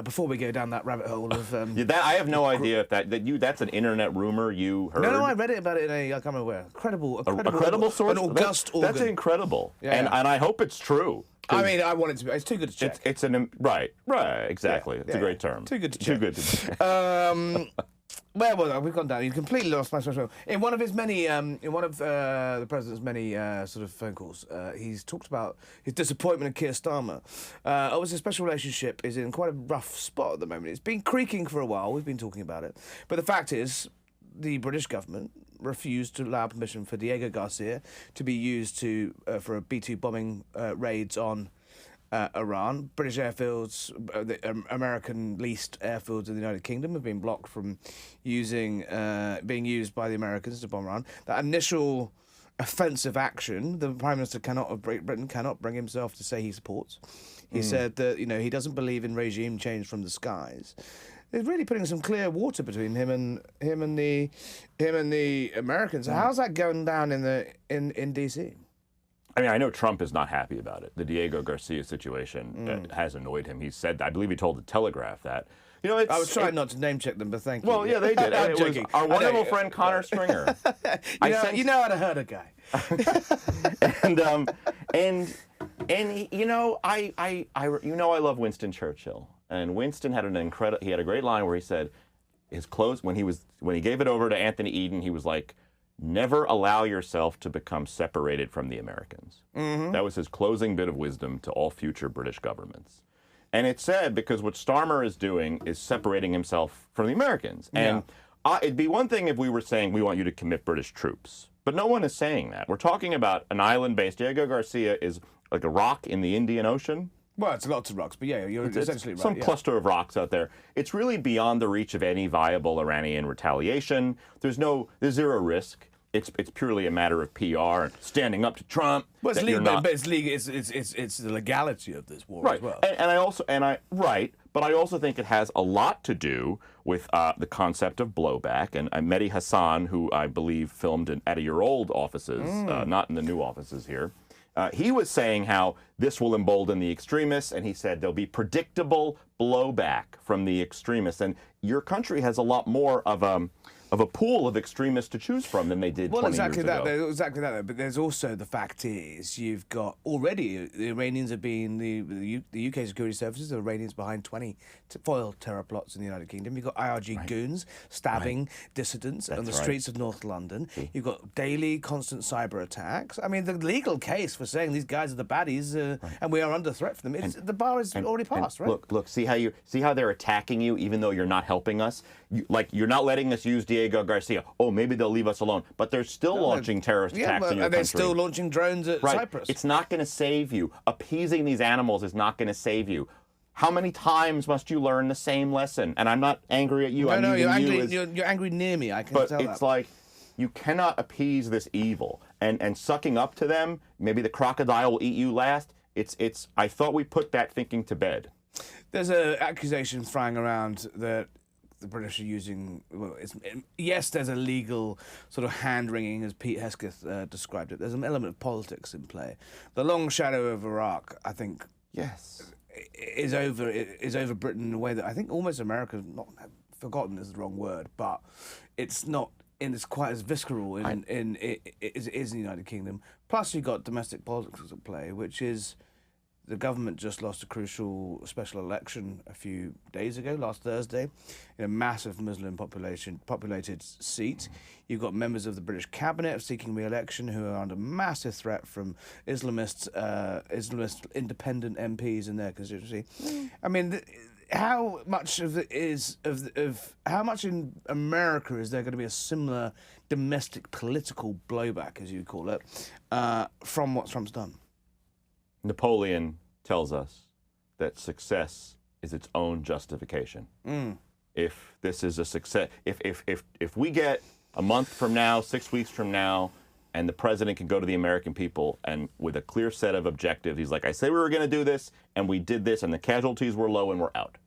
before we go down that rabbit hole of... I have no idea if that's an internet rumor you heard. No, I read it about it in a, I can't remember where, a credible source? An august organ. That's incredible. Yeah, and yeah. I hope it's true. I mean, I want it to be. It's too good to check. It's right, exactly. Yeah, it's a great term. Too good to check. Too good to check. Where was I? We've gone down. You completely lost my train. In one of his many, the president's many sort of phone calls, he's talked about his disappointment in Keir Starmer. Obviously, a special relationship is in quite a rough spot at the moment. It's been creaking for a while. We've been talking about it, but the fact is, the British government refused to allow permission for Diego Garcia to be used for a B-2 bombing raids on Iran. British airfields, the American-leased airfields in the United Kingdom have been blocked from being used by the Americans to bomb Iran. That initial offensive action, the Prime Minister of Britain cannot bring himself to say he supports. He said that he doesn't believe in regime change from the skies. It's really putting some clear water between him and the Americans. How's that going down in DC? I mean, I know Trump is not happy about it. The Diego Garcia situation has annoyed him. He said, I believe he told the Telegraph that. I was trying not to name check them, but thank you. Well, yeah, they did. I'm It was joking. our wonderful friend Connor Stringer. You know how to hurt a guy. I love Winston Churchill, and Winston had he had a great line where he said, his close when he gave it over to Anthony Eden, he was like, never allow yourself to become separated from the Americans. Mm-hmm. That was his closing bit of wisdom to all future British governments. And it's sad because what Starmer is doing is separating himself from the Americans. And it'd be one thing if we were saying we want you to commit British troops. But no one is saying that. We're talking about an island-based. Diego Garcia is like a rock in the Indian Ocean. Well, it's lots of rocks, but yeah, you're essentially right. Some cluster of rocks out there. It's really beyond the reach of any viable Iranian retaliation. There's zero risk. It's purely a matter of PR and standing up to Trump. Well, it's legal, but it's legal. It's the legality of this war as well. But I also think it has a lot to do with the concept of blowback. And Mehdi Hassan, who I believe filmed at your old offices, not in the new offices here, he was saying how this will embolden the extremists, and he said there'll be predictable blowback from the extremists. And your country has a lot more of a pool of extremists to choose from than they did 20 years ago. Exactly that. But there's also the fact is you've got already the Iranians have been the UK security services. The Iranians behind 20 foiled terror plots in the United Kingdom. You've got IRG goons stabbing dissidents on the streets of North London. You've got daily, constant cyber attacks. I mean, the legal case for saying these guys are the baddies and we are under threat from them. The bar is already passed, right? Look. See how they're attacking you, even though you're not helping us. You're not letting us use Diego Garcia. Oh, maybe they'll leave us alone. But they're still launching terrorist attacks in your country. They're still launching drones at Cyprus. It's not going to save you. Appeasing these animals is not going to save you. How many times must you learn the same lesson? And I'm not angry at you. No, you're angry near me. I can tell that. But it's like you cannot appease this evil. And sucking up to them, maybe the crocodile will eat you last. I thought we put that thinking to bed. There's an accusation flying around that the British are using. Well, yes, there's a legal sort of hand-wringing, as Pete Hesketh described it. There's an element of politics in play. The long shadow of Iraq, I think, is over Britain in a way that I think almost America, not forgotten is the wrong word, but it's not. And it's quite as visceral as it is in the United Kingdom. Plus, you've got domestic politics at play, which is. The government just lost a crucial special election a few days ago, last Thursday, in a massive populated seat. You've got members of the British cabinet seeking re-election who are under massive threat from Islamist independent MPs in their constituency. I mean, how much of it is how much in America is there going to be a similar domestic political blowback, as you call it, from what Trump's done? Napoleon tells us that success is its own justification. If this is a success, if we get a month from now, 6 weeks from now, and the president can go to the American people and with a clear set of objectives, he's like, I said we were going to do this, and we did this, and the casualties were low, and we're out.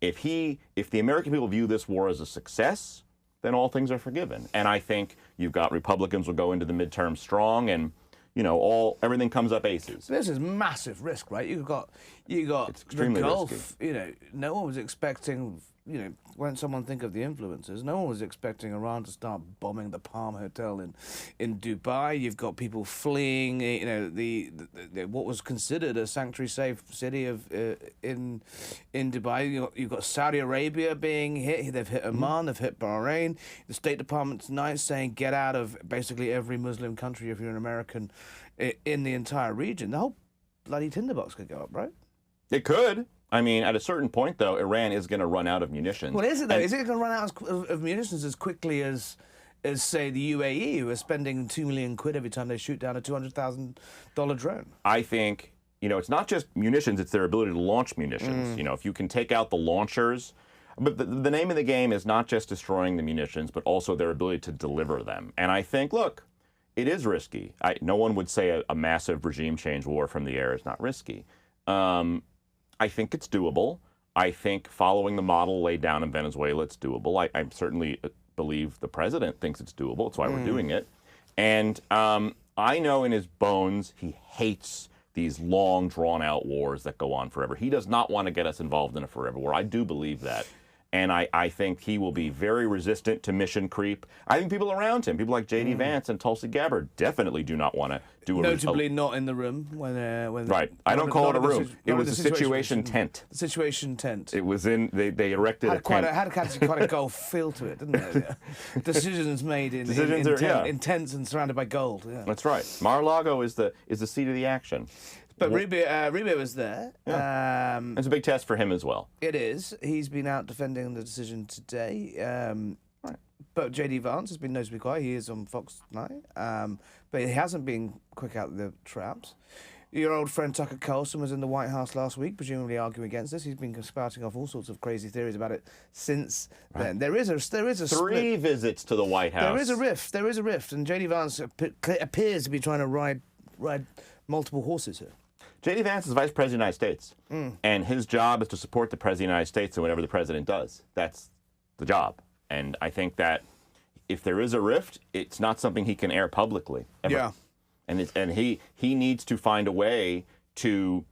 If the American people view this war as a success, then all things are forgiven. And I think you've got Republicans will go into the midterm strong, and everything comes up aces. This is massive risk, right? You got It's extremely the Gulf. risky. No one was expecting. When someone think of the influencers, no one was expecting Iran to start bombing the Palm Hotel in Dubai. You've got people fleeing. The what was considered a sanctuary safe city in Dubai. You've got Saudi Arabia being hit. They've hit Oman. They've hit Bahrain. The State Department tonight saying get out of basically every Muslim country if you're an American in the entire region. The whole bloody tinderbox could go up, right? It could. I mean, at a certain point, though, Iran is going to run out of munitions. Well, is it though? Is it going to run out of munitions as quickly as say the UAE, who are spending £2 million every time they shoot down a $200,000 drone? I think it's not just munitions; it's their ability to launch munitions. If you can take out the launchers, but the name of the game is not just destroying the munitions, but also their ability to deliver them. And I think, look, it is risky. No one would say a massive regime change war from the air is not risky. I think it's doable. I think following the model laid down in Venezuela, it's doable. I certainly believe the president thinks it's doable. That's why we're doing it. And I know in his bones he hates these long, drawn-out wars that go on forever. He does not want to get us involved in a forever war. I do believe that. And I think he will be very resistant to mission creep. I think people around him, people like J.D. Vance and Tulsi Gabbard, definitely do not want to do a... Notably not in the room when right. I don't call it a room. It was a situation tent. The situation tent. It was in... They erected a tent. Had quite a Gulf feel to it, didn't it? Decisions made in tents and surrounded by gold. Yeah. That's right. Mar-a-Lago is the seat of the action. But Rubio was there. Yeah. It's a big test for him as well. It is. He's been out defending the decision today. Right. But J.D. Vance has been notably quiet. He is on Fox tonight. But he hasn't been quick out the traps. Your old friend Tucker Carlson was in the White House last week, presumably arguing against this. He's been spouting off all sorts of crazy theories about it since then. There is a three visits to the White House. There is a rift, and J.D. Vance appears to be trying to ride multiple horses here. J.D. Vance is Vice President of the United States, and his job is to support the President of the United States in whatever the President does. That's the job. And I think that if there is a rift, it's not something he can air publicly, ever. Yeah. And he needs to find a way to,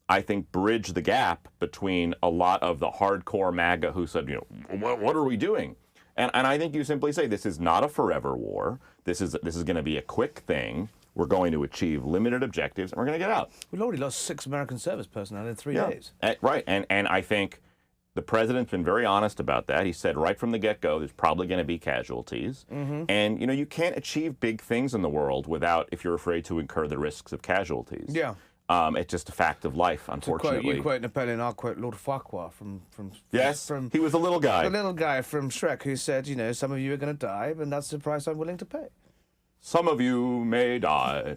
I think, bridge the gap between a lot of the hardcore MAGA who said, what are we doing? And I think you simply say, this is not a forever war. This is going to be a quick thing. We're going to achieve limited objectives, and we're going to get out. We've already lost 6 American service personnel in 3 days. Right, and I think the president's been very honest about that. He said right from the get-go there's probably going to be casualties. And, you can't achieve big things in the world if you're afraid to incur the risks of casualties. Yeah. It's just a fact of life, unfortunately. You quote Napoleon, I'll quote Lord Farquhar from Yes, he was the little guy. The little guy from Shrek who said, some of you are going to die, and that's the price I'm willing to pay. Some of you may die,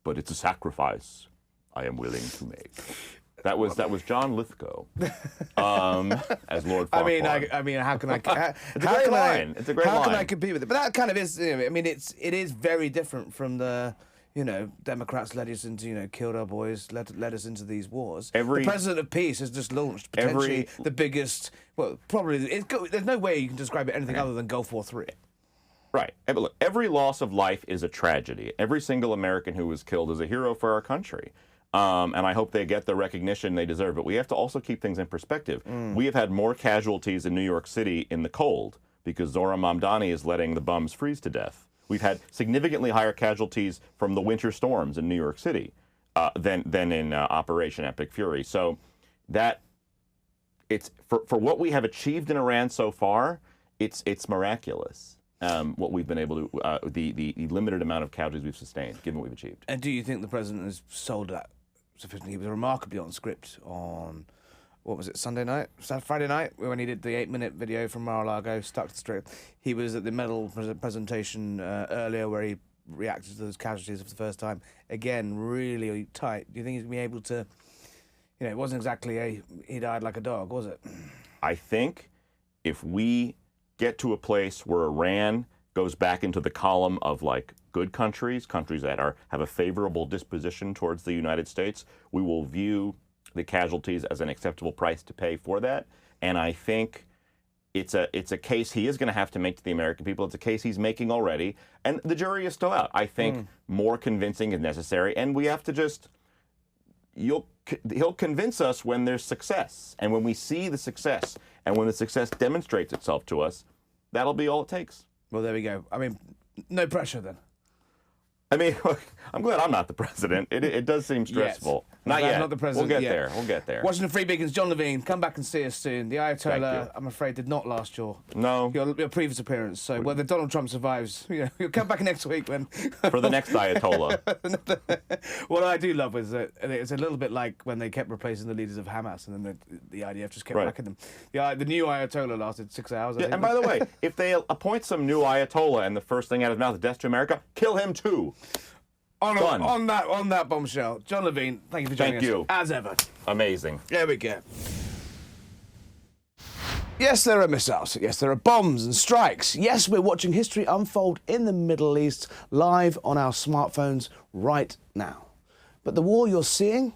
but it's a sacrifice I am willing to make. That was John Lithgow as Lord Farquhar. I mean, how can I? It's a great line. It's a great line. How can I compete with it? But that kind of is. It is very different from the. Democrats led us into, killed our boys, led us into these wars. The President of Peace has just launched potentially the biggest. Well, probably there's no way you can describe it anything other than Gulf War III. Right. But look, every loss of life is a tragedy. Every single American who was killed is a hero for our country. And I hope they get the recognition they deserve. But we have to also keep things in perspective. We have had more casualties in New York City in the cold because Zohran Mamdani is letting the bums freeze to death. We've had significantly higher casualties from the winter storms in New York City than in Operation Epic Fury. So that it's for what we have achieved in Iran so far, it's miraculous. What we've been able to, the limited amount of casualties we've sustained, given what we've achieved. And do you think the president has sold that sufficiently? He was remarkably on script on, what was it, Friday night, when he did the 8-minute video from Mar-a-Lago, stuck to the script. He was at the medal presentation earlier where he reacted to those casualties for the first time. Again, really tight. Do you think he's going to be able to, it wasn't exactly he died like a dog, was it? I think if we get to a place where Iran goes back into the column of good countries that have a favorable disposition towards the United States, we will view the casualties as an acceptable price to pay for that. And I think It's a case he is going to have to make to the American people. It's a case he's making already, and the jury is still out. I think more convincing is necessary, and we have to just he'll convince us when there's success, and when we see the success, and when the success demonstrates itself to us, that'll be all it takes. Well, there we go. I mean, no pressure then. I mean, I'm glad I'm not the president. It does seem stressful. Yes. Not yet. Not the president We'll get yet. there. We'll get there. Washington Free Beacons, Jon Levine, come back and see us soon. The Thank Ayatollah, you. I'm afraid, did not last your previous appearance. So whether Donald Trump survives, you'll come back next week when For the next Ayatollah. What I do love is that it's a little bit like when they kept replacing the leaders of Hamas, and then the IDF just kept backing them. The new Ayatollah lasted 6 hours. I think. And by the way, if they appoint some new Ayatollah and the first thing out of his mouth is death to America, kill him too. On that bombshell, Jon Levine, thank you for joining us. Thank you. As ever. Amazing. There we go. Yes, there are missiles. Yes, there are bombs and strikes. Yes, we're watching history unfold in the Middle East live on our smartphones right now. But the war you're seeing,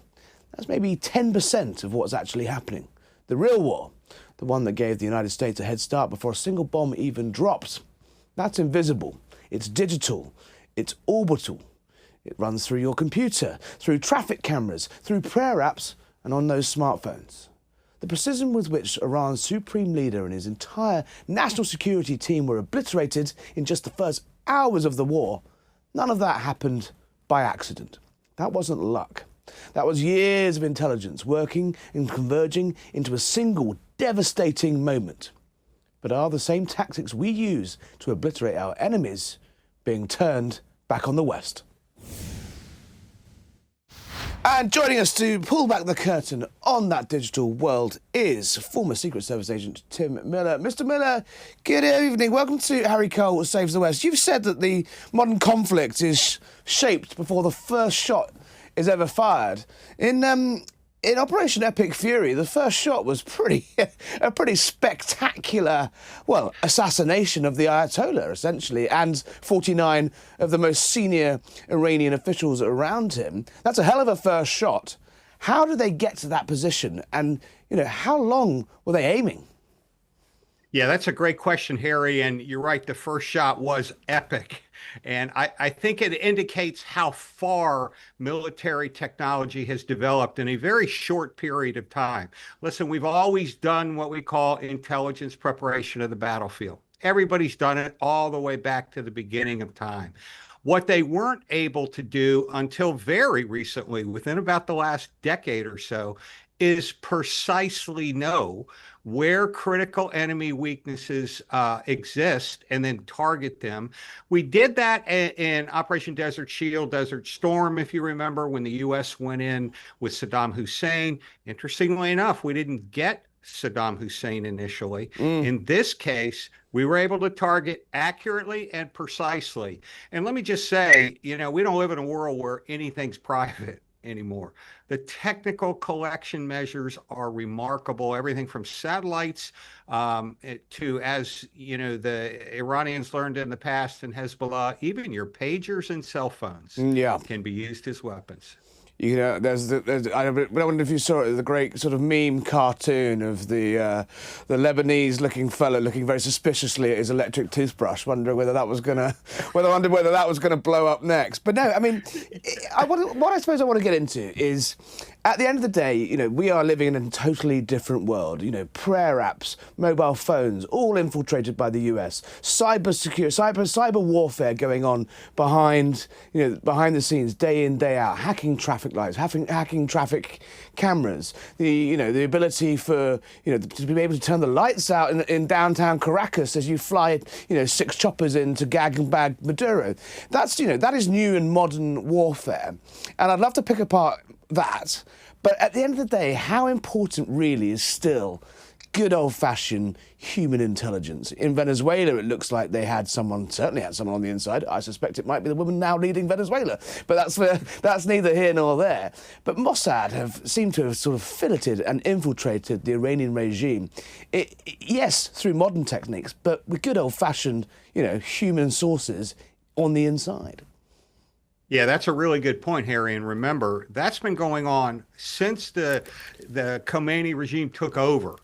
that's maybe 10% of what's actually happening. The real war, the one that gave the United States a head start before a single bomb even dropped, that's invisible. It's digital. It's orbital. It runs through your computer, through traffic cameras, through prayer apps, and on those smartphones. The precision with which Iran's supreme leader and his entire national security team were obliterated in just the first hours of the war, none of that happened by accident. That wasn't luck. That was years of intelligence working and converging into a single devastating moment. But are the same tactics we use to obliterate our enemies being turned back on the West? And joining us to pull back the curtain on that digital world is former Secret Service agent Tim Miller. Mr. Miller, good evening. Welcome to Harry Cole Saves the West. You've said that the modern conflict is shaped before the first shot is ever fired. In Operation Epic Fury, the first shot was a pretty spectacular, assassination of the Ayatollah, essentially, and 49 of the most senior Iranian officials around him. That's a hell of a first shot. How did they get to that position? And, how long were they aiming? Yeah, that's a great question, Harry. And you're right, the first shot was epic. And I think it indicates how far military technology has developed in a very short period of time. Listen, we've always done what we call intelligence preparation of the battlefield. Everybody's done it all the way back to the beginning of time. What they weren't able to do until very recently, within about the last decade or so, is precisely know where critical enemy weaknesses exist and then target them. We did that in Operation Desert Shield, Desert Storm, if you remember, when the U.S. went in with Saddam Hussein. Interestingly enough, we didn't get Saddam Hussein initially. In this case, we were able to target accurately and precisely. And let me just say, we don't live in a world where anything's private anymore. The technical collection measures are remarkable. Everything from satellites to, as the Iranians learned in the past in Hezbollah, even your pagers and cell phones can be used as weapons. I wonder if you saw it, the great sort of meme cartoon of the Lebanese-looking fellow looking very suspiciously at his electric toothbrush, wondering whether that was gonna blow up next. But no, I mean, what I suppose I want to get into is, at the end of the day, we are living in a totally different world. Prayer apps, mobile phones, all infiltrated by the US. Cyber warfare going on behind the scenes, day in, day out. Hacking traffic lights, hacking traffic cameras. The ability for to be able to turn the lights out in downtown Caracas as you fly 6 choppers in to gag and bag Maduro. That is new and modern warfare, and I'd love to pick apart that. But at the end of the day, how important really is still good old-fashioned human intelligence? In Venezuela, it looks like they certainly had someone on the inside. I suspect it might be the woman now leading Venezuela, but that's neither here nor there. But Mossad seemed to have sort of filleted and infiltrated the Iranian regime. Yes, through modern techniques, but with good old-fashioned, human sources on the inside. Yeah, that's a really good point, Harry. And remember, that's been going on since the Khomeini regime took over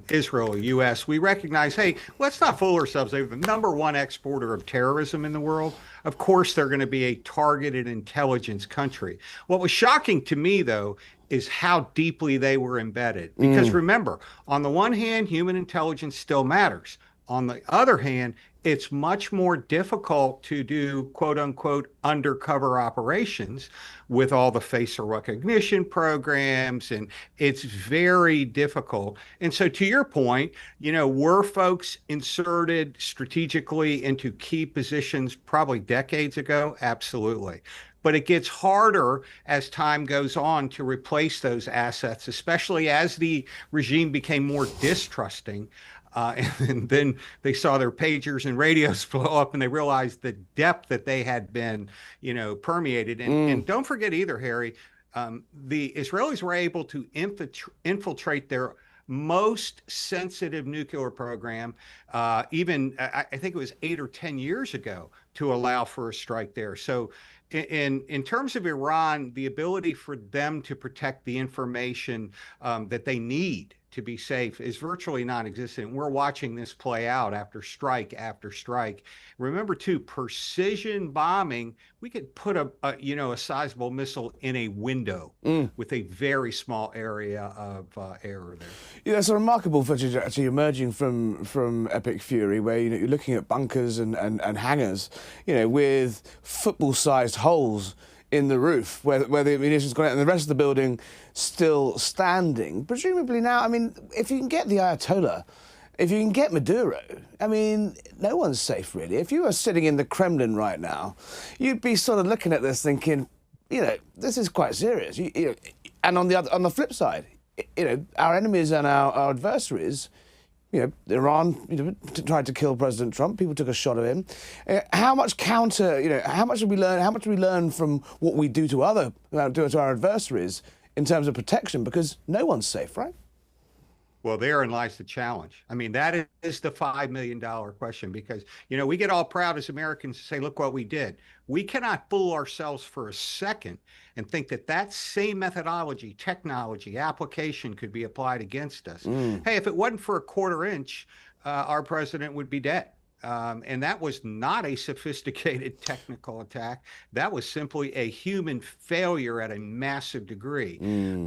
Israel, U.S. We recognize, hey, let's not fool ourselves. They're the #1 exporter of terrorism in the world. Of course, they're going to be a targeted intelligence country. What was shocking to me, though, is how deeply they were embedded. Because remember, on the one hand, human intelligence still matters. On the other hand, it's much more difficult to do quote unquote undercover operations with all the facial recognition programs, and it's very difficult. And so to your point, were folks inserted strategically into key positions probably decades ago? Absolutely. But it gets harder as time goes on to replace those assets, especially as the regime became more distrusting. And then they saw their pagers and radios blow up, and they realized the depth that they had been, permeated. And don't forget either, Harry, the Israelis were able to infiltrate their most sensitive nuclear program, even I think it was 8 or 10 years ago, to allow for a strike there. So in terms of Iran, the ability for them to protect the information that they need to be safe is virtually non-existent. We're watching this play out after strike after strike. Remember, too, precision bombing. We could put a sizable missile in a window with a very small area of error there. Yeah, there's a remarkable footage actually emerging from Epic Fury, where you're looking at bunkers and hangars, with football-sized holes in the roof where the ammunition's gone out, and the rest of the building still standing. Presumably now, if you can get the Ayatollah, if you can get Maduro, no one's safe really. If you were sitting in the Kremlin right now, you'd be sort of looking at this thinking, this is quite serious. And on the flip side, our enemies and our adversaries, Iran tried to kill President Trump. People took a shot at him. How much did we learn? How much do we learn from what we do to our adversaries in terms of protection? Because no one's safe, right? Well, therein lies the challenge. That is the $5 million question, because, we get all proud as Americans to say, look what we did. We cannot fool ourselves for a second and think that that same methodology, technology, application could be applied against us. Hey, if it wasn't for a quarter inch, our president would be dead. And that was not a sophisticated technical attack. That was simply a human failure at a massive degree.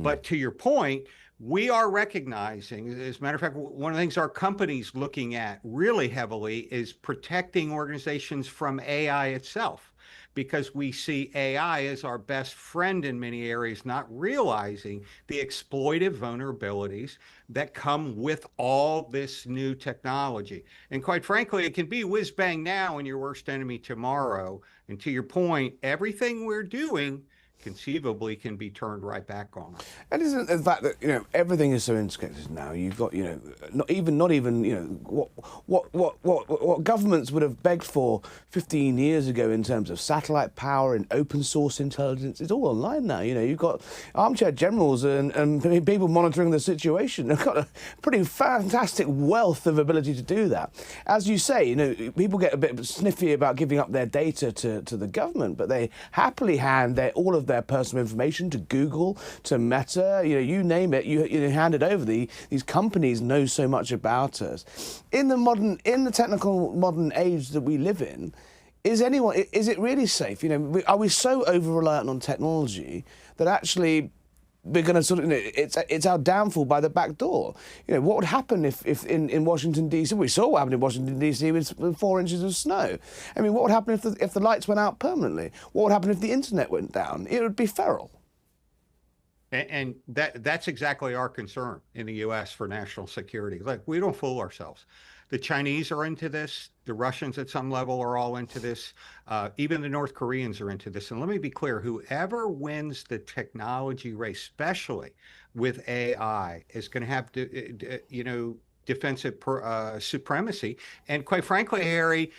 But to your point, we are recognizing, as a matter of fact, one of the things our company's looking at really heavily is protecting organizations from AI itself, because we see AI as our best friend in many areas, not realizing the exploitive vulnerabilities that come with all this new technology. And quite frankly, it can be whiz bang now and your worst enemy tomorrow. And to your point, everything we're doing conceivably can be turned right back on. And isn't the fact that everything is so interconnected now? You've got not even what governments would have begged for 15 years ago in terms of satellite power and open source intelligence. It's all online now. You've got armchair generals and people monitoring the situation. They've got a pretty fantastic wealth of ability to do that. As you say, people get a bit sniffy about giving up their data to the government, but they happily hand all of their personal information to Google, to Meta, you name it, you hand it over. These companies know so much about us. In the technical modern age that we live in, is it really safe? Are we so over-reliant on technology that actually we're going to it's our downfall by the back door? What would happen if in Washington D.C. we saw what happened in Washington D.C. with 4 inches of snow? What would happen if the lights went out permanently? What would happen if the internet went down? It would be feral. And that's exactly our concern in the U.S. for national security. Like, we don't fool ourselves. The Chinese are into this. The Russians at some level are all into this. Even the North Koreans are into this. And let me be clear, whoever wins the technology race, especially with AI, is going to have defensive supremacy. And quite frankly, Harry,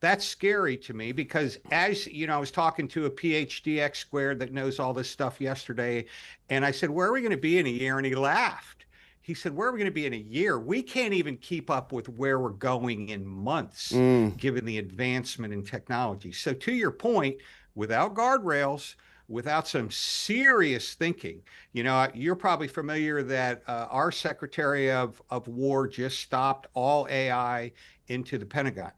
that's scary to me, because as I was talking to a PhD X squared that knows all this stuff yesterday, and I said, where are we going to be in a year? And he laughed. He said, where are we going to be in a year? We can't even keep up with where we're going in months, given the advancement in technology. So to your point, without guardrails, without some serious thinking. You know, you're probably familiar that our Secretary of War just stopped all AI into the Pentagon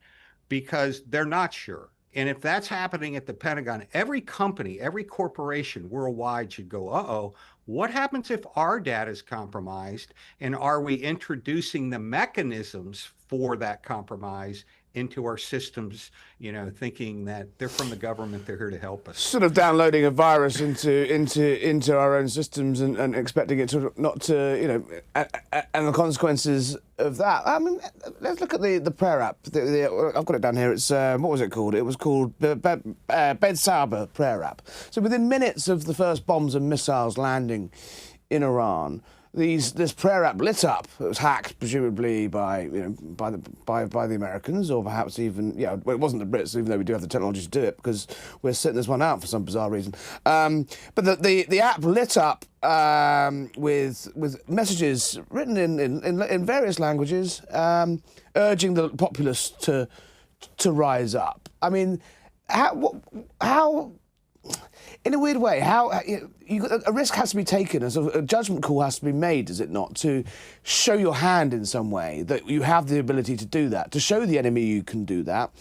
because they're not sure. And if that's happening at the Pentagon, every company, every corporation worldwide should go, uh-oh, what happens if our data is compromised? And are we introducing the mechanisms for that compromise into our systems, you know, thinking that they're from the government, they're here to help us. Sort of downloading a virus into our own systems and expecting it to not to, you know, and the consequences of that. I mean, let's look at the prayer app. I've got it down here. It's what was it called? It was called Bed Sauber prayer app. So within minutes of the first bombs and missiles landing in Iran, this prayer app lit up. It was hacked, presumably by the Americans, or perhaps even well, it wasn't the Brits, even though we do have the technology to do it, because we're sitting this one out for some bizarre reason. But the app lit up with messages written in various languages, urging the populace to rise up. I mean, how in a weird way, a risk has to be taken, a judgment call has to be made, does it not, to show your hand in some way, that you have the ability to do that, to show the enemy you can do that.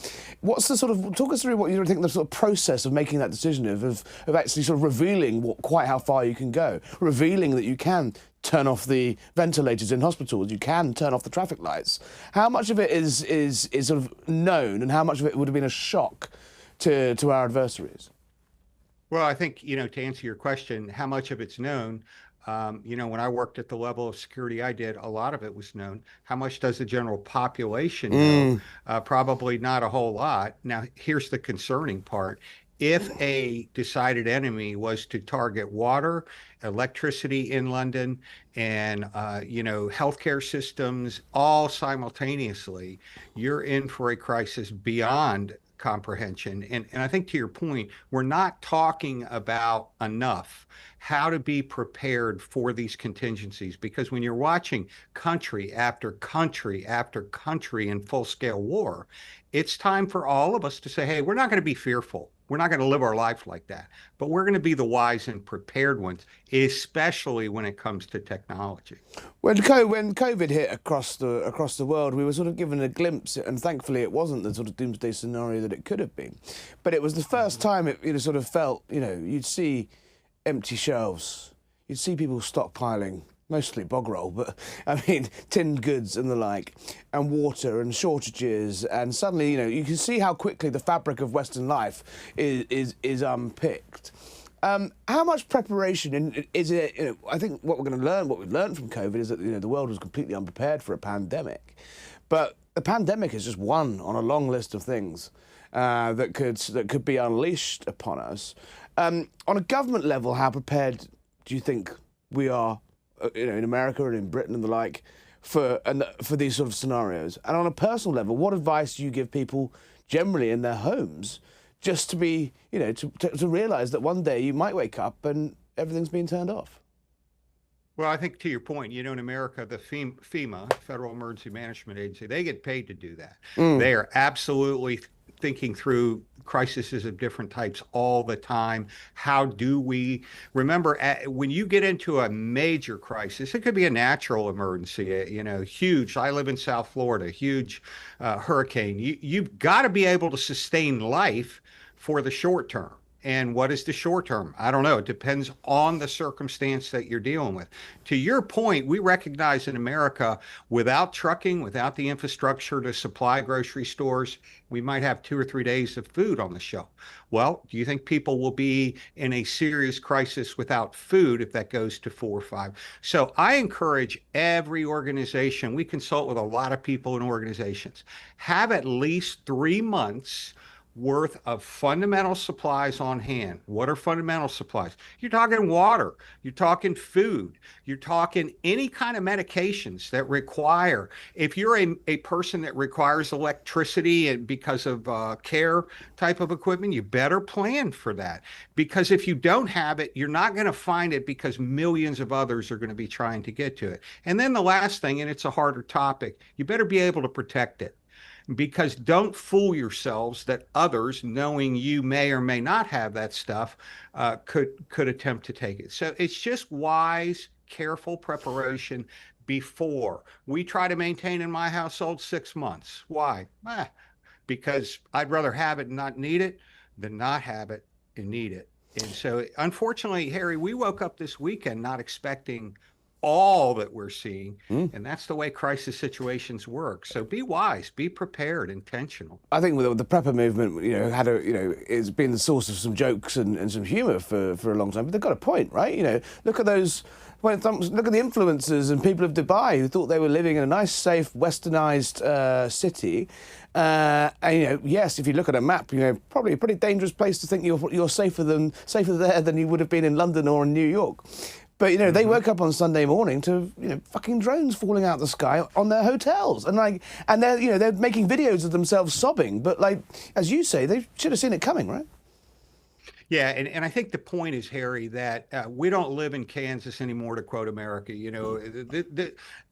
What's the talk us through what you think the sort of process of making that decision of actually sort of revealing quite how far you can go, revealing that you can turn off the ventilators in hospitals, you can turn off the traffic lights. How much of it is sort of known, and how much of it would have been a shock to our adversaries? Well, I think, to answer your question, how much of it's known, when I worked at the level of security I did, a lot of it was known. How much does the general population know? Probably not a whole lot. Now, here's the concerning part. If a decided enemy was to target water, electricity in London, and, healthcare systems all simultaneously, you're in for a crisis beyond comprehension. And I think, to your point, we're not talking about enough how to be prepared for these contingencies, because when you're watching country after country after country in full-scale war, it's time for all of us to say, hey, we're not going to be fearful. We're not going to live our life like that, but we're going to be the wise and prepared ones, especially when it comes to technology. When COVID hit across the world, we were sort of given a glimpse, and thankfully it wasn't the sort of doomsday scenario that it could have been. But it was the first time it sort of felt, you'd see empty shelves, you'd see people stockpiling, mostly bog roll, but I mean tinned goods and the like, and water and shortages, and suddenly you can see how quickly the fabric of Western life is unpicked. How much preparation is it? I think what we've learned from COVID is that the world was completely unprepared for a pandemic, but the pandemic is just one on a long list of things that could be unleashed upon us. On a government level, how prepared do you think we are? In America and in Britain and the like, for these sort of scenarios? And on a personal level, what advice do you give people generally in their homes, just to be, to realise that one day you might wake up and everything's been turned off? Well, I think, to your point, in America, the FEMA, Federal Emergency Management Agency, they get paid to do that. They are absolutely thinking through crises of different types all the time. How do we remember when you get into a major crisis? It could be a natural emergency, huge. I live in South Florida, huge hurricane. You've got to be able to sustain life for the short term. And what is the short term? I don't know. It depends on the circumstance that you're dealing with. To your point, we recognize in America, without trucking, without the infrastructure to supply grocery stores, we might have 2 or 3 days of food on the shelf. Well, do you think people will be in a serious crisis without food if that goes to 4 or 5? So I encourage every organization, we consult with a lot of people in organizations, have at least 3 months worth of fundamental supplies on hand. What are fundamental supplies? You're talking water, you're talking food, you're talking any kind of medications that require, if you're a person that requires electricity and because of care type of equipment, you better plan for that. Because if you don't have it, you're not going to find it, because millions of others are going to be trying to get to it. And then the last thing, and it's a harder topic, you better be able to protect it. because don't fool yourselves that others, knowing you may or may not have that stuff, could attempt to take it. So it's just wise, careful preparation before. We try to maintain in my household 6 months. Why? Because I'd rather have it and not need it than not have it and need it. And so, unfortunately, Harry, we woke up this weekend not expecting all that we're seeing, and that's the way crisis situations work. So be wise, be prepared, intentional. I think with the prepper movement, it's been the source of some jokes and some humour for a long time. But they've got a point, right? Look at those. Look at the influencers and people of Dubai who thought they were living in a nice, safe, westernised city. And yes, if you look at a map, probably a pretty dangerous place to think you're safer there than you would have been in London or in New York. But they woke up on Sunday morning to fucking drones falling out of the sky on their hotels, and they're making videos of themselves sobbing. But as you say, they should have seen it coming, right? Yeah, and I think the point is, Harry, that we don't live in Kansas anymore, to quote America.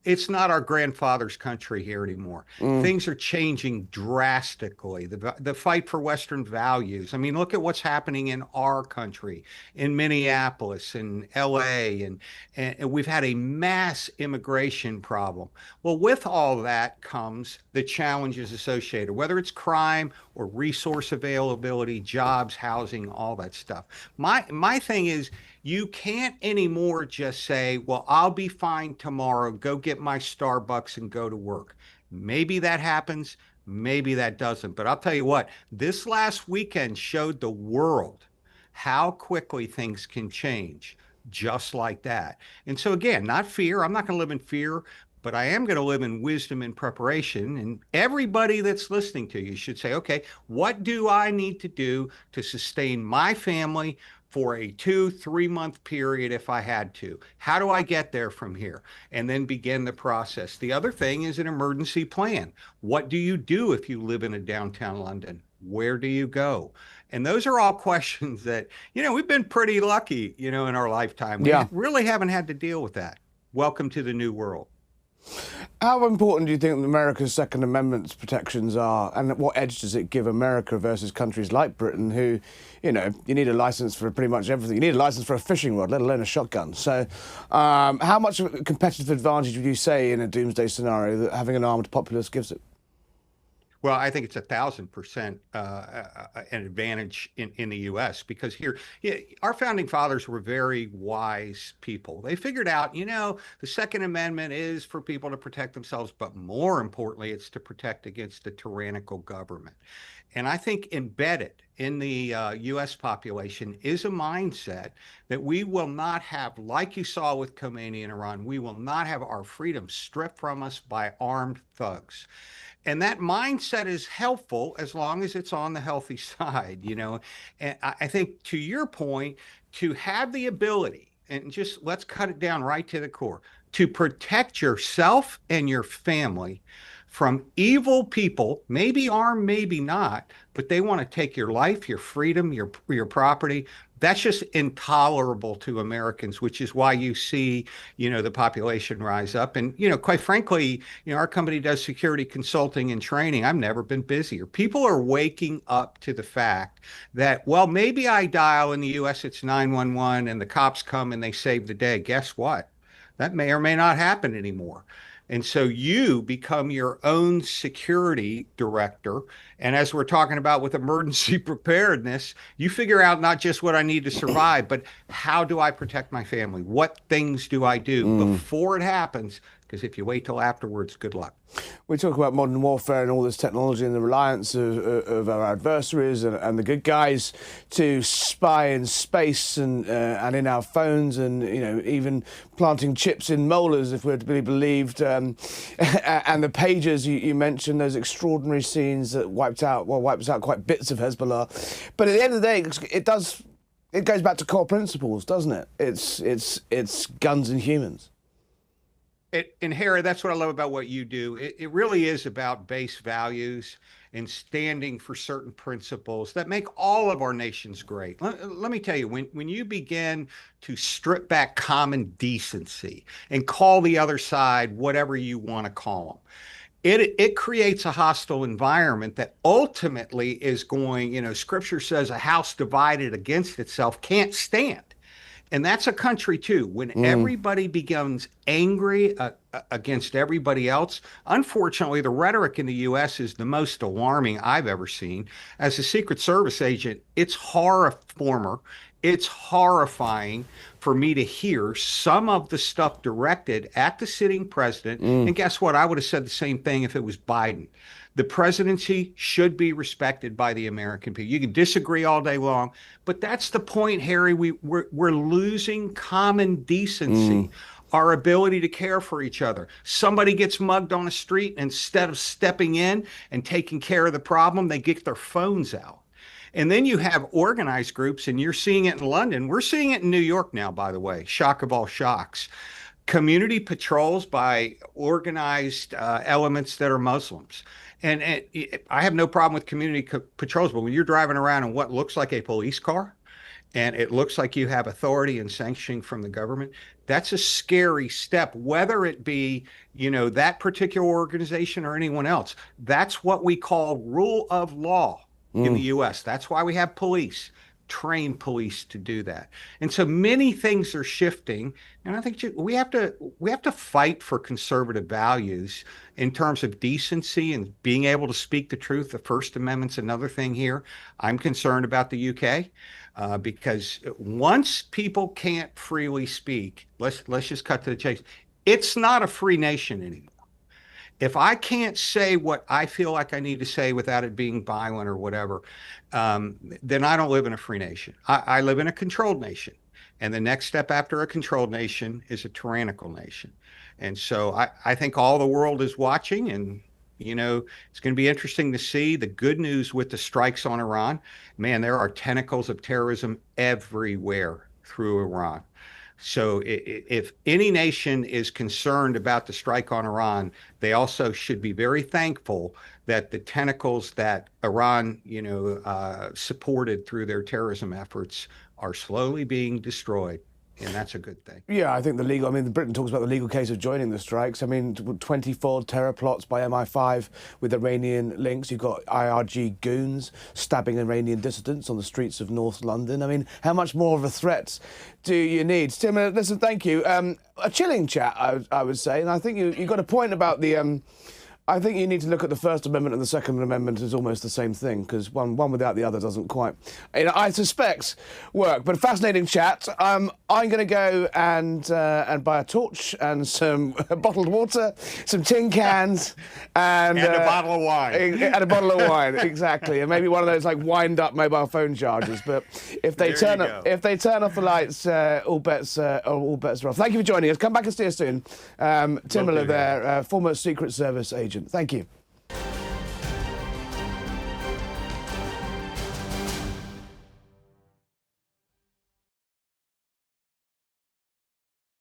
It's not our grandfather's country here anymore. Things are changing drastically. The fight for Western values. I mean, look at what's happening in our country, in Minneapolis and LA, and we've had a mass immigration problem. Well, with all that comes the challenges associated, whether it's crime or resource availability, jobs, housing, all that stuff. My thing is, you can't anymore just say, well, I'll be fine tomorrow, go get my Starbucks and go to work. Maybe that happens, maybe that doesn't. But I'll tell you what, this last weekend showed the world how quickly things can change just like that. And so again, not fear. I'm not going to live in fear, but I am going to live in wisdom and preparation. And everybody that's listening to you should say, okay, what do I need to do to sustain my family for a 2-3 month period if I had to? How do I get there from here? And then begin the process. The other thing is an emergency plan. What do you do if you live in a downtown London? Where do you go? And those are all questions that, we've been pretty lucky, in our lifetime. We really haven't had to deal with that. Welcome to the new world. How important do you think America's Second Amendment's protections are, and what edge does it give America versus countries like Britain, who, you need a license for pretty much everything. You need a license for a fishing rod, let alone a shotgun. So how much of a competitive advantage would you say in a doomsday scenario that having an armed populace gives it? Well, I think it's 1,000% an advantage in the U.S. because here, our founding fathers were very wise people. They figured out, the Second Amendment is for people to protect themselves, but more importantly, it's to protect against a tyrannical government. And I think embedded in the U.S. population is a mindset that we will not have, like you saw with Khomeini in Iran, we will not have our freedom stripped from us by armed thugs. And that mindset is helpful as long as it's on the healthy side, And I think, to your point, to have the ability, and just let's cut it down right to the core, to protect yourself and your family from evil people, maybe armed, maybe not, but they want to take your life, your freedom, your property. That's just intolerable to Americans, which is why you see, the population rise up. And, quite frankly, our company does security consulting and training. I've never been busier. People are waking up to the fact that, well, maybe I dial in the U.S., it's 911 and the cops come and they save the day. Guess what? That may or may not happen anymore. And so you become your own security director. And as we're talking about with emergency preparedness, you figure out not just what I need to survive, but how do I protect my family? What things do I do before it happens? Because if you wait till afterwards, good luck. We talk about modern warfare and all this technology and the reliance of our adversaries and the good guys to spy in space and in our phones and, even planting chips in molars, if we're to be believed. And the pages you mentioned, those extraordinary scenes that wipes out quite bits of Hezbollah. But at the end of the day, it goes back to core principles, doesn't it? It's guns and humans. And Harry, that's what I love about what you do. It really is about base values and standing for certain principles that make all of our nations great. Let me tell you, when you begin to strip back common decency and call the other side whatever you want to call them, it creates a hostile environment that ultimately is going, Scripture says a house divided against itself can't stand. And that's a country too. When everybody becomes angry against everybody else, unfortunately, the rhetoric in the U.S. is the most alarming I've ever seen. As a Secret Service agent, it's it's horrifying for me to hear some of the stuff directed at the sitting president. And guess what? I would have said the same thing if it was Biden. The presidency should be respected by the American people. You can disagree all day long, but that's the point, Harry. We're losing common decency, our ability to care for each other. Somebody gets mugged on the street, and instead of stepping in and taking care of the problem, they get their phones out. And then you have organized groups, and you're seeing it in London. We're seeing it in New York now, by the way. Shock of all shocks. Community patrols by organized elements that are Muslims. And I have no problem with community patrols, but when you're driving around in what looks like a police car, and it looks like you have authority and sanctioning from the government, that's a scary step, whether it be, that particular organization or anyone else. That's what we call rule of law in the U.S. That's why we have police, trained police to do that. And so many things are shifting, and I think we have to fight for conservative values in terms of decency and being able to speak the truth. The First Amendment's another thing here. I'm concerned about the UK because once people can't freely speak, let's just cut to the chase. It's not a free nation anymore. If I can't say what I feel like I need to say without it being violent or whatever, then I don't live in a free nation. I live in a controlled nation. And the next step after a controlled nation is a tyrannical nation. And so I think all the world is watching, and, it's going to be interesting to see the good news with the strikes on Iran. Man, there are tentacles of terrorism everywhere through Iran. So if any nation is concerned about the strike on Iran, they also should be very thankful that the tentacles that Iran, supported through their terrorism efforts are slowly being destroyed. And that's a good thing. Yeah, I think Britain talks about the legal case of joining the strikes. 24 terror plots by MI5 with Iranian links. You've got IRG goons stabbing Iranian dissidents on the streets of North London. How much more of a threat do you need? Tim, listen, thank you. A chilling chat, I would say. And I think you got a point about the... I think you need to look at the First Amendment and the Second Amendment as almost the same thing, because one without the other doesn't quite, I suspect, work. But a fascinating chat. I'm going to go and buy a torch and some bottled water, some tin cans, and a bottle of wine. And a bottle of wine, exactly, and maybe one of those wind-up mobile phone chargers. But if they turn off the lights, all bets are off. Thank you for joining us. Come back and see us soon. Tim Miller there, former Secret Service agent. Thank you.